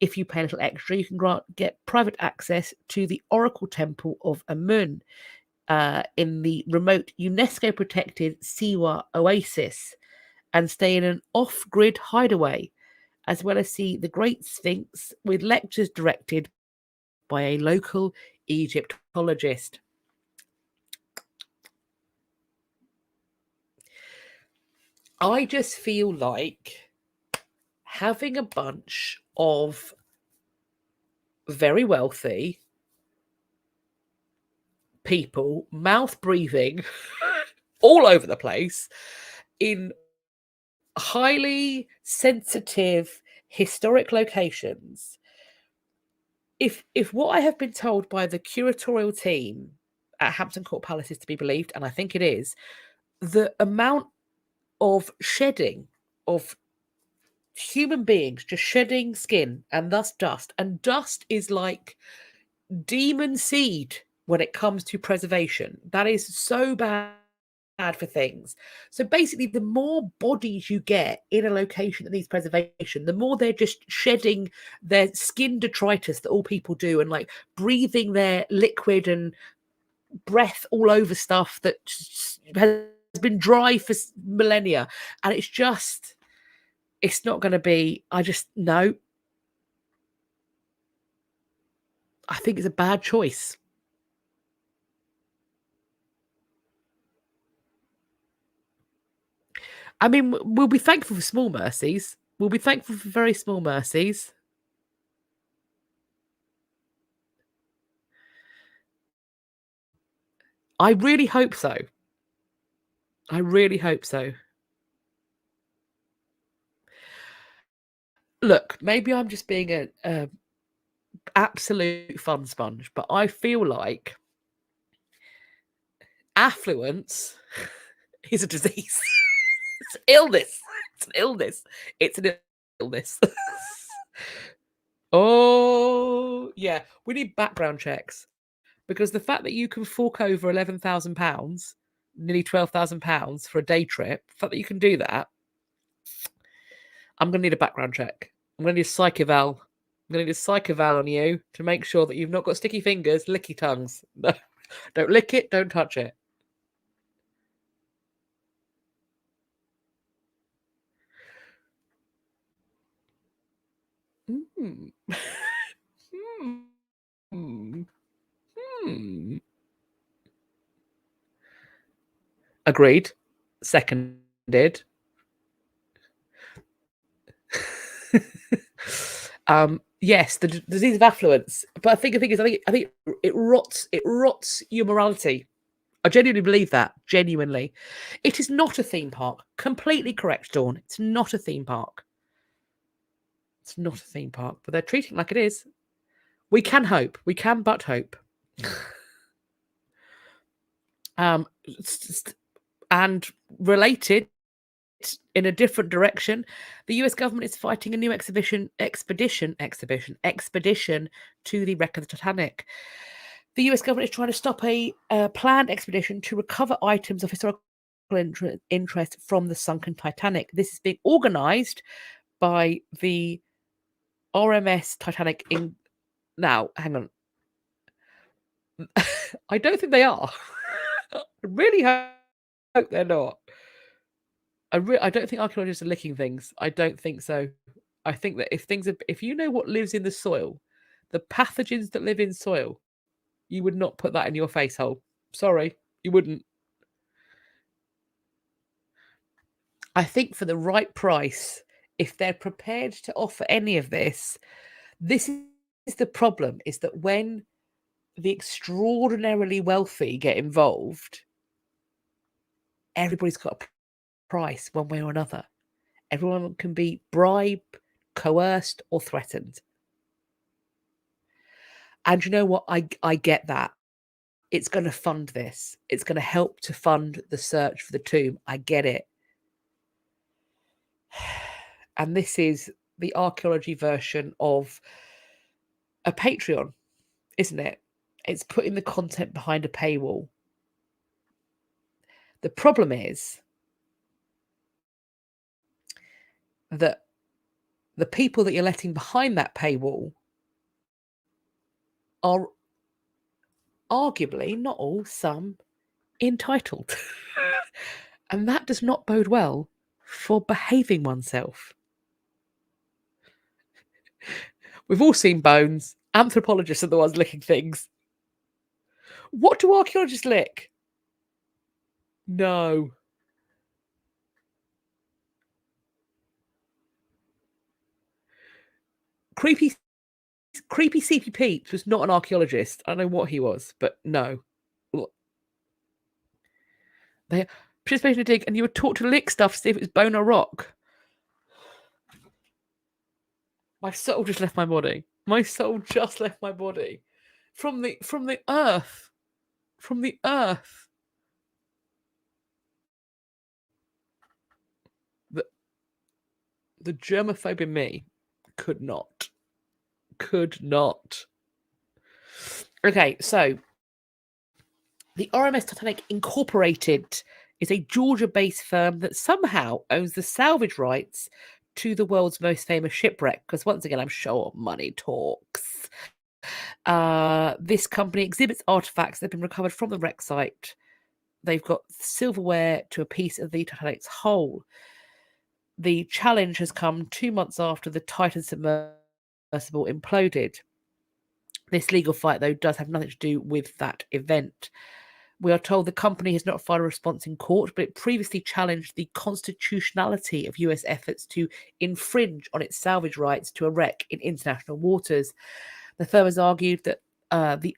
If you pay a little extra, you can get private access to the Oracle Temple of Amun in the remote UNESCO-protected Siwa Oasis and stay in an off-grid hideaway, as well as see the Great Sphinx with lectures directed by a local Egyptologist. I just feel like having a bunch of very wealthy people mouth breathing all over the place in highly sensitive historic locations. If what I have been told by the curatorial team at Hampton Court Palace is to be believed, and I think it is, the amount of shedding of human beings just shedding skin and thus dust, and dust is like demon seed when it comes to preservation. That is so bad for things. So basically, the more bodies you get in a location that needs preservation, the more they're just shedding their skin detritus that all people do, and like breathing their liquid and breath all over stuff that has been dry for millennia. And it's not going to be, no. I think it's a bad choice. I mean, we'll be thankful for small mercies. We'll be thankful for very small mercies. I really hope so. I really hope so. Look, maybe I'm just being a absolute fun sponge, but I feel like affluence is a disease. It's an illness. It's an illness. It's an illness. Oh, yeah. We need background checks, because the fact that you can fork over £11,000, nearly £12,000 for a day trip, the fact that you can do that, I'm going to need a background check. I'm going to need a psych eval. I'm going to need a psych eval on you to make sure that you've not got sticky fingers, licky tongues. No, don't lick it, don't touch it. Mm. Agreed. Seconded. Yes, the disease of affluence. But I think it rots your morality. I genuinely believe that. Genuinely. It is not a theme park. Completely correct, Dawn. It's not a theme park. It's not a theme park, but they're treating it like it is. We can hope. We can but hope. And related, in a different direction, the US government is fighting a new expedition to the wreck of the Titanic. The US government is trying to stop a planned expedition to recover items of historical interest from the sunken Titanic. This is being organised by the RMS Titanic in... Now, hang on. I don't think they are. I really hope they're not. I don't think archaeologists are licking things. I don't think so. I think that if you know what lives in the soil, the pathogens that live in soil, you would not put that in your face hole. Sorry, you wouldn't. I think for the right price, if they're prepared to offer any of this is the problem, is that when the extraordinarily wealthy get involved, everybody's got a price one way or another. Everyone can be bribed, coerced, or threatened. And you know what? I get that. It's going to fund this. It's going to help to fund the search for the tomb. I get it. And this is the archaeology version of a Patreon, isn't it? It's putting the content behind a paywall. The problem is that the people that you're letting behind that paywall are arguably, not all, some, entitled. And that does not bode well for behaving oneself. We've all seen bones. Anthropologists are the ones licking things. What do archaeologists lick? No. Creepy CP Pete was not an archaeologist. I don't know what he was, but no. They participation in a dig, and you were taught to lick stuff to see if it was bone or rock. My soul just left my body. My soul just left my body. From the earth. From the earth. The germaphobe in me could not. Okay, so the RMS Titanic Incorporated is a Georgia-based firm that somehow owns the salvage rights to the world's most famous shipwreck. Because once again, I'm sure money talks. This company exhibits artifacts that have been recovered from the wreck site. They've got silverware to a piece of the Titanic's hull. The challenge has come 2 months after the Titan submersible imploded. This legal fight, though, does have nothing to do with that event. We are told the company has not filed a response in court, but it previously challenged the constitutionality of US efforts to infringe on its salvage rights to a wreck in international waters. The firm has argued that the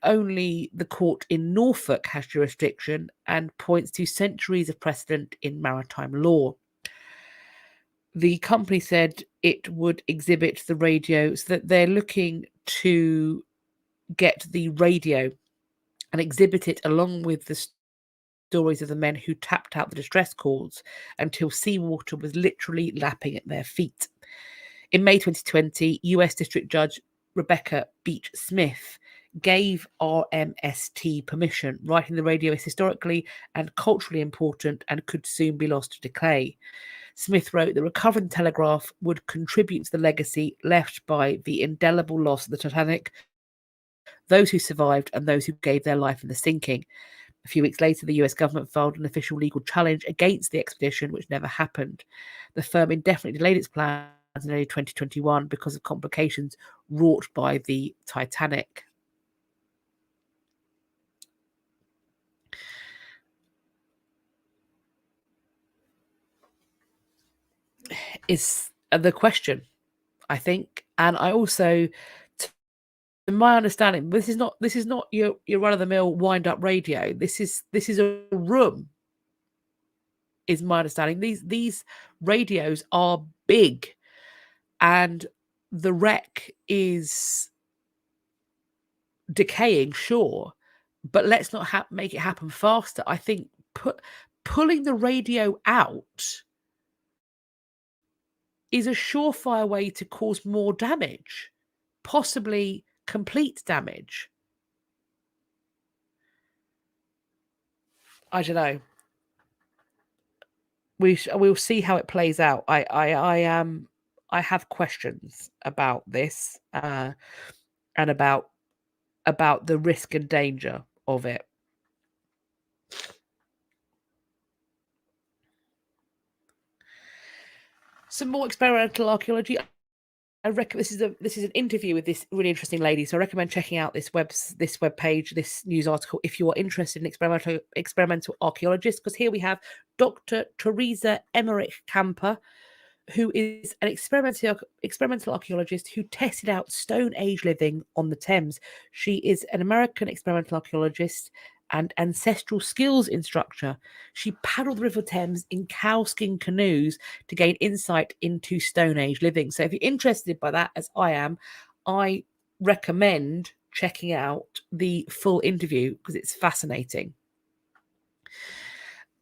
court in Norfolk has jurisdiction and points to centuries of precedent in maritime law. The company said it would exhibit the radio, so that they're looking to get the radio and exhibit it along with the stories of the men who tapped out the distress calls until seawater was literally lapping at their feet. In May 2020, US District Judge Rebecca Beach Smith gave RMST permission, writing the radio is historically and culturally important and could soon be lost to decay. Smith wrote, the recovered telegraph would contribute to the legacy left by the indelible loss of the Titanic, those who survived and those who gave their life in the sinking. A few weeks later, the US government filed an official legal challenge against the expedition, which never happened. The firm indefinitely delayed its plans in early 2021 because of complications wrought by the Titanic. Is the question, I think. And I also, in my understanding, this is not your run-of-the-mill wind-up radio. This is a room, is my understanding. These radios are big, and the wreck is decaying, sure, but let's not make it happen faster. I think pulling the radio out is a surefire way to cause more damage, possibly complete damage. I don't know. We'll see how it plays out. I have questions about this and about the risk and danger of it. Some more experimental archaeology. I reckon this is an interview with this really interesting lady, so I recommend checking out this web page, this news article, if you are interested in experimental archaeologists. Because here we have Dr. Teresa Emmerich Camper, who is an experimental archaeologist who tested out Stone Age living on the Thames. She is an American experimental archaeologist and ancestral skills instructor. She paddled the River Thames in cowskin canoes to gain insight into Stone Age living. So if you're interested by that, as I am, I recommend checking out the full interview because it's fascinating.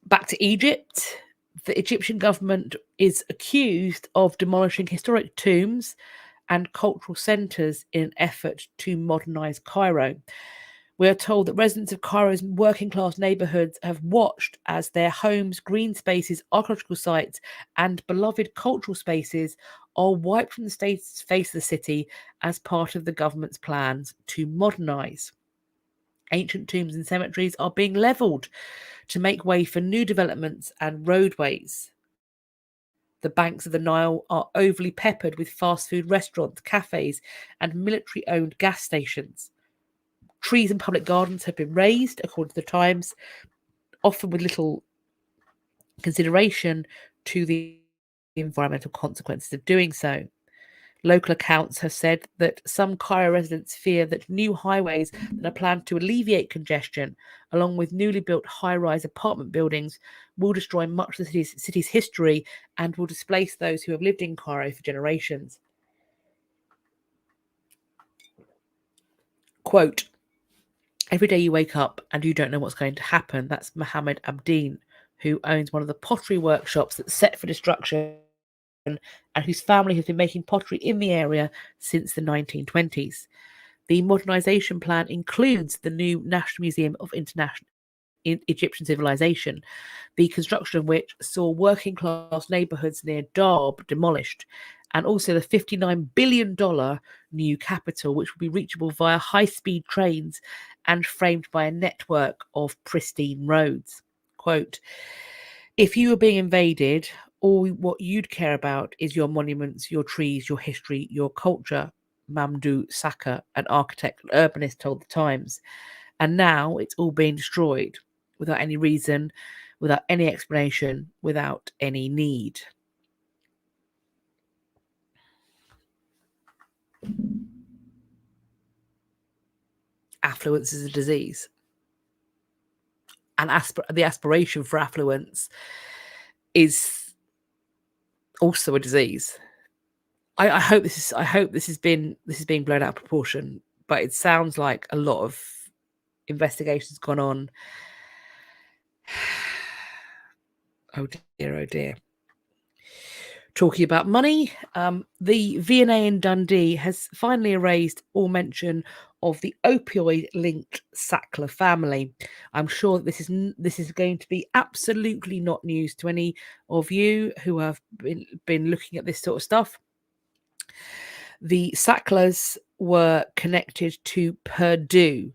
Back to Egypt. The Egyptian government is accused of demolishing historic tombs and cultural centres in an effort to modernise Cairo. We are told that residents of Cairo's working class neighbourhoods have watched as their homes, green spaces, archaeological sites, and beloved cultural spaces are wiped from the face of the city as part of the government's plans to modernise. Ancient tombs and cemeteries are being levelled to make way for new developments and roadways. The banks of the Nile are overly peppered with fast food restaurants, cafes, and military owned gas stations. Trees and public gardens have been raised, according to the Times, often with little consideration to the environmental consequences of doing so. Local accounts have said that some Cairo residents fear that new highways that are planned to alleviate congestion, along with newly built high-rise apartment buildings, will destroy much of the city's history and will displace those who have lived in Cairo for generations. Quote, "Every day you wake up and you don't know what's going to happen." That's Mohammed Abdeen, who owns one of the pottery workshops that's set for destruction and whose family has been making pottery in the area since the 1920s. The modernisation plan includes the new National Museum of Egyptian Civilization, the construction of which saw working class neighbourhoods near Darb demolished, and also the $59 billion new capital, which will be reachable via high-speed trains and framed by a network of pristine roads. Quote, "If you were being invaded, all what you'd care about is your monuments, your trees, your history, your culture," Mamdouh Sakher, an architect and urbanist, told the Times. And now it's all being destroyed without any reason, without any explanation, without any need. Affluence is a disease. And the aspiration for affluence is also a disease. I hope this is being blown out of proportion, but it sounds like a lot of investigations gone on. Oh dear, oh dear. Talking about money, the V&A in Dundee has finally erased all mention of the opioid-linked Sackler family. I'm sure that this is going to be absolutely not news to any of you who have been looking at this sort of stuff. The Sacklers were connected to Purdue,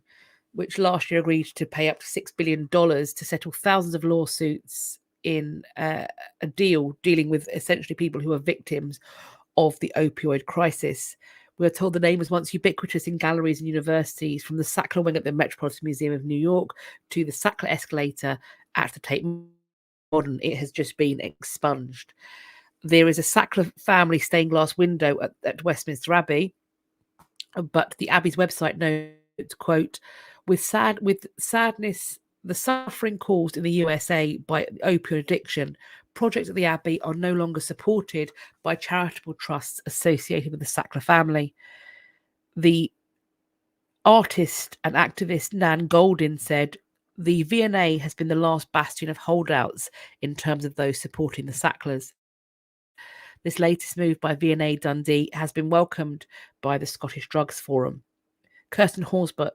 which last year agreed to pay up to $6 billion to settle thousands of lawsuits in a deal dealing with essentially people who are victims of the opioid crisis. We are told the name was once ubiquitous in galleries and universities, from the Sackler wing at the Metropolitan Museum of New York to the Sackler escalator at the Tate Modern. It has just been expunged. There is a Sackler family stained glass window at Westminster Abbey, but the Abbey's website notes, quote, with sadness, the suffering caused in the USA by opioid addiction, projects at the Abbey are no longer supported by charitable trusts associated with the Sackler family. The artist and activist Nan Goldin said, "The V&A has been the last bastion of holdouts in terms of those supporting the Sacklers. This latest move by V&A Dundee has been welcomed by the Scottish Drugs Forum." Kirsten Horsburgh,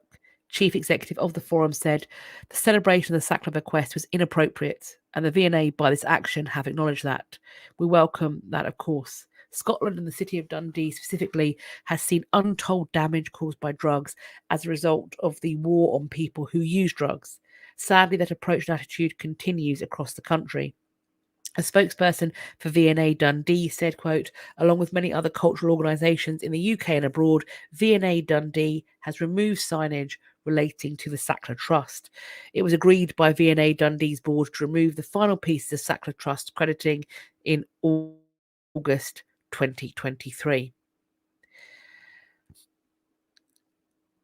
chief executive of the forum, said the celebration of the Sackler bequest was inappropriate, and the V&A, by this action, have acknowledged that. We welcome that, of course. Scotland and the city of Dundee specifically has seen untold damage caused by drugs as a result of the war on people who use drugs. Sadly, that approach and attitude continues across the country. A spokesperson for V&A Dundee said, quote, along with many other cultural organisations in the UK and abroad, V&A Dundee has removed signage relating to the Sackler Trust. It was agreed by V&A Dundee's board to remove the final pieces of Sackler Trust crediting in August 2023.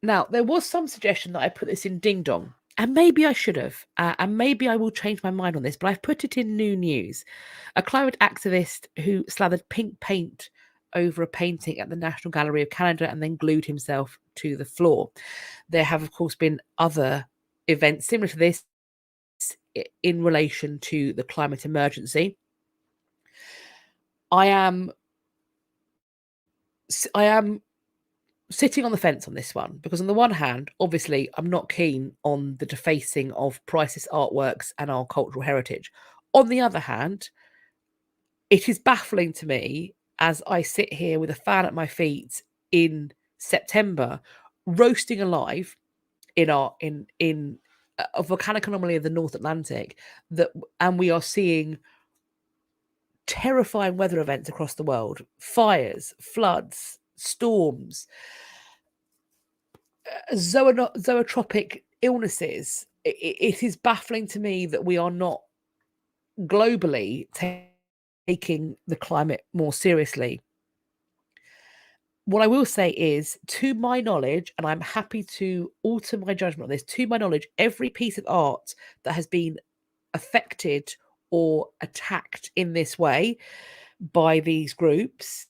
Now, there was some suggestion that I put this in Ding Dong, and maybe I should have, and maybe I will change my mind on this, but I've put it in New News. A climate activist who slathered pink paint over a painting at the National Gallery of Canada and then glued himself to the floor. There have, of course, been other events similar to this in relation to the climate emergency. I am sitting on the fence on this one because, on the one hand, obviously, I'm not keen on the defacing of priceless artworks and our cultural heritage. On the other hand, it is baffling to me as I sit here with a fan at my feet in September, roasting alive in a volcanic anomaly of the North Atlantic, and we are seeing terrifying weather events across the world: fires, floods, storms, zootropic illnesses. It is baffling to me that we are not globally taking the climate more seriously. What I will say is, to my knowledge, and I'm happy to alter my judgment on this, to my knowledge, every piece of art that has been affected or attacked in this way by these groups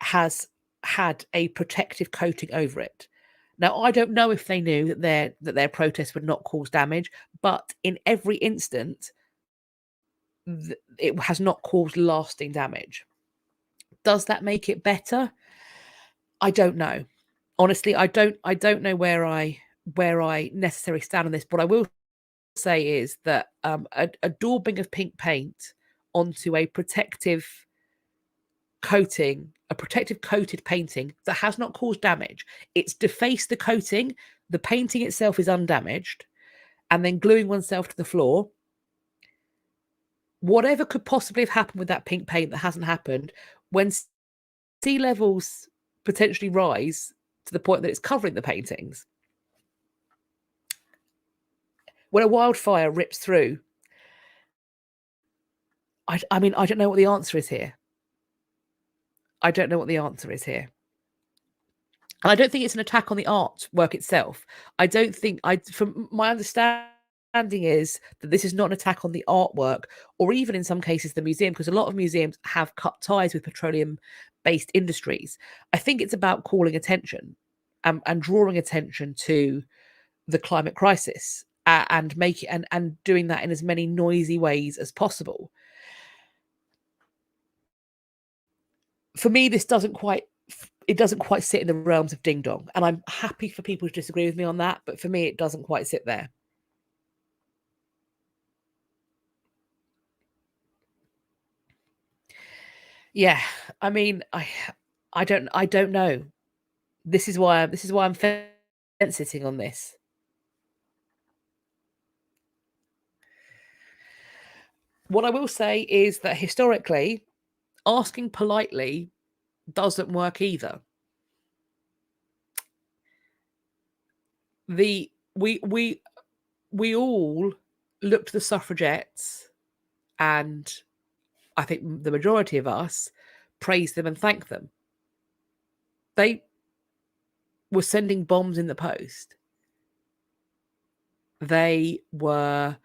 has had a protective coating over it. Now, I don't know if they knew that their protest would not cause damage, but in every instant, it has not caused lasting damage. Does that make it better? I don't know. Honestly, I don't know where I necessarily stand on this. What I will say is that a daubing of pink paint onto a protective coating, a protective coated painting that has not caused damage. It's defaced the coating. The painting itself is undamaged, and then gluing oneself to the floor. Whatever could possibly have happened with that pink paint that hasn't happened, when sea levels potentially rise to the point that it's covering the paintings, when a wildfire rips through, I mean, I don't know what the answer is here. I don't know what the answer is here. And I don't think it's an attack on the artwork itself. I don't think, from my understanding, is that this is not an attack on the artwork, or even in some cases the museum, because a lot of museums have cut ties with petroleum-based industries. I think it's about calling attention and drawing attention to the climate crisis, and doing that in as many noisy ways as possible. For me, this doesn't quite sit in the realms of ding dong, and I'm happy for people to disagree with me on that, but for me, it doesn't quite sit there. Yeah, I mean, I don't know. This is why I'm fence sitting on this. What I will say is that historically, asking politely doesn't work either. We all looked to the suffragettes, and I think the majority of us praised them and thanked them. They were sending bombs in the post. They were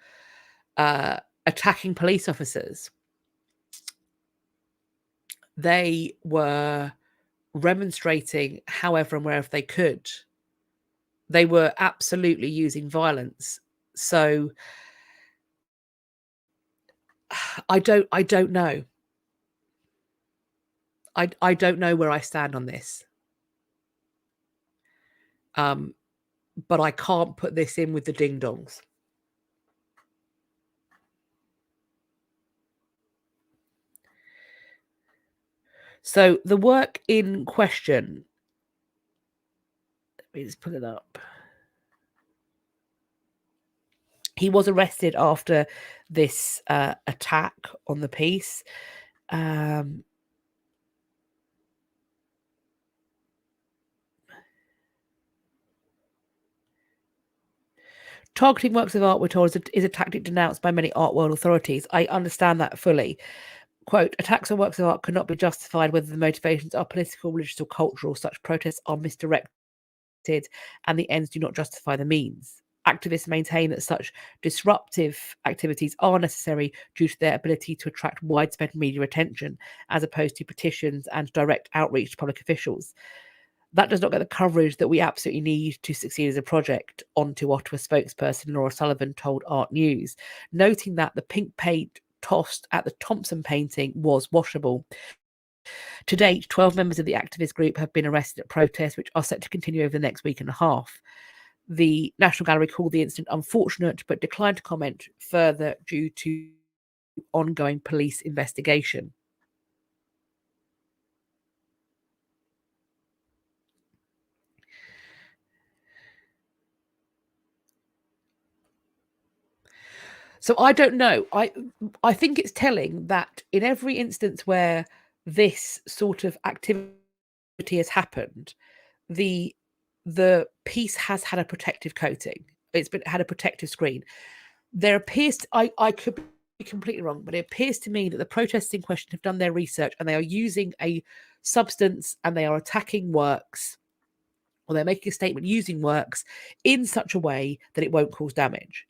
attacking police officers. They were remonstrating however and wherever they could. They were absolutely using violence. So I don't know. I don't know where I stand on this. but I can't put this in with the ding-dongs. So the work in question, let me just pull it up. He was arrested after this attack on the piece. Targeting works of art, we're told, is a tactic denounced by many art world authorities. I understand that fully. Quote, attacks on works of art cannot be justified whether the motivations are political, religious, or cultural. Such protests are misdirected and the ends do not justify the means. Activists maintain that such disruptive activities are necessary due to their ability to attract widespread media attention, as opposed to petitions and direct outreach to public officials. That does not get the coverage that we absolutely need to succeed as a project, onto Ottawa spokesperson Laura Sullivan told Art News, noting that the pink paint tossed at the Thompson painting was washable. To date, 12 members of the activist group have been arrested at protests, which are set to continue over the next week and a half. The National Gallery called the incident unfortunate, but declined to comment further due to ongoing police investigation. So I don't know. I think it's telling that in every instance where this sort of activity has happened, the piece has had a protective coating. It's had a protective screen. There appears I could be completely wrong, but it appears to me that the protests in question have done their research and they are using a substance and they are attacking works, or they're making a statement using works in such a way that it won't cause damage.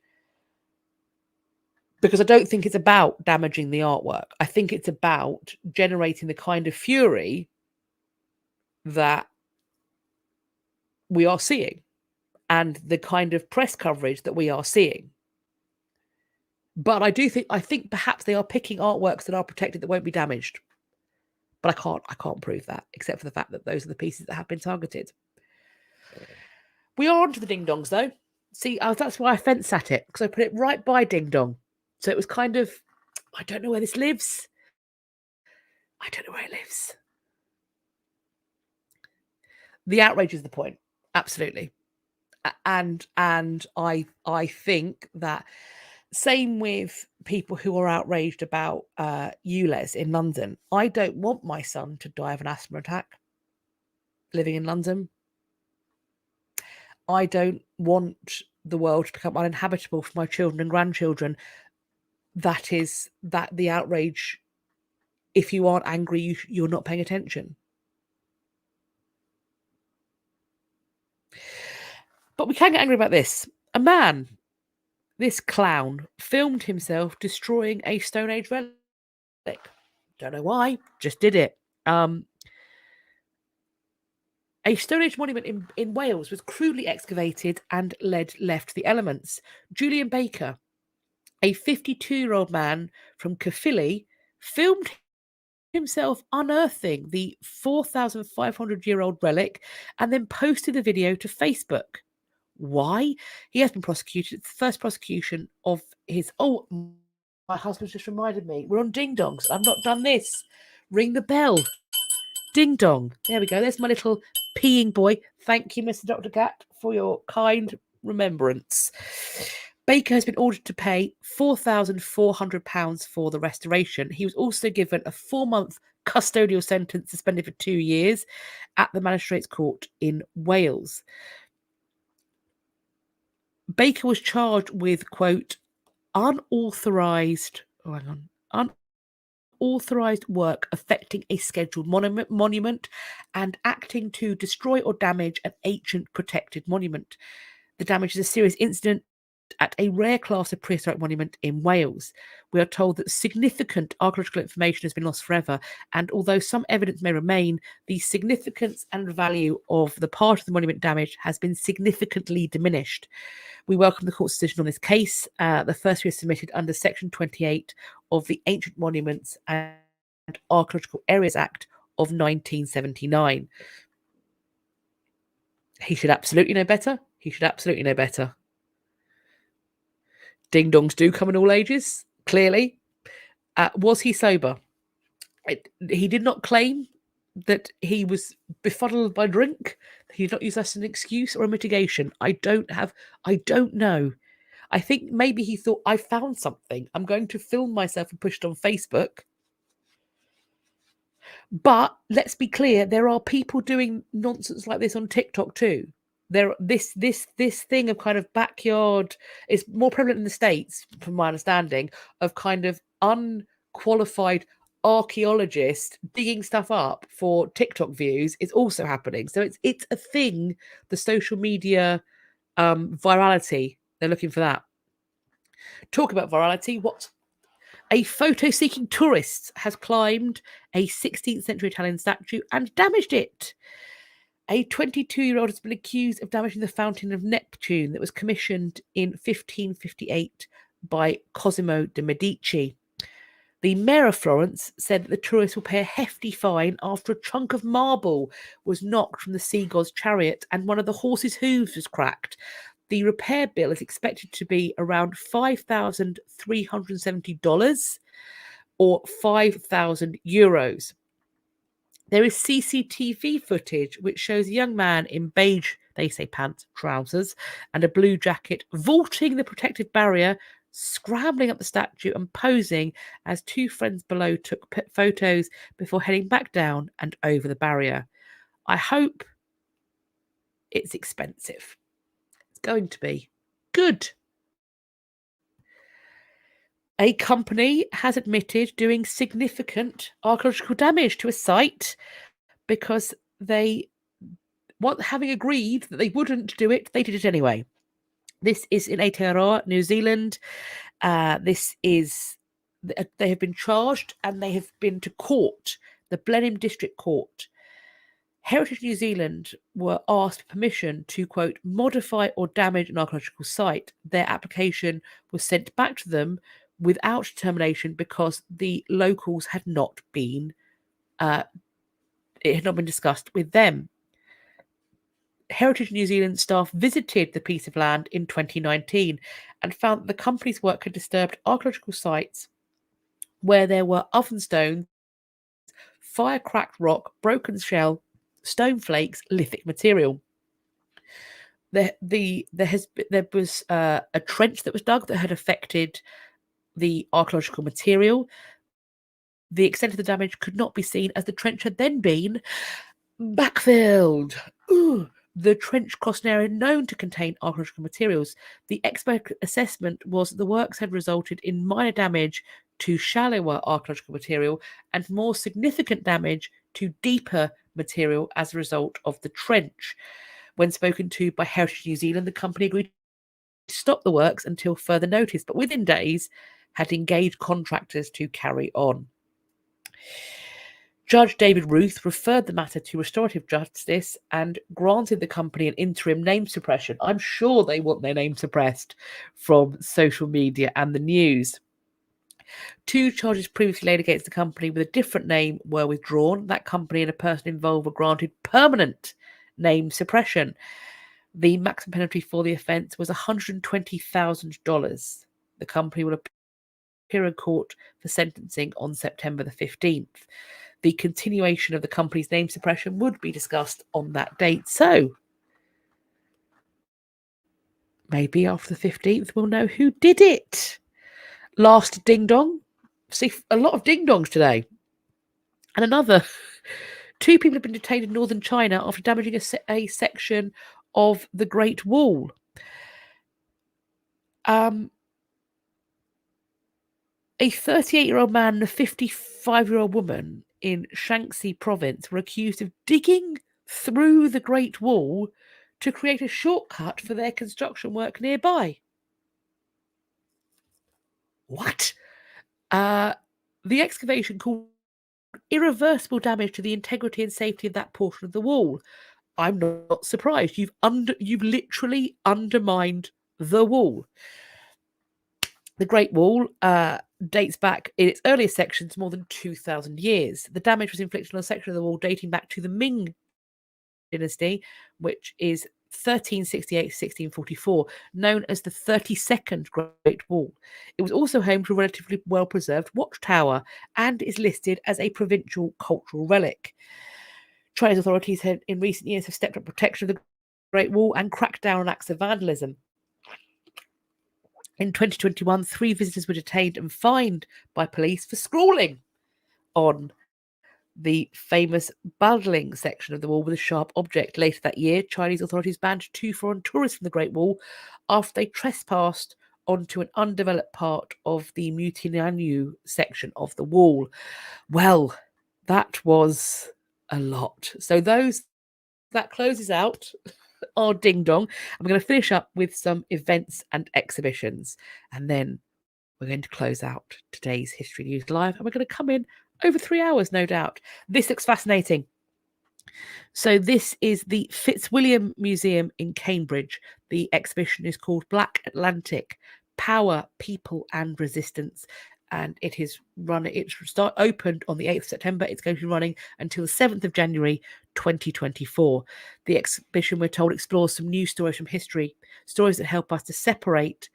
Because I don't think it's about damaging the artwork. I think it's about generating the kind of fury that we are seeing and the kind of press coverage that we are seeing. But I think perhaps they are picking artworks that are protected that won't be damaged. But I can't prove that, except for the fact that those are the pieces that have been targeted. We are onto the ding-dongs, though. See, that's why I fence at it, because I put it right by ding-dong. So it was kind of, I don't know where this lives. I don't know where it lives. The outrage is the point, absolutely. And I think that same with people who are outraged about ULEZ in London. I don't want my son to die of an asthma attack living in London. I don't want the world to become uninhabitable for my children and grandchildren. That the outrage, if you aren't angry, you're not paying attention. But we can get angry about this. A man, this clown, filmed himself destroying a Stone Age relic. Don't know why, just did it. A Stone Age monument in Wales was crudely excavated and left the elements. Julian Baker, a 52-year-old man from Caerphilly, filmed himself unearthing the 4,500-year-old relic and then posted the video to Facebook. Why? He has been prosecuted. It's the first prosecution of his... Oh, my husband's just reminded me. We're on Ding Dongs. I've not done this. Ring the bell. Ding dong. There we go. There's my little peeing boy. Thank you, Mr. Dr. Cat, for your kind remembrance. Baker has been ordered to pay £4,400 for the restoration. He was also given a 4-month custodial sentence, suspended for 2 years, at the Magistrates Court in Wales. Baker was charged with, quote, unauthorised work affecting a scheduled monument and acting to destroy or damage an ancient protected monument. The damage is a serious incident at a rare class of prehistoric monument in Wales. We are told that significant archaeological information has been lost forever, and although some evidence may remain, the significance and value of the part of the monument damaged has been significantly diminished. We welcome the court's decision on this case. The first was submitted under Section 28 of the Ancient Monuments and Archaeological Areas Act of 1979. He should absolutely know better. He should absolutely know better. Ding dongs do come in all ages, clearly. Was he sober? He did not claim that he was befuddled by drink. He did not use that as an excuse or a mitigation. I don't know. I think maybe he thought, I found something. I'm going to film myself and push it on Facebook. But let's be clear, there are people doing nonsense like this on TikTok too. This thing of kind of backyard is more prevalent in the States, from my understanding, of kind of unqualified archaeologists digging stuff up for TikTok views is also happening. So it's a thing, the social media virality. They're looking for that. Talk about virality. What? A photo-seeking tourist has climbed a 16th century Italian statue and damaged it. A 22-year-old has been accused of damaging the Fountain of Neptune that was commissioned in 1558 by Cosimo de' Medici. The mayor of Florence said that the tourist will pay a hefty fine after a chunk of marble was knocked from the sea god's chariot and one of the horse's hooves was cracked. The repair bill is expected to be around $5,370 or €5,000. There is CCTV footage which shows a young man in beige, they say pants, trousers, and a blue jacket vaulting the protective barrier, scrambling up the statue and posing as two friends below took photos before heading back down and over the barrier. I hope it's expensive. It's going to be good. A company has admitted doing significant archaeological damage to a site because having agreed that they wouldn't do it, they did it anyway. This is in Aotearoa, New Zealand. They have been charged and they have been to court, the Blenheim District Court. Heritage New Zealand were asked permission to, quote, modify or damage an archaeological site. Their application was sent back to them without determination because the locals had not been, it had not been discussed with them. Heritage New Zealand staff visited the piece of land in 2019 and found that the company's work had disturbed archaeological sites where there were oven stones, fire-cracked rock, broken shell, stone flakes, lithic material. There was a trench that was dug that had affected the archaeological material. The extent of the damage could not be seen as the trench had then been backfilled. The trench crossed an area known to contain archaeological materials. The expert assessment was that the works had resulted in minor damage to shallower archaeological material and more significant damage to deeper material as a result of the trench. When spoken to by Heritage New Zealand, the company agreed to stop the works until further notice, but within days had engaged contractors to carry on. Judge David Ruth referred the matter to restorative justice and granted the company an interim name suppression. I'm sure they want their name suppressed from social media and the news. 2 charges previously laid against the company with a different name were withdrawn. That company and a person involved were granted permanent name suppression. The maximum penalty for the offence was $120,000. The company will appear in court for sentencing on September the 15th. The continuation of the company's name suppression would be discussed on that date. So maybe after the 15th, we'll know who did it. Last ding dong. See, a lot of ding dongs today. And another 2 people have been detained in northern China after damaging a section of the Great Wall. A 38-year-old man and a 55-year-old woman in Shaanxi province were accused of digging through the Great Wall to create a shortcut for their construction work nearby. What? The excavation caused irreversible damage to the integrity and safety of that portion of the wall. I'm not surprised. You've literally undermined the wall. The Great Wall dates back in its earliest sections more than 2,000 years. The damage was inflicted on a section of the wall dating back to the Ming dynasty, which is 1368-1644, known as the 32nd Great Wall. It was also home to a relatively well-preserved watchtower and is listed as a provincial cultural relic. Chinese authorities in recent years have stepped up protection of the Great Wall and cracked down on acts of vandalism. In 2021, 3 visitors were detained and fined by police for scrawling on the famous Baldling section of the wall with a sharp object. Later that year, Chinese authorities banned 2 foreign tourists from the Great Wall after they trespassed onto an undeveloped part of the Mutianyu section of the wall. Well, that was a lot. So that closes out our ding dong. I'm going to finish up with some events and exhibitions, and then we're going to close out today's History News Live, and we're going to come in over 3 hours, no doubt. This looks fascinating. So this is the Fitzwilliam Museum in Cambridge. The exhibition is called Black Atlantic: Power, People and Resistance. And it opened on the 8th of September. It's going to be running until the 7th of January 2024. The exhibition, we're told, explores some new stories from history, stories that help us to separate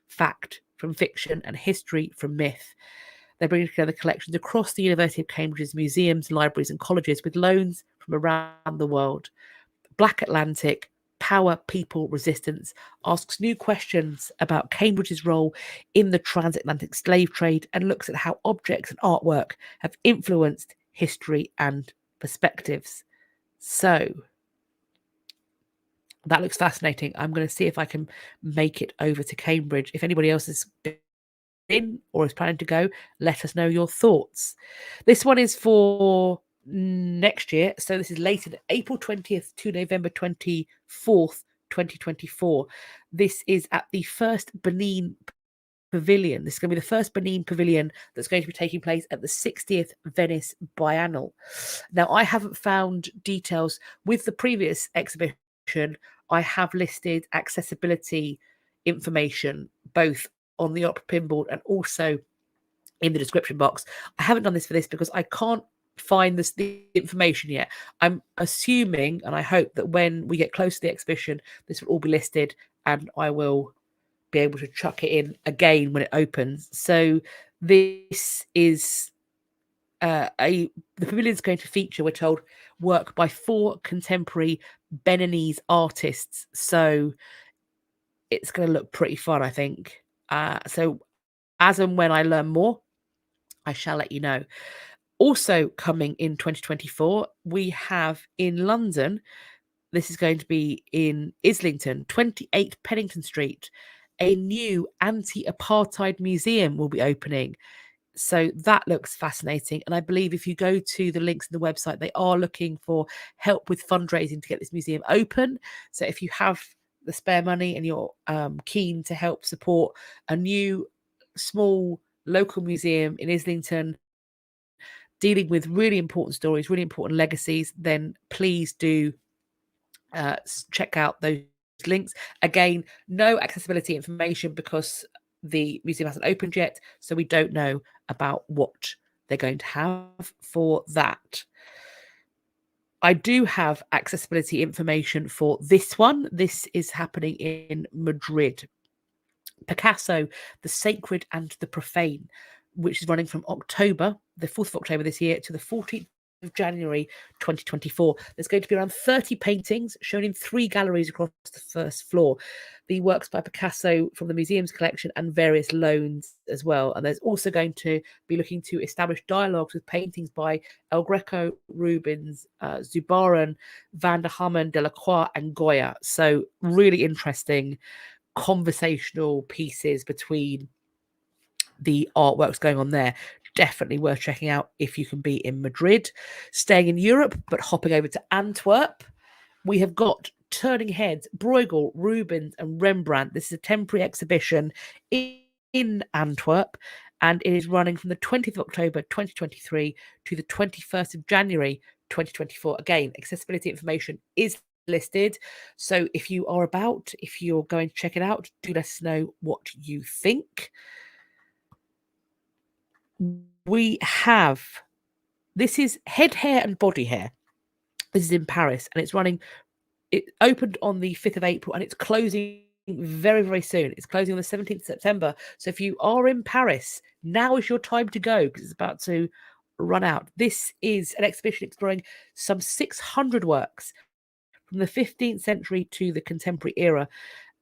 fact from fiction and history from myth. They're bringing together collections across the University of Cambridge's museums, libraries and colleges with loans from around the world. Black Atlantic: Power, People, Resistance asks new questions about Cambridge's role in the transatlantic slave trade and looks at how objects and artwork have influenced history and perspectives. So that looks fascinating. I'm going to see if I can make it over to Cambridge. If anybody else has been or is planning to go, let us know your thoughts. This one is for next year. So this is later, April 20th to November 24th, 2024. This is at the first Benin Pavilion. This is going to be the first Benin Pavilion that's going to be taking place at the 60th Venice Biennale. Now, I haven't found details with the previous exhibition. I have listed accessibility information both on the opera pinboard and also in the description box. I haven't done this for this because I can't find the information yet. I'm assuming and I hope that when we get close to the exhibition, this will all be listed and I will be able to chuck it in again when it opens. So this is the pavilion is going to feature, we're told, work by 4 contemporary Beninese artists. So it's going to look pretty fun, I think. So as and when I learn more, I shall let you know. Also coming in 2024, we have in London, this is going to be in Islington, 28 Pennington Street, a new anti-apartheid museum will be opening. So that looks fascinating. And I believe if you go to the links in the website, they are looking for help with fundraising to get this museum open. So if you have the spare money and you're keen to help support a new small local museum in Islington dealing with really important stories, really important legacies, then please do check out those links. Again, no accessibility information because the museum hasn't opened yet, so we don't know about what they're going to have for that. I do have accessibility information for this one. This is happening in Madrid. Picasso, The Sacred and the Profane, which is running from October, the 4th of October this year, to the 14th of January 2024. There's going to be around 30 paintings shown in 3 galleries across the first floor. The works by Picasso from the museum's collection and various loans as well. And there's also going to be looking to establish dialogues with paintings by El Greco, Rubens, Zurbarán, Van der Hamen, Delacroix and Goya. So really interesting conversational pieces between the artworks going on there. Definitely worth checking out if you can be in Madrid. Staying in Europe, but hopping over to Antwerp, we have got Turning Heads, Bruegel, Rubens and Rembrandt. This is a temporary exhibition in Antwerp, and it is running from the 20th of October 2023 to the 21st of January 2024. Again, accessibility information is listed, so if you are about, if you're going to check it out, do let us know what you think. We have, this is Head Hair and Body Hair. This is in Paris and it's running it opened on the 5th of April and it's closing very, very soon. It's closing on the 17th of September. So if you are in Paris, now is your time to go because it's about to run out. This is an exhibition exploring some 600 works from the 15th century to the contemporary era,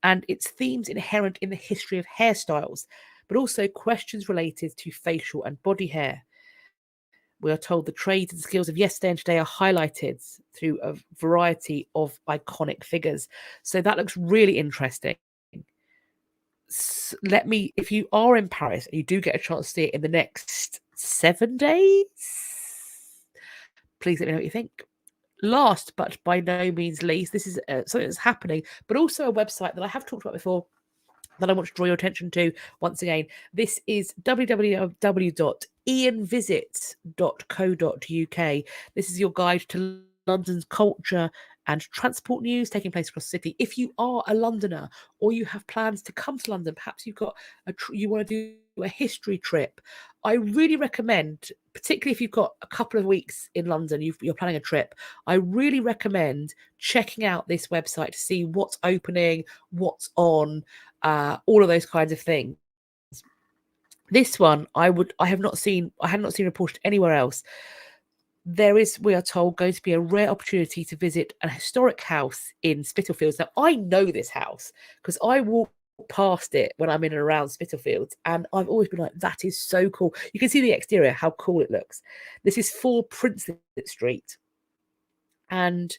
and its themes inherent in the history of hairstyles, but also questions related to facial and body hair. We are told the trades and skills of yesterday and today are highlighted through a variety of iconic figures. So that looks really interesting. If you are in Paris and you do get a chance to see it in the next 7 days, please let me know what you think. Last but by no means least, this is something that's happening, but also a website that I have talked about before that I want to draw your attention to once again. This is www.ianvisit.co.uk. This is your guide to London's culture and transport news taking place across the city. If you are a Londoner or you have plans to come to London, perhaps you've got you want to do a history trip, I really recommend, particularly if you've got a couple of weeks in London, you're planning a trip, I really recommend checking out this website to see what's opening, what's on, all of those kinds of things. This one I hadn't seen reported anywhere else. There is, we are told, going to be a rare opportunity to visit a historic house in Spitalfields. Now, I know this house because I walk past it when I'm in and around Spitalfields, and I've always been like, that is so cool. You can see the exterior, how cool it looks. This is 4 Princelet Street, and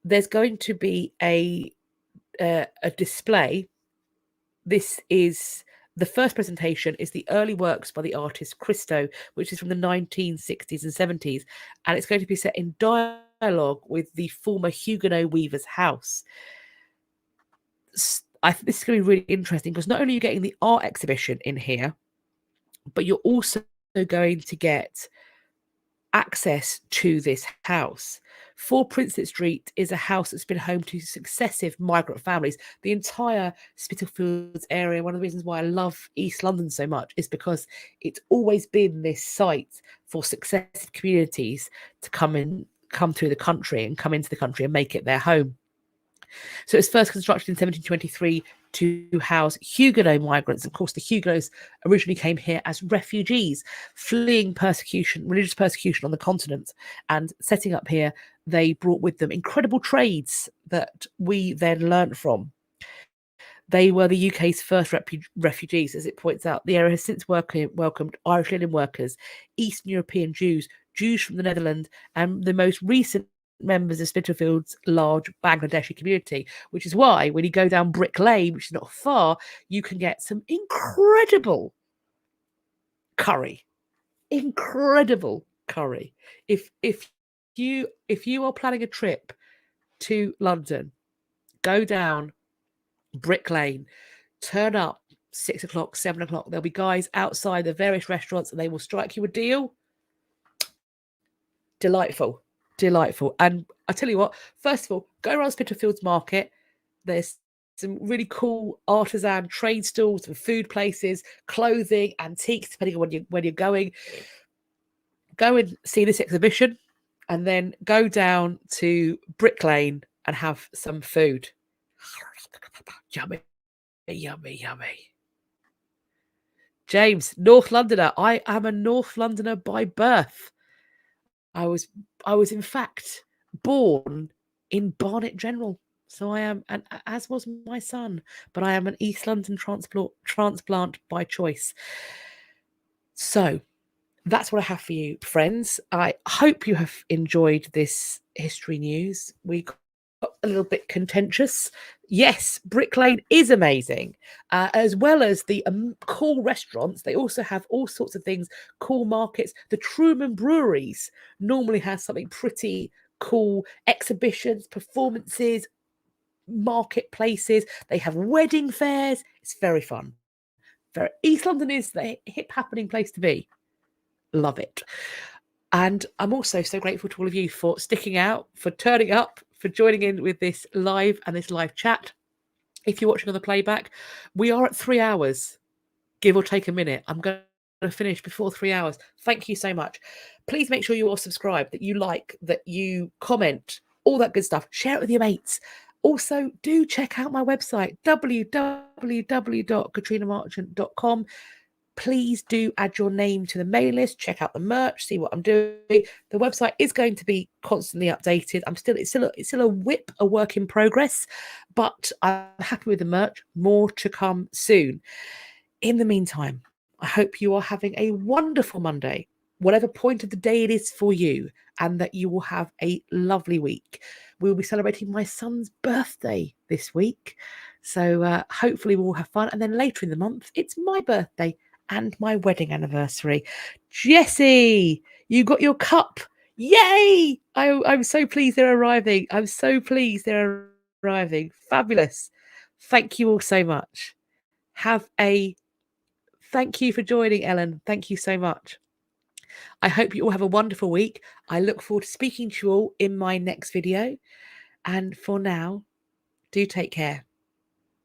there's going to be a display. This is the first presentation is the early works by the artist Christo, which is from the 1960s and 70s, and it's going to be set in dialogue with the former Huguenot weaver's house. I think this is going to be really interesting because not only are you getting the art exhibition in here, but you're also going to get access to this house. 4 Princelet Street is a house that's been home to successive migrant families. The entire Spitalfields area, one of the reasons why I love East London so much is because it's always been this site for successive communities to come through the country and come into the country and make it their home. So it was first constructed in 1723 to house Huguenot migrants. Of course, the Huguenots originally came here as refugees, fleeing religious persecution on the continent. And setting up here, they brought with them incredible trades that we then learnt from. They were the UK's first refugees, as it points out. The area has since welcomed Irish linen workers, Eastern European Jews, Jews from the Netherlands, and the most recent members of Spitalfield's large Bangladeshi community, which is why when you go down Brick Lane, which is not far, you can get some incredible curry. Incredible curry. If you are planning a trip to London, go down Brick Lane, turn up 6 o'clock, 7 o'clock. There'll be guys outside the various restaurants and they will strike you a deal. Delightful. And I tell you what, first of all, go around Spitalfields Market. There's some really cool artisan trade stalls and food places, clothing, antiques, depending on when you're going. Go and see this exhibition and then go down to Brick Lane and have some food. Yummy. James, North Londoner. I am a North Londoner by birth. I was in fact born in Barnet General, so I am, and as was my son, but I am an East London transplant by choice. So that's what I have for you, friends. I hope you have enjoyed this history news. We got a little bit contentious. Yes, Brick Lane is amazing, as well as the cool restaurants. They also have all sorts of things, cool markets. The Truman Breweries normally has something pretty cool, exhibitions, performances, marketplaces. They have wedding fairs. It's very fun. East London is the hip happening place to be. Love it. And I'm also so grateful to all of you for sticking out, for turning up, for joining in with this live chat. If you're watching on the playback, we are at 3 hours, give or take a minute. I'm going to finish before 3 hours. Thank you so much. Please make sure you are subscribed, that you like, that you comment, all that good stuff. Share it with your mates. Also, do check out my website, www.katrinamarchant.com. Please do add your name to the mailing list, check out the merch, see what I'm doing. The website is going to be constantly updated. It's still a work in progress, but I'm happy with the merch. More to come soon. In the meantime, I hope you are having a wonderful Monday, whatever point of the day it is for you, and that you will have a lovely week. We will be celebrating my son's birthday this week, so hopefully we'll have fun. And then later in the month, it's my birthday and my wedding anniversary. Jessie, you got your cup. Yay! I'm so pleased they're arriving. Fabulous. Thank you all so much. Thank you for joining, Ellen. Thank you so much. I hope you all have a wonderful week. I look forward to speaking to you all in my next video. And for now, do take care.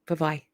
Bye-bye.